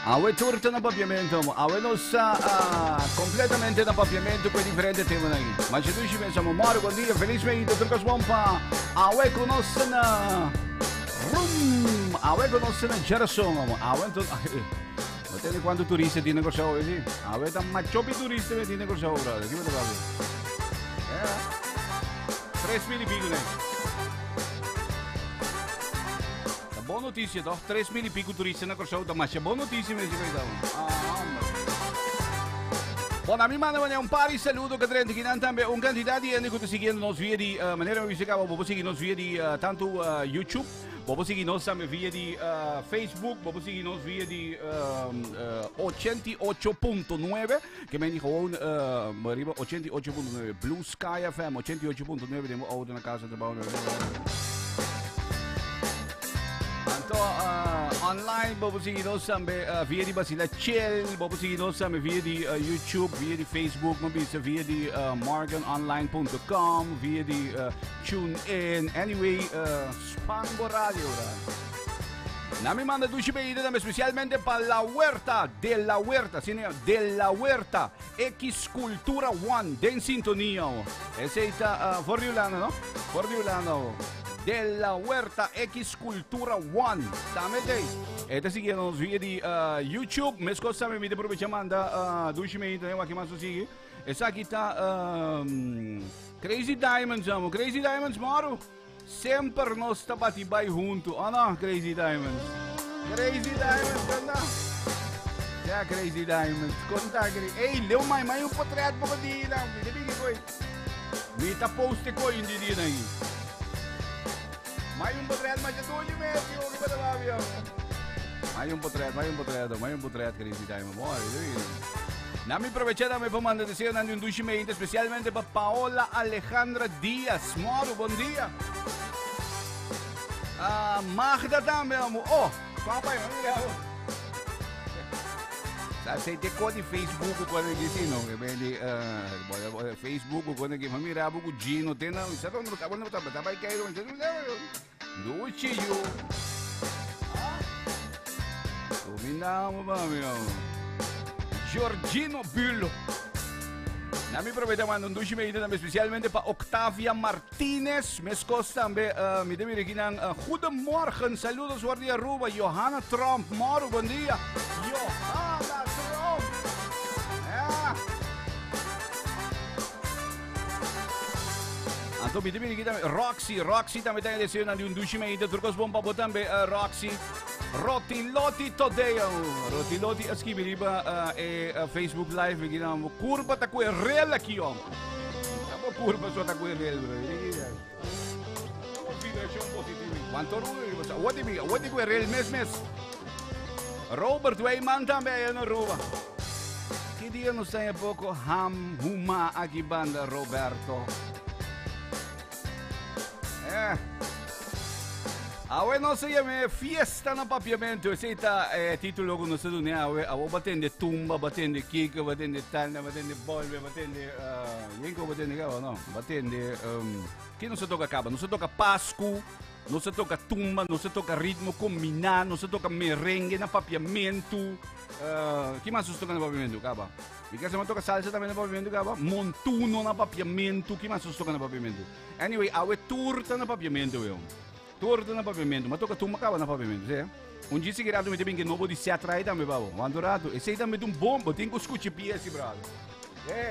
Awe torta na papiamento, awe nossa completamente na papiamento com diferente tema aí. Mas se tu pensamos, Mário, bom dia, felizmente, trocas bomba. Awe com nossa na awe com nossa na geração, awe então, não tem quanto turista tem negócio hoje. Awe tá machopi turista tem negócio agora. Que me dá ver? 3.000 e pico, né? Boa notícia, toch? 3 mil e pico turistas na Corsauta, mas é boa notícia mesmo, Bom, a mim manda um par de saludos que trem aqui também um candidato que está seguindo nos via de maneira musical, vou seguir nos via de tanto YouTube, vou seguir nos também via de Facebook, vou seguir nos via de 88.9, que me dijo arriba 88.9 Blue Sky FM 88.9 demo auto na casa de Bauer. Online, vamos seguir nós também via de Basila Chill, vamos seguir nós também via de YouTube, via de Facebook, via de morganonline.com, via de TuneIn, anyway, Spango Radio. Na me manda duas pedidas também, especialmente para La Huerta, de La Huerta, X Cultura One, de sintonia. Esse está Forriulano, não? Forriulano. De La Huerta X Cultura One. Também tem. Esta seguindo nos via de YouTube. Mas coisa me aproveita manda duas pedidas, aqui mais assim. Essa aqui está Crazy Diamonds, amo. Crazy Diamonds, moro. Sempre nós está batibai junto. Ah não, Crazy Diamonds. Crazy Diamonds, anda. Já Crazy Diamonds. Conta, ei, leu mais um portrait para dia, não. Me diga coi. Me tá poste coi de dia aí. Mais portrait, mas é dois meses, eu que para lá, viu. Mais um portrait, Crazy Diamonds. Bora, na me aproveitar também para mandar dizer um duchimento especialmente para Paola Alejandra Dias. Moro, bom dia. Magda também, amor. Oh, papai, mira. Sabe, tem código Facebook quando ele disse não, Facebook quando ele mira buku Gino tem não, isso não acaba não tá vai cair não, não chiu. Dominamos, meu. Giorgino Billo. Na me aproveita mandando duas medidas também especialmente para Octavia Martinez. Mescos também me deve aqui goedemorgen, saludos Guardia Aruba, Johanna Trump, moro, bom dia. Johanna Trump. Então me deve aqui também Roxy também tem desejando um duas medidas, turcos bom para também Roxy. Rotiloti Todeo. Rotiloti escreveriba Facebook Live aqui na curva tá com real aqui ó. Tá bom curva só tá com real. Quanto what do you real mes? Robert Weyman também na rua. Que dia não sai pouco huma aqui banda Roberto. Awe não se chama Fiesta no Papiamento, esse está título que nós temos, awe batendo tumba, batendo kick, batendo tanda, batendo bolve, batendo, yenko batendo cava, não, batendo, que não se toca cava, não se toca pasco, não se toca tumba, não se toca ritmo combinado, não se toca merengue no papiamento, que mais se toca no papiamento, cava? Porque se me toca salsa também no papiamento, cava? Montuno no papiamento, que mais se toca no papiamento? Anyway, awe turta no papiamento, eu. Torta no pavimento, mas toca tumba cava no pavimento, certo? Um dia seguirado me tem que não pode se atrair também, babo. Quando rato, esse aí também é um bombo, tem que escutar PS, brado.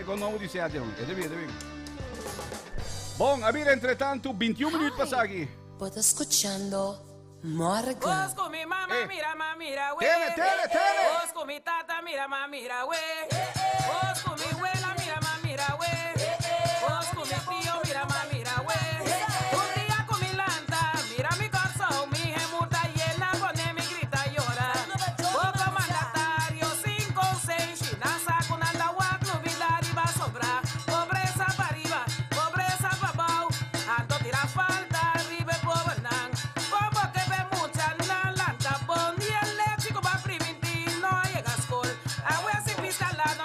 Quando não pode se atrair, é bem. Bom, a ver, entretanto, 21 minutos passar aqui. Pode escuchando Morgan. Vos con mi mamá, mira, güey. Tele. Vos con mi tata, mira, güey. Vos con mi abuela, mira, güey. Vos con mi tío, mira, güey. No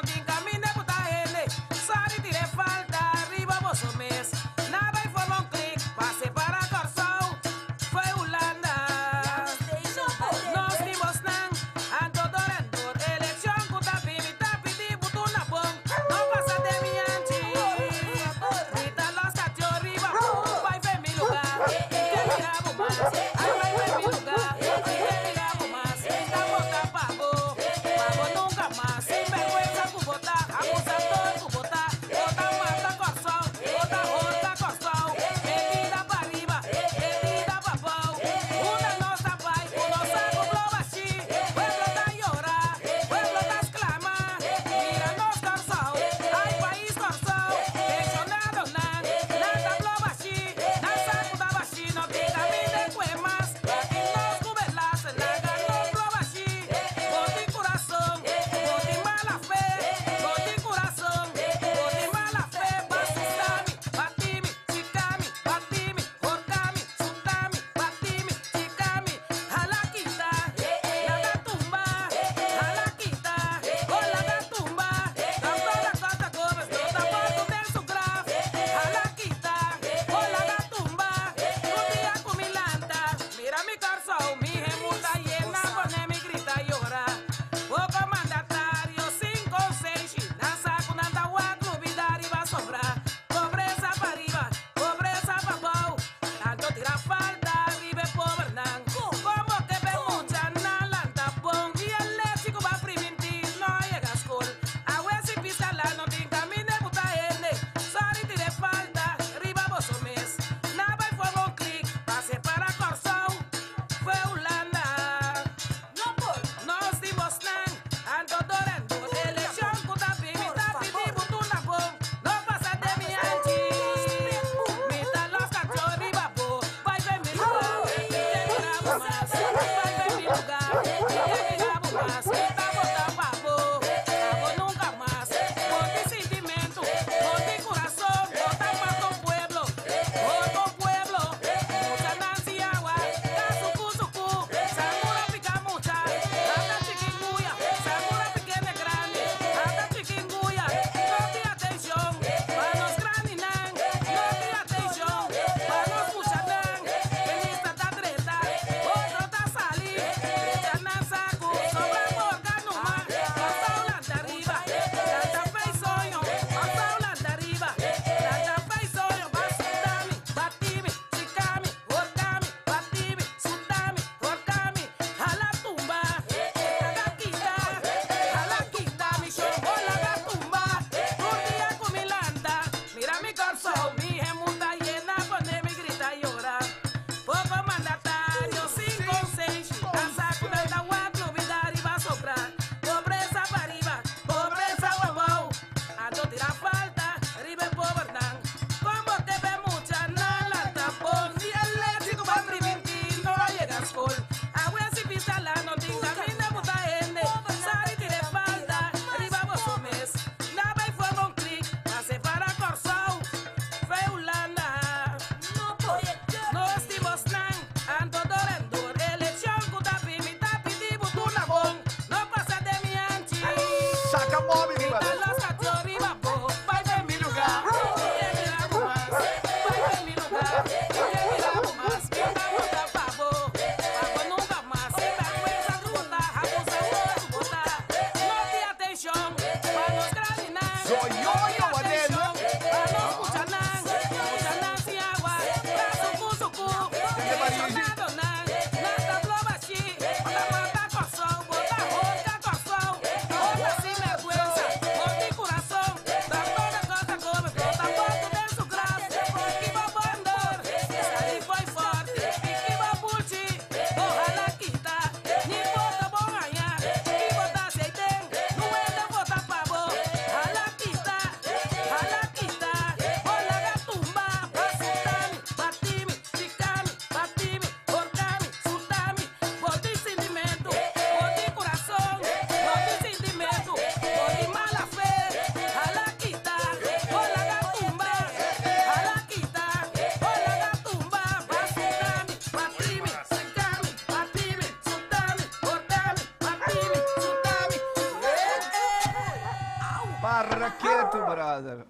Agarra quieto, brother.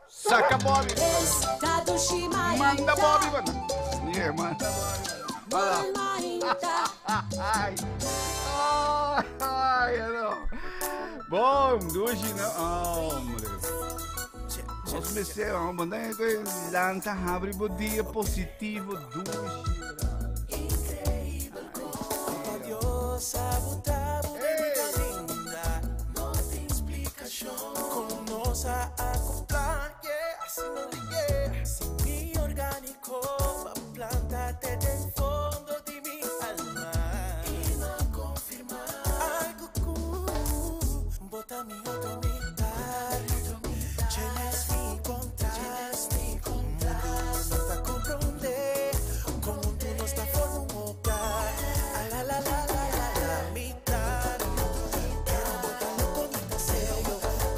Saca Bobby. Manda Bobby, mano. Yeah, manda Bobby. Ai, não. Bom, hoje não, hombre. Nós comecemos a mandar lanta, abre o dia positivo, duche. No tem explicação como nos acoplar, yeah, assim não liguei. Semi orgânico, a planta te tem fundo de minha alma. E não confirma algo cool, bota mi outro mitad. Tienes mi contraste, no está comprender como tú no estás por un hogar. La la la la la la mitad. Quiero botarlo con mi deseo.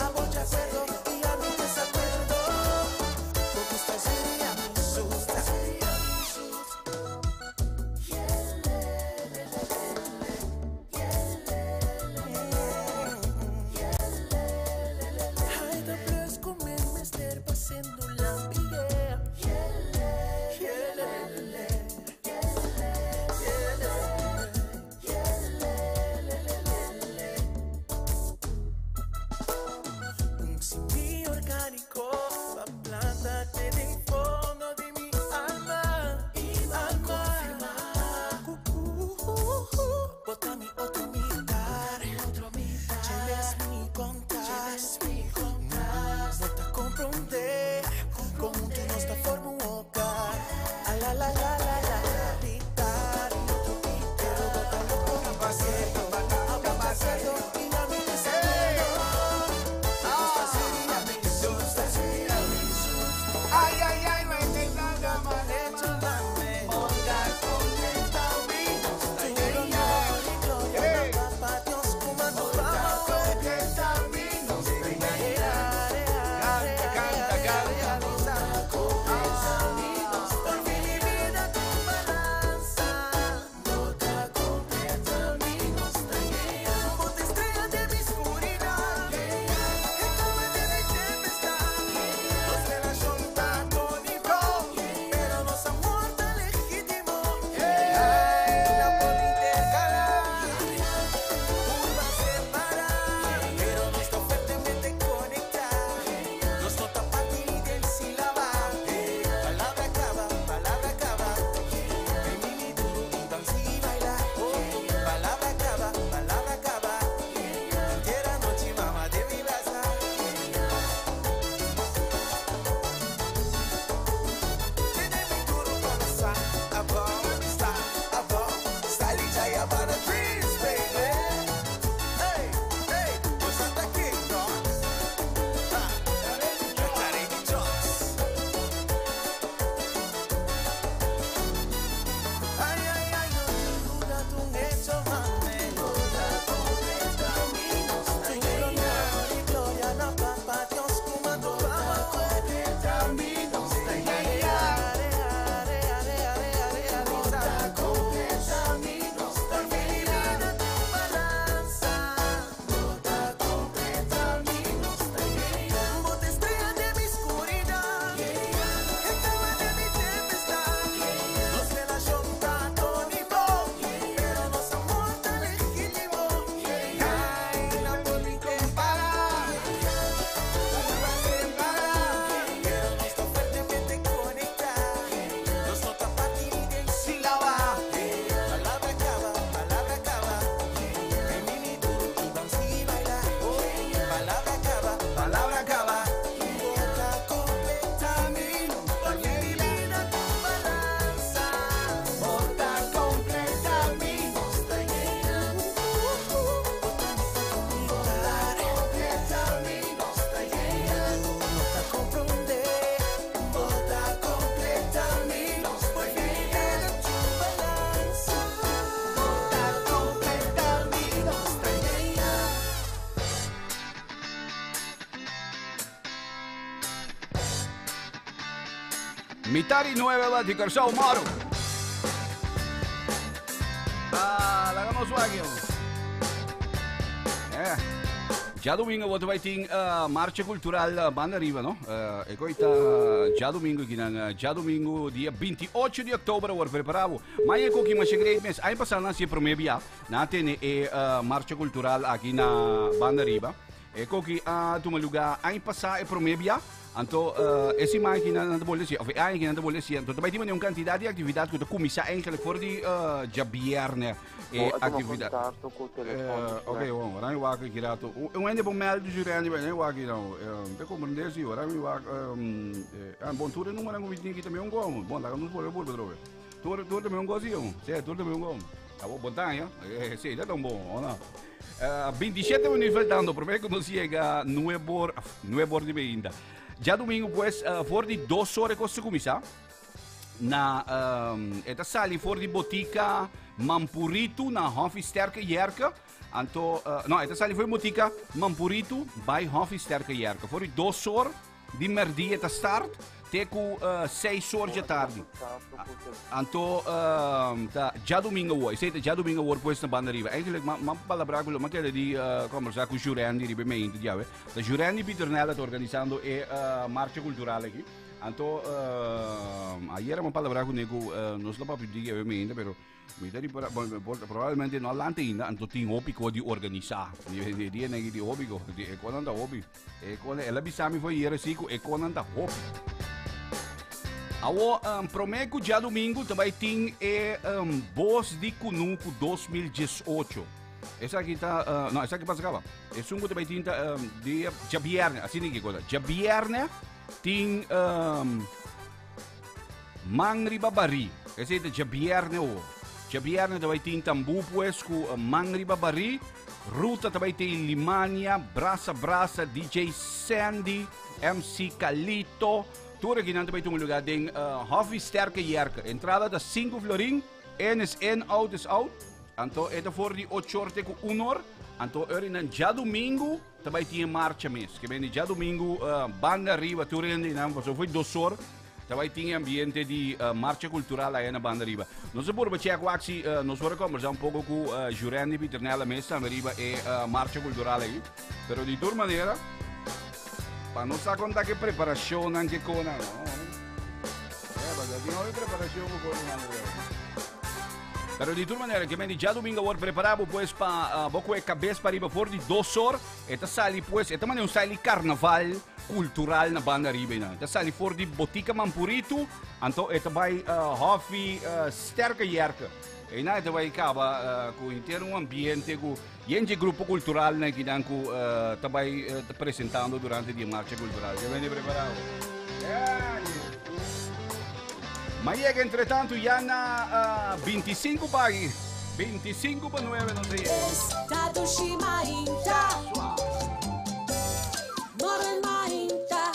Amo ya hacerlo y a mi desacuerdo. Me gusta sería mi susta. Ai, da plus comer mester pasando la vida. Un semi orgánico, la planta te de fondo de mi alma. Y va a confirmar. Bota mi otro mitad. Tienes mi contraste. No te comprender como tú no estás forma un hogar. A la la la la la la mitad. Quiero botarlo con mi paseo. A paseo y a mi deseo. Ay, ay, ay, no hay nada mal hecho, mame. Olga, contenta, vino, tu gloria y gloria. Papá Dios, comando, vamos, contenta, vino, canta, canta, canta. Por fin mi vida tu balanza. Bota completa, vino, bota estrella de mi oscuridad. Encámate de tempestad. Los de la junta con y bro, pero nos amor tan legítimo. La política curva separar, pero nos está fuertemente conectar. Nos nota partir del sílaba. Palabra acaba. El mini duro y danza y bailar. Palabra acaba. Entera noche mamá de mi raza. Mitari 9 Vaticar Show Maru. Lagamos swag. Já domingo wat vai ter marcha cultural Banda Riva, não? E coita já domingo aqui já domingo dia 28 de outubro war preparado. Mas é que mais segredo, mas aí passar na se promebia, na tem marcha cultural aqui na Banda Riva. E que tu me lugar aí passar é promebia. Então, esse máquina não boleh of eigenlijk não boleh sia. Então, também tem uma quantidade de atividade que tu começa eigenlijk voor die jabierne atividade. Ok, bom, agora eu vou aqui direto. Eu ainda vou mel do jurando, eu vou aqui não. Tem como não dizer, agora eu vou bom tudo não mango aqui também um gomo. Bom, lá não vou por droga. Tudo também um gozinho. Certo, tudo também um gomo. Tá bom, botar, sim, tá tão bom, ou não? 27 minutos faltando, por que não chega não é bor de ainda. Já domingo, pues, voor die 2 horas que começa na esta sali voor die botica Mampurito na Hof Sterke Jerke. Anto, não, esta sali voor botica Mampurito bij Hof Sterke Jerke. Voor die 2 horas de merdia esta start, teco 6 horas de tarde. Anto, já domingo hoje, sei já domingo hoje pues na Banda Riva. Eigenlijk, maar palabra com quero de conversar com o Jurandi de bem ainda, já vê. O Jurandi Piternella está organizando a marcha cultural aqui. Anto, ayer uma palavra com nego, não sei para pedir bem ainda, pero provavelmente não lá ainda. Anto tem hobby de organizar. Dia negi de hobby ko, é quando anda hobby. É quando ela bisami foi hier sico, é quando anda hobby. Awo prometo já domingo também tem Boss de Cunuco 2018. Essa aqui tá, não, essa aqui passa cá. Esse um também tem de Jabierne, assim ninguém coisa. Jabierne tem Mangri Babari. Esse é de Jabierne o. Jabierne também tem Tambu pues com Mangri Babari. Ruta também tem Limania, Brasa, DJ Sandy, MC Calito. Tudo aqui não também tem lugar tem Hof Sterke Jerke. Entrada da 5 florin, en is en, out is out. Então, é voor die 8 horas com 1 hora. Então, já domingo também tem marcha mesmo. Que vem já domingo, Banda Riva, tudo ainda não, só foi 2 horas. Também tem ambiente de marcha cultural aí na Banda Riva. Nós por baixar com axi, nós vamos conversar um pouco com Jurandi Piternella mesmo, na Riva é marcha cultural aí. Pero de toda maneira, para não saber contar que preparação não que cona, não. Mas tem uma preparação com cona. Pero de toda maneira, que vem já domingo agora preparado pues para boco é cabeça para ir for de 2 horas. Esta sali pues, esta maneira sali carnaval cultural na Banda Riva. Esta sali for de botica Mampurito, então esta vai Hof Sterke Jerke. E na esta vai acaba com inteiro ambiente com gente grupo cultural né que dan com também apresentando durante a marcha cultural. Que vem preparado. Mas é que entretanto já na 25 pagi, 25 para 9 não sei. Estado Shimainta, Morenainta.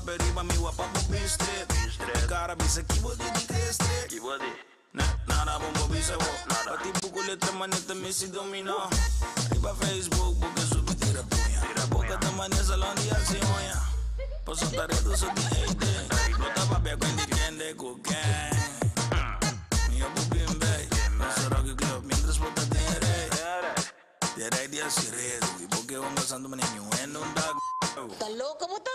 Beriba mi wapa po street. Cara bisa keyboard di street. Keyboard. Nada bombo bisa wo. Pati buku letra manita misi domino. Riba Facebook buka subi tira punya. Boca tamanya salon di acción ya. Posso taredo so di ede. Bota pape quindi kende cocaine. Mia bubim bay. Posso rock club mientras bota tere. Tere dia siredo. Y porque van gozando maninho en un dag. ¿Estás loco, puta?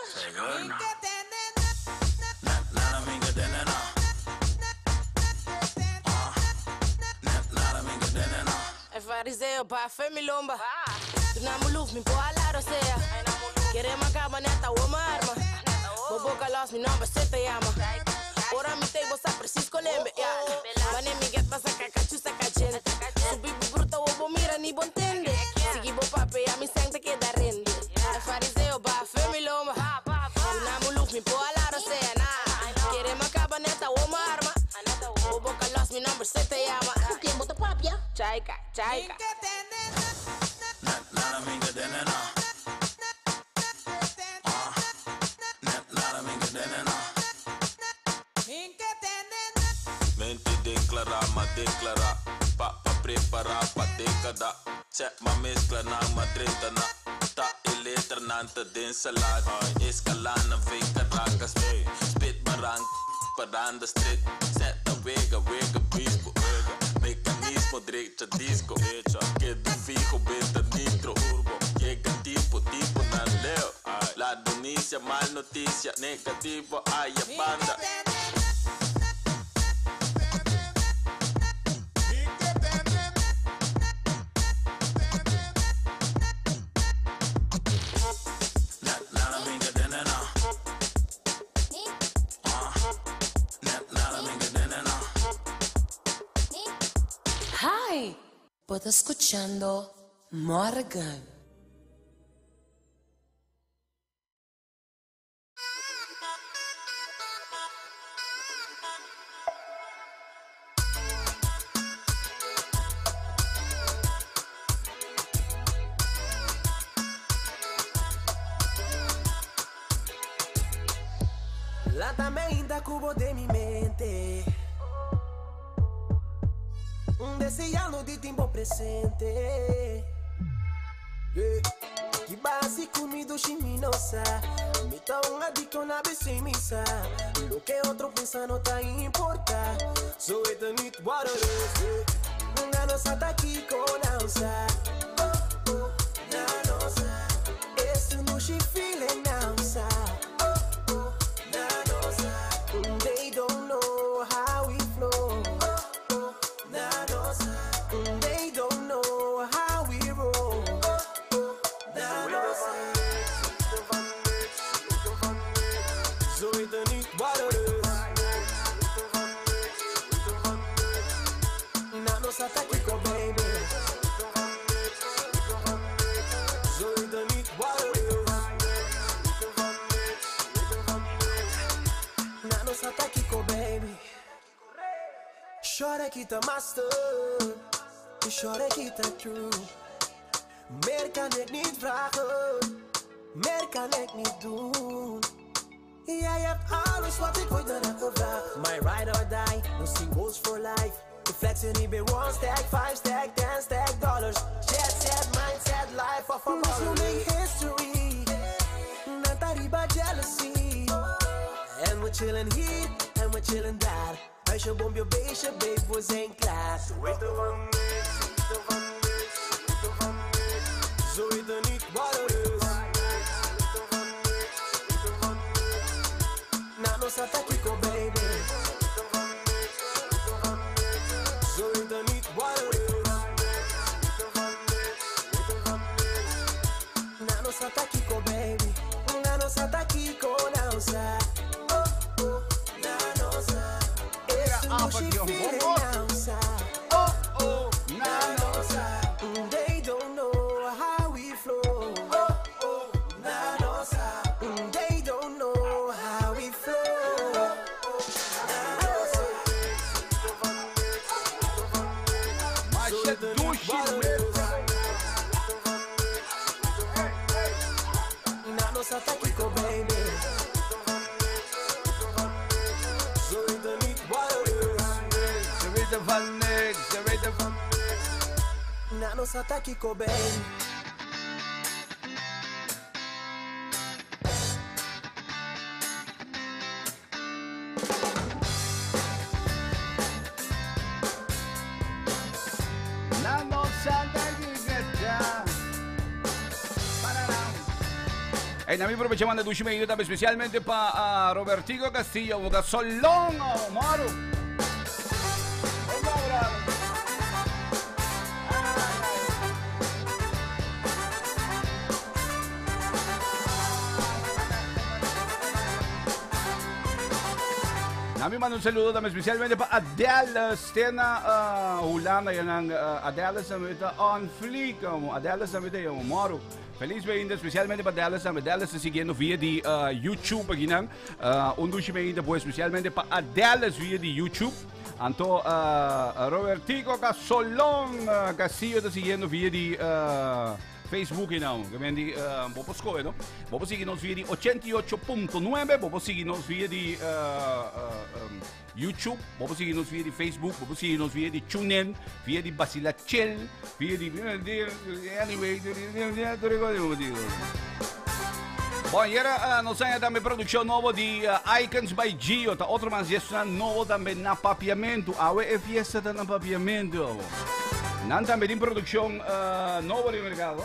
Fariseo pa femilomba. Tu na muluf mi po alaro sea. Queremos acabar neta uma arma. Mo boca los mi nombre se te llama. Ora mi table sa preciso lembe. Vane mi get pasa cacachu sa cachente. Subi bruta wo mira ni bontende. Sigi bo pape a mi sang te queda rende. Fariseo pa femilomba. Tu na muluf mi po alaro sea na. Queremos acabar neta uma arma. Mo boca los mi nombre se te llama. Tiempo te papia. Chaika. Nada me engadena na. Nada me engadena na. Mente declarar, ma declarar. Pa preparar, pa decada. Se ma mescla na ma 30 na. Ta ele Ternante de ensalada. Escalana, vem Caracas. Spit barranca, paranda street. Seta wega, bisco. Mecanismo derecha disco. Que do fijo, beta nitro. Llega tipo na leo. La noticia, mal noticia. Negativo, ay, banda. Hi, puedo escuchando Morgan. La tormenta cubo de mi mente, deseando de tiempo presente. Que base comido chiminosa, me tá un adicto na misa. Lo que otro piensa no te importa. So it need what it is. Una nosa tá aquí con alza. Na nosa, es no she feeling alza. They don't know how we flow. They don't know how we roll. So it need what it is. Na nossa tá aqui com baby. So it need what it is. Na nossa tá aqui com baby. Chora que tá master. Chora que tá true. Meer kan ik niet vragen, meer kan ik niet doen. Jij hebt alles wat ik ooit aan heb gevraagd. My ride or die, no singles for life. The flexing niet bij 1 stack, 5 stack, 10 stack dollars. Jet set, mindset, life of a baller. We make history, not arriba jealousy. En we chillen hier, en we chillen daar. Als je bom je beestje, babe, we zijn klaar. Ze weten van niks, zo weet er niet wat het is. Na nossa tá aqui com baby. Zo weet er niet wat het is. Na nossa tá aqui com baby. Na nossa tá aqui com alça. Na nossa, esse no she feeling alça. Na nossa, they don't know how we flow. Na nossa, they don't know how we flow. Na nossa, Mas é duche mesmo. na nossa tá aqui com baby. So it don't need what it is. Ze weten van niks, ze weten van Na nossa tá aqui com baby. Na nossa gagueta. E nami aprovechamos de Dushi Medina también especialmente para Robertico Castillo, Boca Solón, Maru. Nami mando un saludo también especialmente para Adele Stena Hulana yan ang Adele sa mita on fleek Adele sa mita yung Maru. Feliz bem-vinda especialmente para Adele sa Adele sa siguiendo via di YouTube paginang undushi bem-vinda po especialmente para Adele via di YouTube. Anto Robertico Casolón Castillo está siguiendo via di Facebook não, quindi vamos scoprire, no? Vamos seguir-nos via di 88.9, vamos seguir-nos via di YouTube, vamos seguir-nos via di Facebook, vamos seguir-nos via di TuneIn, via di Basilacel, via di anyway, Bom, era nós ainda também produção nova de Icons by Gio, tá outra mas isso novo também na papiamento, a é fiesta da na papiamento. Não também tem produção nova no mercado,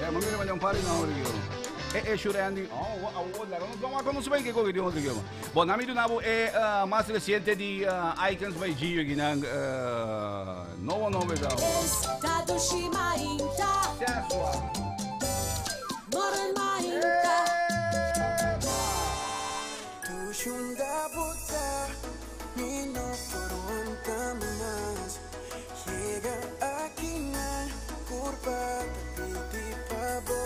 Mamma mia, un pari no, Shurandi. Non conosco bene che cosa di chiama. Bon, nami di nuovo è más recente di Icons by Gio, che nuovo nome da. Tadushima Inta. Morma Inta. Tushunda buta, mino por un más. Llega aquí na curva de pavo.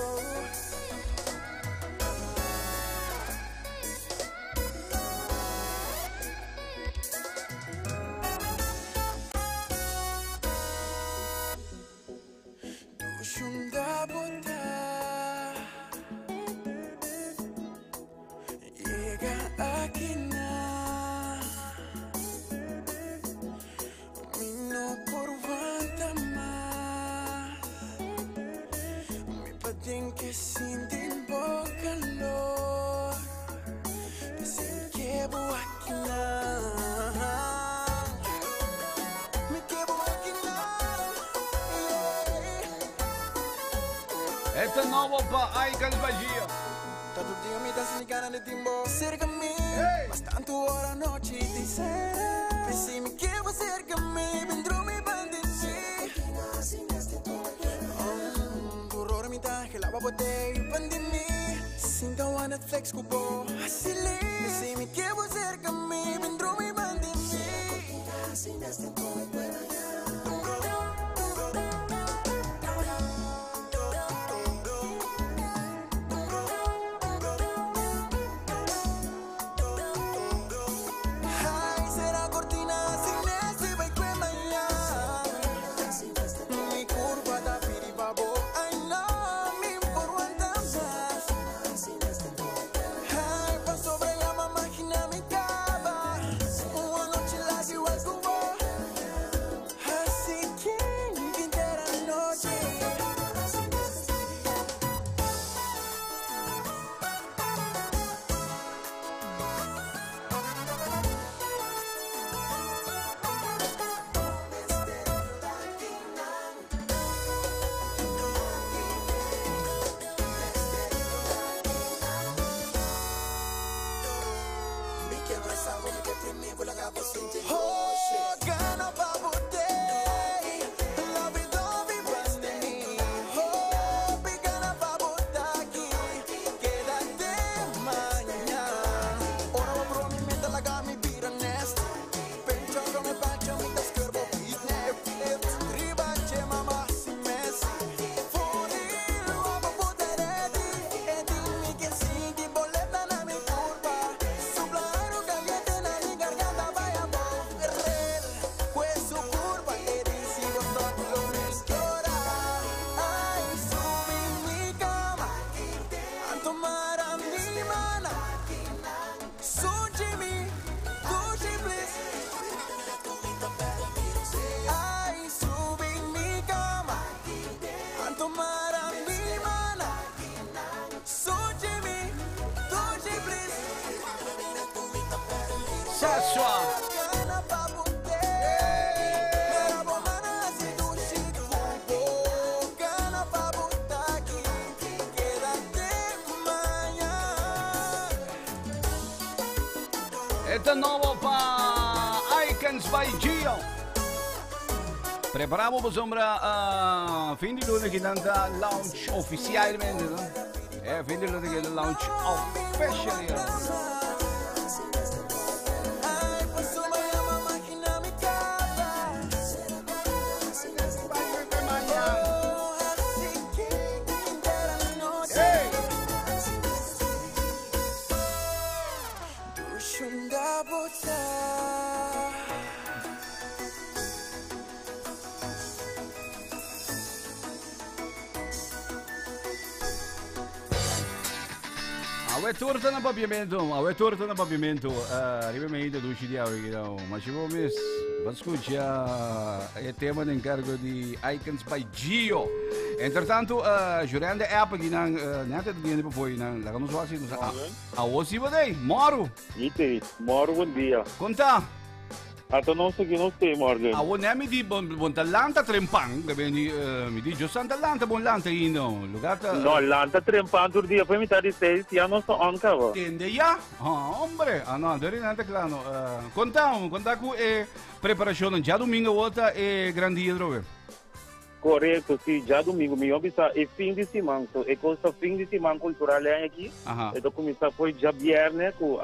Tushunda buta, llega aquí na mino por Tem que sentir um pouco calor, sem que boa aqui me que boa aqui Este é novo para Icons by Gio. Todo dia me dá sem ganas de timbo cerca me, mas tanto hora noite dizer, se me que vou cerca me, vendrou me bandici. Que la botei pandemia, sinta one flex cubo, asile, se me que vou cerca me, vendrou me pandemia, assim deste todo puedo Este é novo para Icons by Gio. Prepariamo per fin di luna che tanta launch ufficialmente, no? Fin di luna che è launch officially. Avete torta na papiamento, arriva meglio 12 di euro, ma ci vuole messo. Escucha el tema de encargo de Icons by Gio. Entretanto, Jurende é aqui na neta do dia depois na lá nos assim, a hoje vai daí, moro. Ite, moro bom dia. Conta. Ato non so che non stai morgen. A one mi di bon talanta trempang, che mi di giusto talanta bon lanta ino, lugata. No, lanta trempang tur dia poi mi tadi sei, ya non so anche va. Tende ya? Ah, hombre, no, deri nanta claro. Conta cu preparazione già domingo volta e grandi idrover. Correto, sì, già domingo mi obisa e fin di settimana, e questo fin di settimana culturale aqui. E do começar poi già viernes com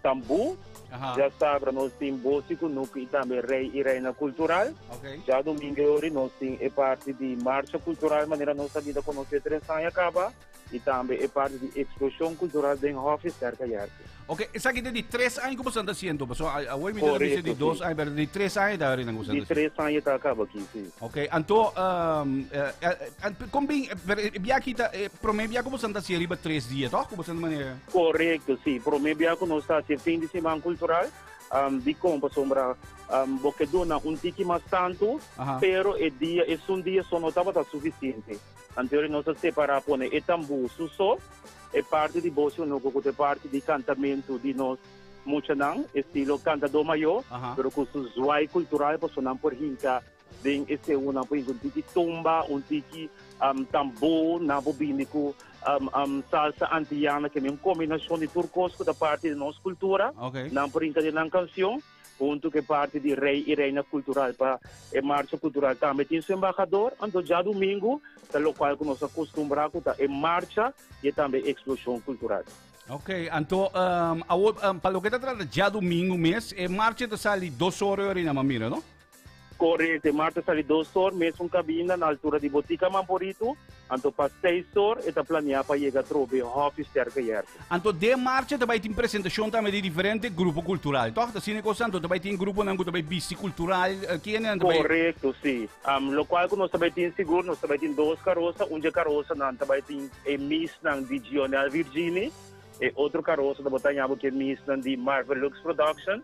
tambu. Já sabe, nós temos músico e também rei e reina cultural. Já domingo nós temos a parte de marcha cultural, maneira nossa vida conhecer Trençanha acaba. E também a parte de exposição cultural de Hof cerca de arte. Ok, essa aqui de 3 anos como você está haciendo? A web me dice de 2 anos, mas de 3 anos está aí na coisa. De 3 anos está acaba aqui, sim. Ok, então, como viaja promedio como você está haciendo 3 dias, tá? Como você está maneira? Correto, sim. Promedio que nós está haciendo fim de semana cultural. De compra sombra porque dona tiki mais tanto, pero o dia é dia só não estava suficiente. Anterior nós separar pone e tambu só é parte de bolso no que é parte de cantamento de nós muito não estilo cantador maior, pero com o zuai cultural para sonar por hinca den esse uma por tiki tumba, tiki tambu na bobinico salsa antiana que é uma combinação de turcos da parte de nossa cultura, não por hinca de uma canção. Ponto que parte de rei e reina cultural para a marcha cultural também tem seu embaixador, então já domingo, pelo qual nós acostumamos a marcha e também explosão cultural. Ok, então, para o que está tratando já domingo mês, a marcha está saindo 2 horas na Mamira, não? Correto, a marcha sai 2 horas, mesmo cabina na altura de Botica Mamporito, então para 6 horas, está planeado para chegar a trobe Hof cerca de arte. Então, de marcha também tem apresentação também de diferentes grupos culturais, então, assim, também tem grupo não também bici cultural, que é também. Correto, sim. Lo qual nós também tem seguro, nós também tem 2 carroças, uma carroça não também tem Miss não de Gionel Virginia, e outro carroça da Botanhabo que é Miss não de Marvel Lux Production,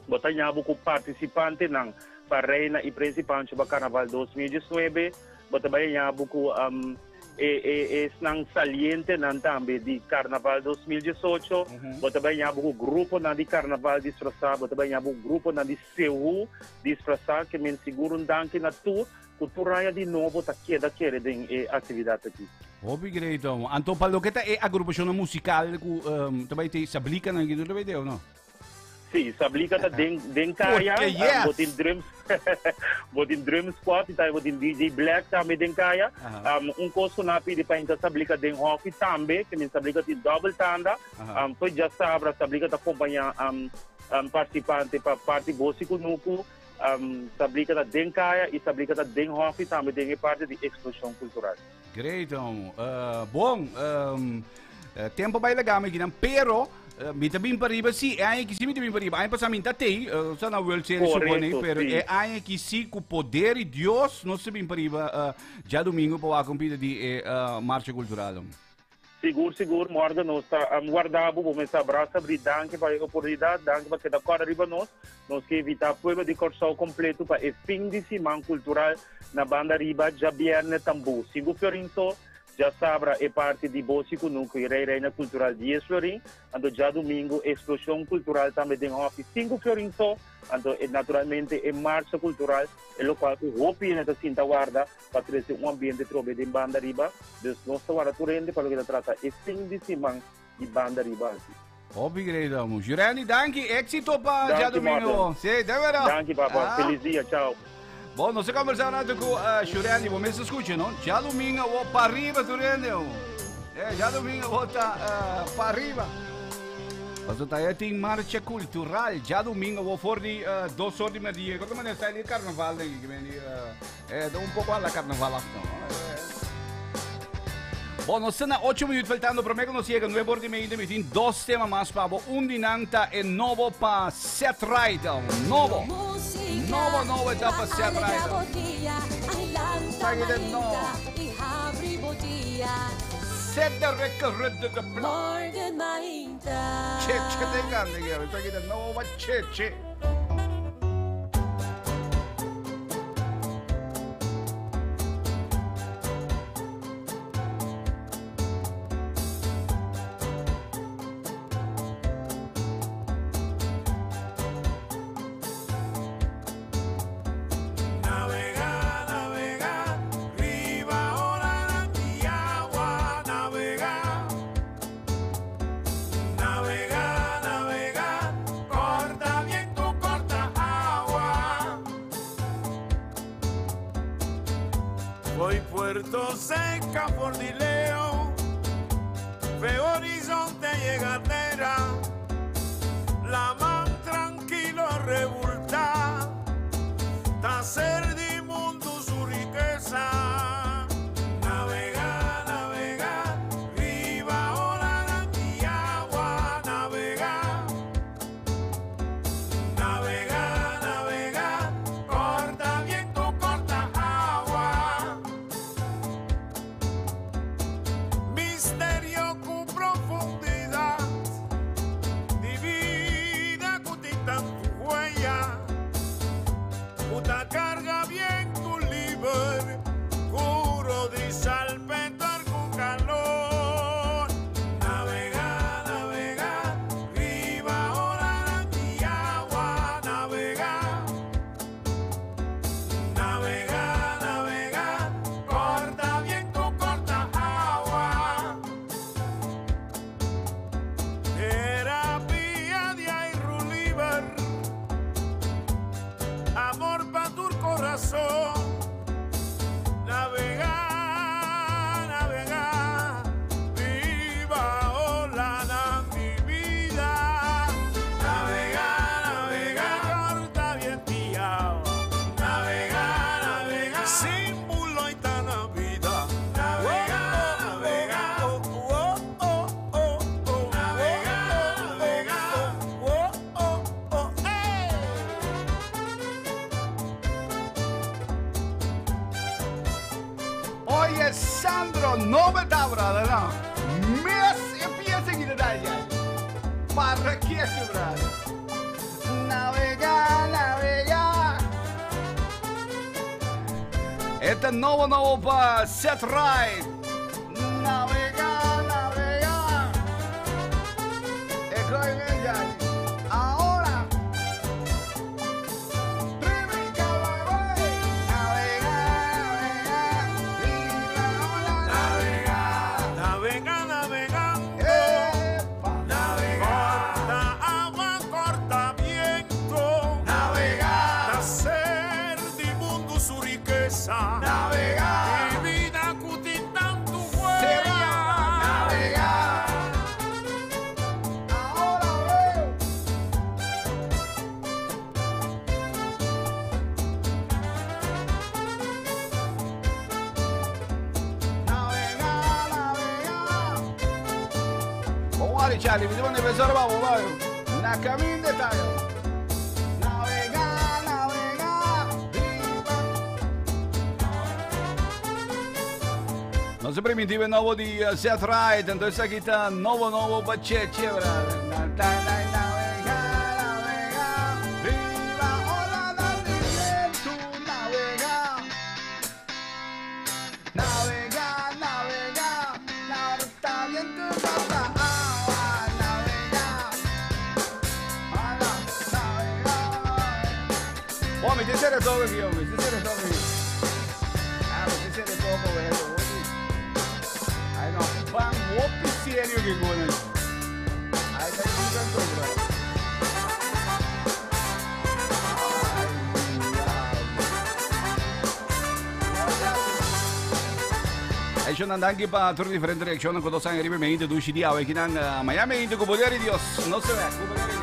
Botanhabo com participante não para reina e principante para Carnaval 2019, mas também há beaucoup nang saliente nan também de Carnaval 2018, mas também há beaucoup grupo nan de Carnaval disfrazado, mas também há beaucoup grupo nan de Seul disfrazado que me seguro danke na tour cultural de novo tá queda querem atividade aqui. Obrigado. Então para o que é a agrupação musical que também tem sablica na guitarra também deu, não? Sim, sablica tá den kaya, botin drums, botin drum squad, tá botin DJ Black também den kaya, costo na pide para então sablica den hockey também, que me sablica tem double tanda, foi já sabe sablica tá acompanhar participante para parte músico nuco, sablica tá den kaya e sablica tá den hockey também den parte de exposição cultural. Great, bom, tempo vai legal aqui, pero mi também para riba sim, é aí que sim me também para riba, aí passa minta tem, só na World Series supone, pero é aí que sim com poder de Deus, nós também para riba já domingo para a compida de marcha cultural. Seguro, morda nós está guardado, vamos estar abraço, danke para a oportunidade, danke para que da cara riba nós que evitar problema de corso completo para o fim de semana cultural na banda riba já viernes tambu, sigo Fiorinto. Já sabe, é parte de Bósico Nuco e Reina Cultural de Florim. Então, já domingo, explosão cultural também tem 5 Florim só. Então, naturalmente, é marcha cultural, é o qual o Hopi nessa cinta guarda para trazer ambiente trobe de banda riba. Então, nós estamos turende para o que trata é fim de semana de banda riba. Obrigado. Jurani, danke, éxito para já domingo. Sim, davvero. Danke, papá. Feliz dia, tchau. Bom, nós conversamos com o Jurani, vamos escutar, não? Já domingo, vou para arriba, Jurani. Já domingo, vou para arriba. Mas até tem marcha cultural, já domingo, vou fora de 2 horas de meia. Quando maneira está ali carnaval, é pouco a carnaval. Bom, nós estamos 8 minutos faltando, prometo que nós chegamos 9 horas de meia, tem 2 temas mais para o dinanta é novo para Set Right, novo etapa Set Right. Sai de novo. Set the record de Morgan Mainta. Che, tem grande, sai de novo, che. Puerto Seca por Dileo, veo horizonte llegadera, la man tranquilo revolta, tacer de mundo su riqueza. Navega, navega, viva ola y agua, navega. Navega, navega, corta viento, corta agua. Misterio con profundidad, divina cutita tu huella. Puta carga viento libre, curo de salpetar con calor. Navega, navega, viva ola y agua, navega. Navega, navega, corta viento, corta agua. Terapia de aire libre, amor pa' tu corazón. Navega, navega, viva ola na mi vida. Navega, navega, corta viento y agua. Navega, navega, símbolo y tan la vida. Navega, navega, oh, oh, oh, oh, oh. Navega, navega, oh, oh, oh, hey. Oye, Sandro, no me da brother, no. Me empieza a ir ya. ¿Para qué es, brother? Navega, navega. Este es nuevo para Set Right. Navega, navega. Escoge ella. Ahora. Navega, navegando, corta agua, corta viento, nacer de mundo su riqueza, divina cutita tu huella. Guarda, Charlie, mi devo pensare a vai. Una camminata taglio. Navega, navega, viva. Non si primitiva il nuovo di Seth Right, entonces aquí está nuevo bacheche, brother. Oh, mi te de todo aquí, hombre, te de todo aquí. Ah, mi te de todo con eso, ay, no, van, guapi serio que con eso. Ahí está un canto, bro. Ay, yo andan aquí para todas diferentes reacciones con 2 años arriba, me hinto, dushi dia, aquí en Miami, hinto, como poder y Dios, no se ve, como poder y Dios.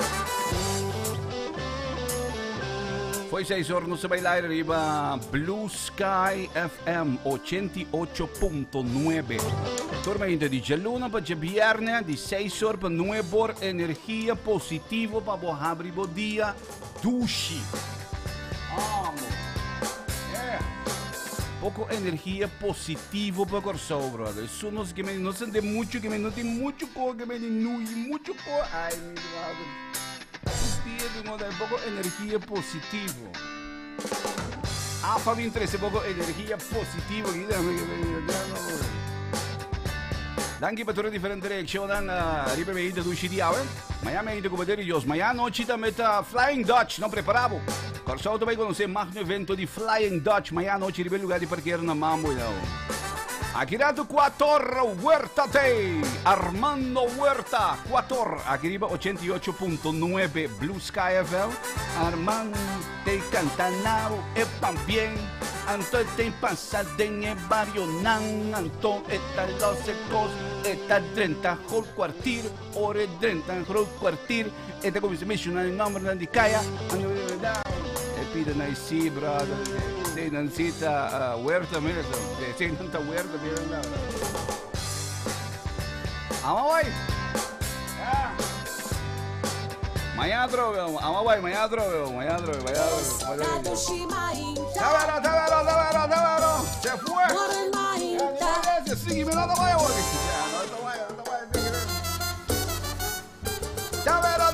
Foi 6 horas no se va a ir arriba Blue Sky FM 88.9. Tormenta di Gialluna per viernes di 6 horas per nuova energia positiva per abrir o dia dushi. Amo. Poco energia positiva para corso, brother. Isso não que me não sente muito que me não tem muito cor que me nui muito cor. Ai, meu Deus. Un poco energia positiva. Ah, fa interesse poco energia positiva. Danke per tutte differenti reazioni. Ripeto, tu ci diamo. Miami come vedere io. Miami oggi da metà Flying Dutch. Non preparavo. Corso auto vai conoscere un evento di Flying Dutch. Miami oggi di bel lugar di parcheggiare una mamma. Aquí rato 4 Huerta Day, Armando Huerta 4, aquí arriba 88.9 Blue Sky FM, Armando te cantanao e también Anto tem passado em barrio nan. Anto eta los secos. Eta 30 col quartier. Ore 30 col quartier. Eta come si menciona il nome di Kaya. E pide na si brother. Sei non sita huerta mira. Sei non ta huerta mira. Vamos vai. Mayadro, mayadro. Tavero. Se fue. Sígueme, no te vayas. Tavero.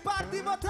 Party, but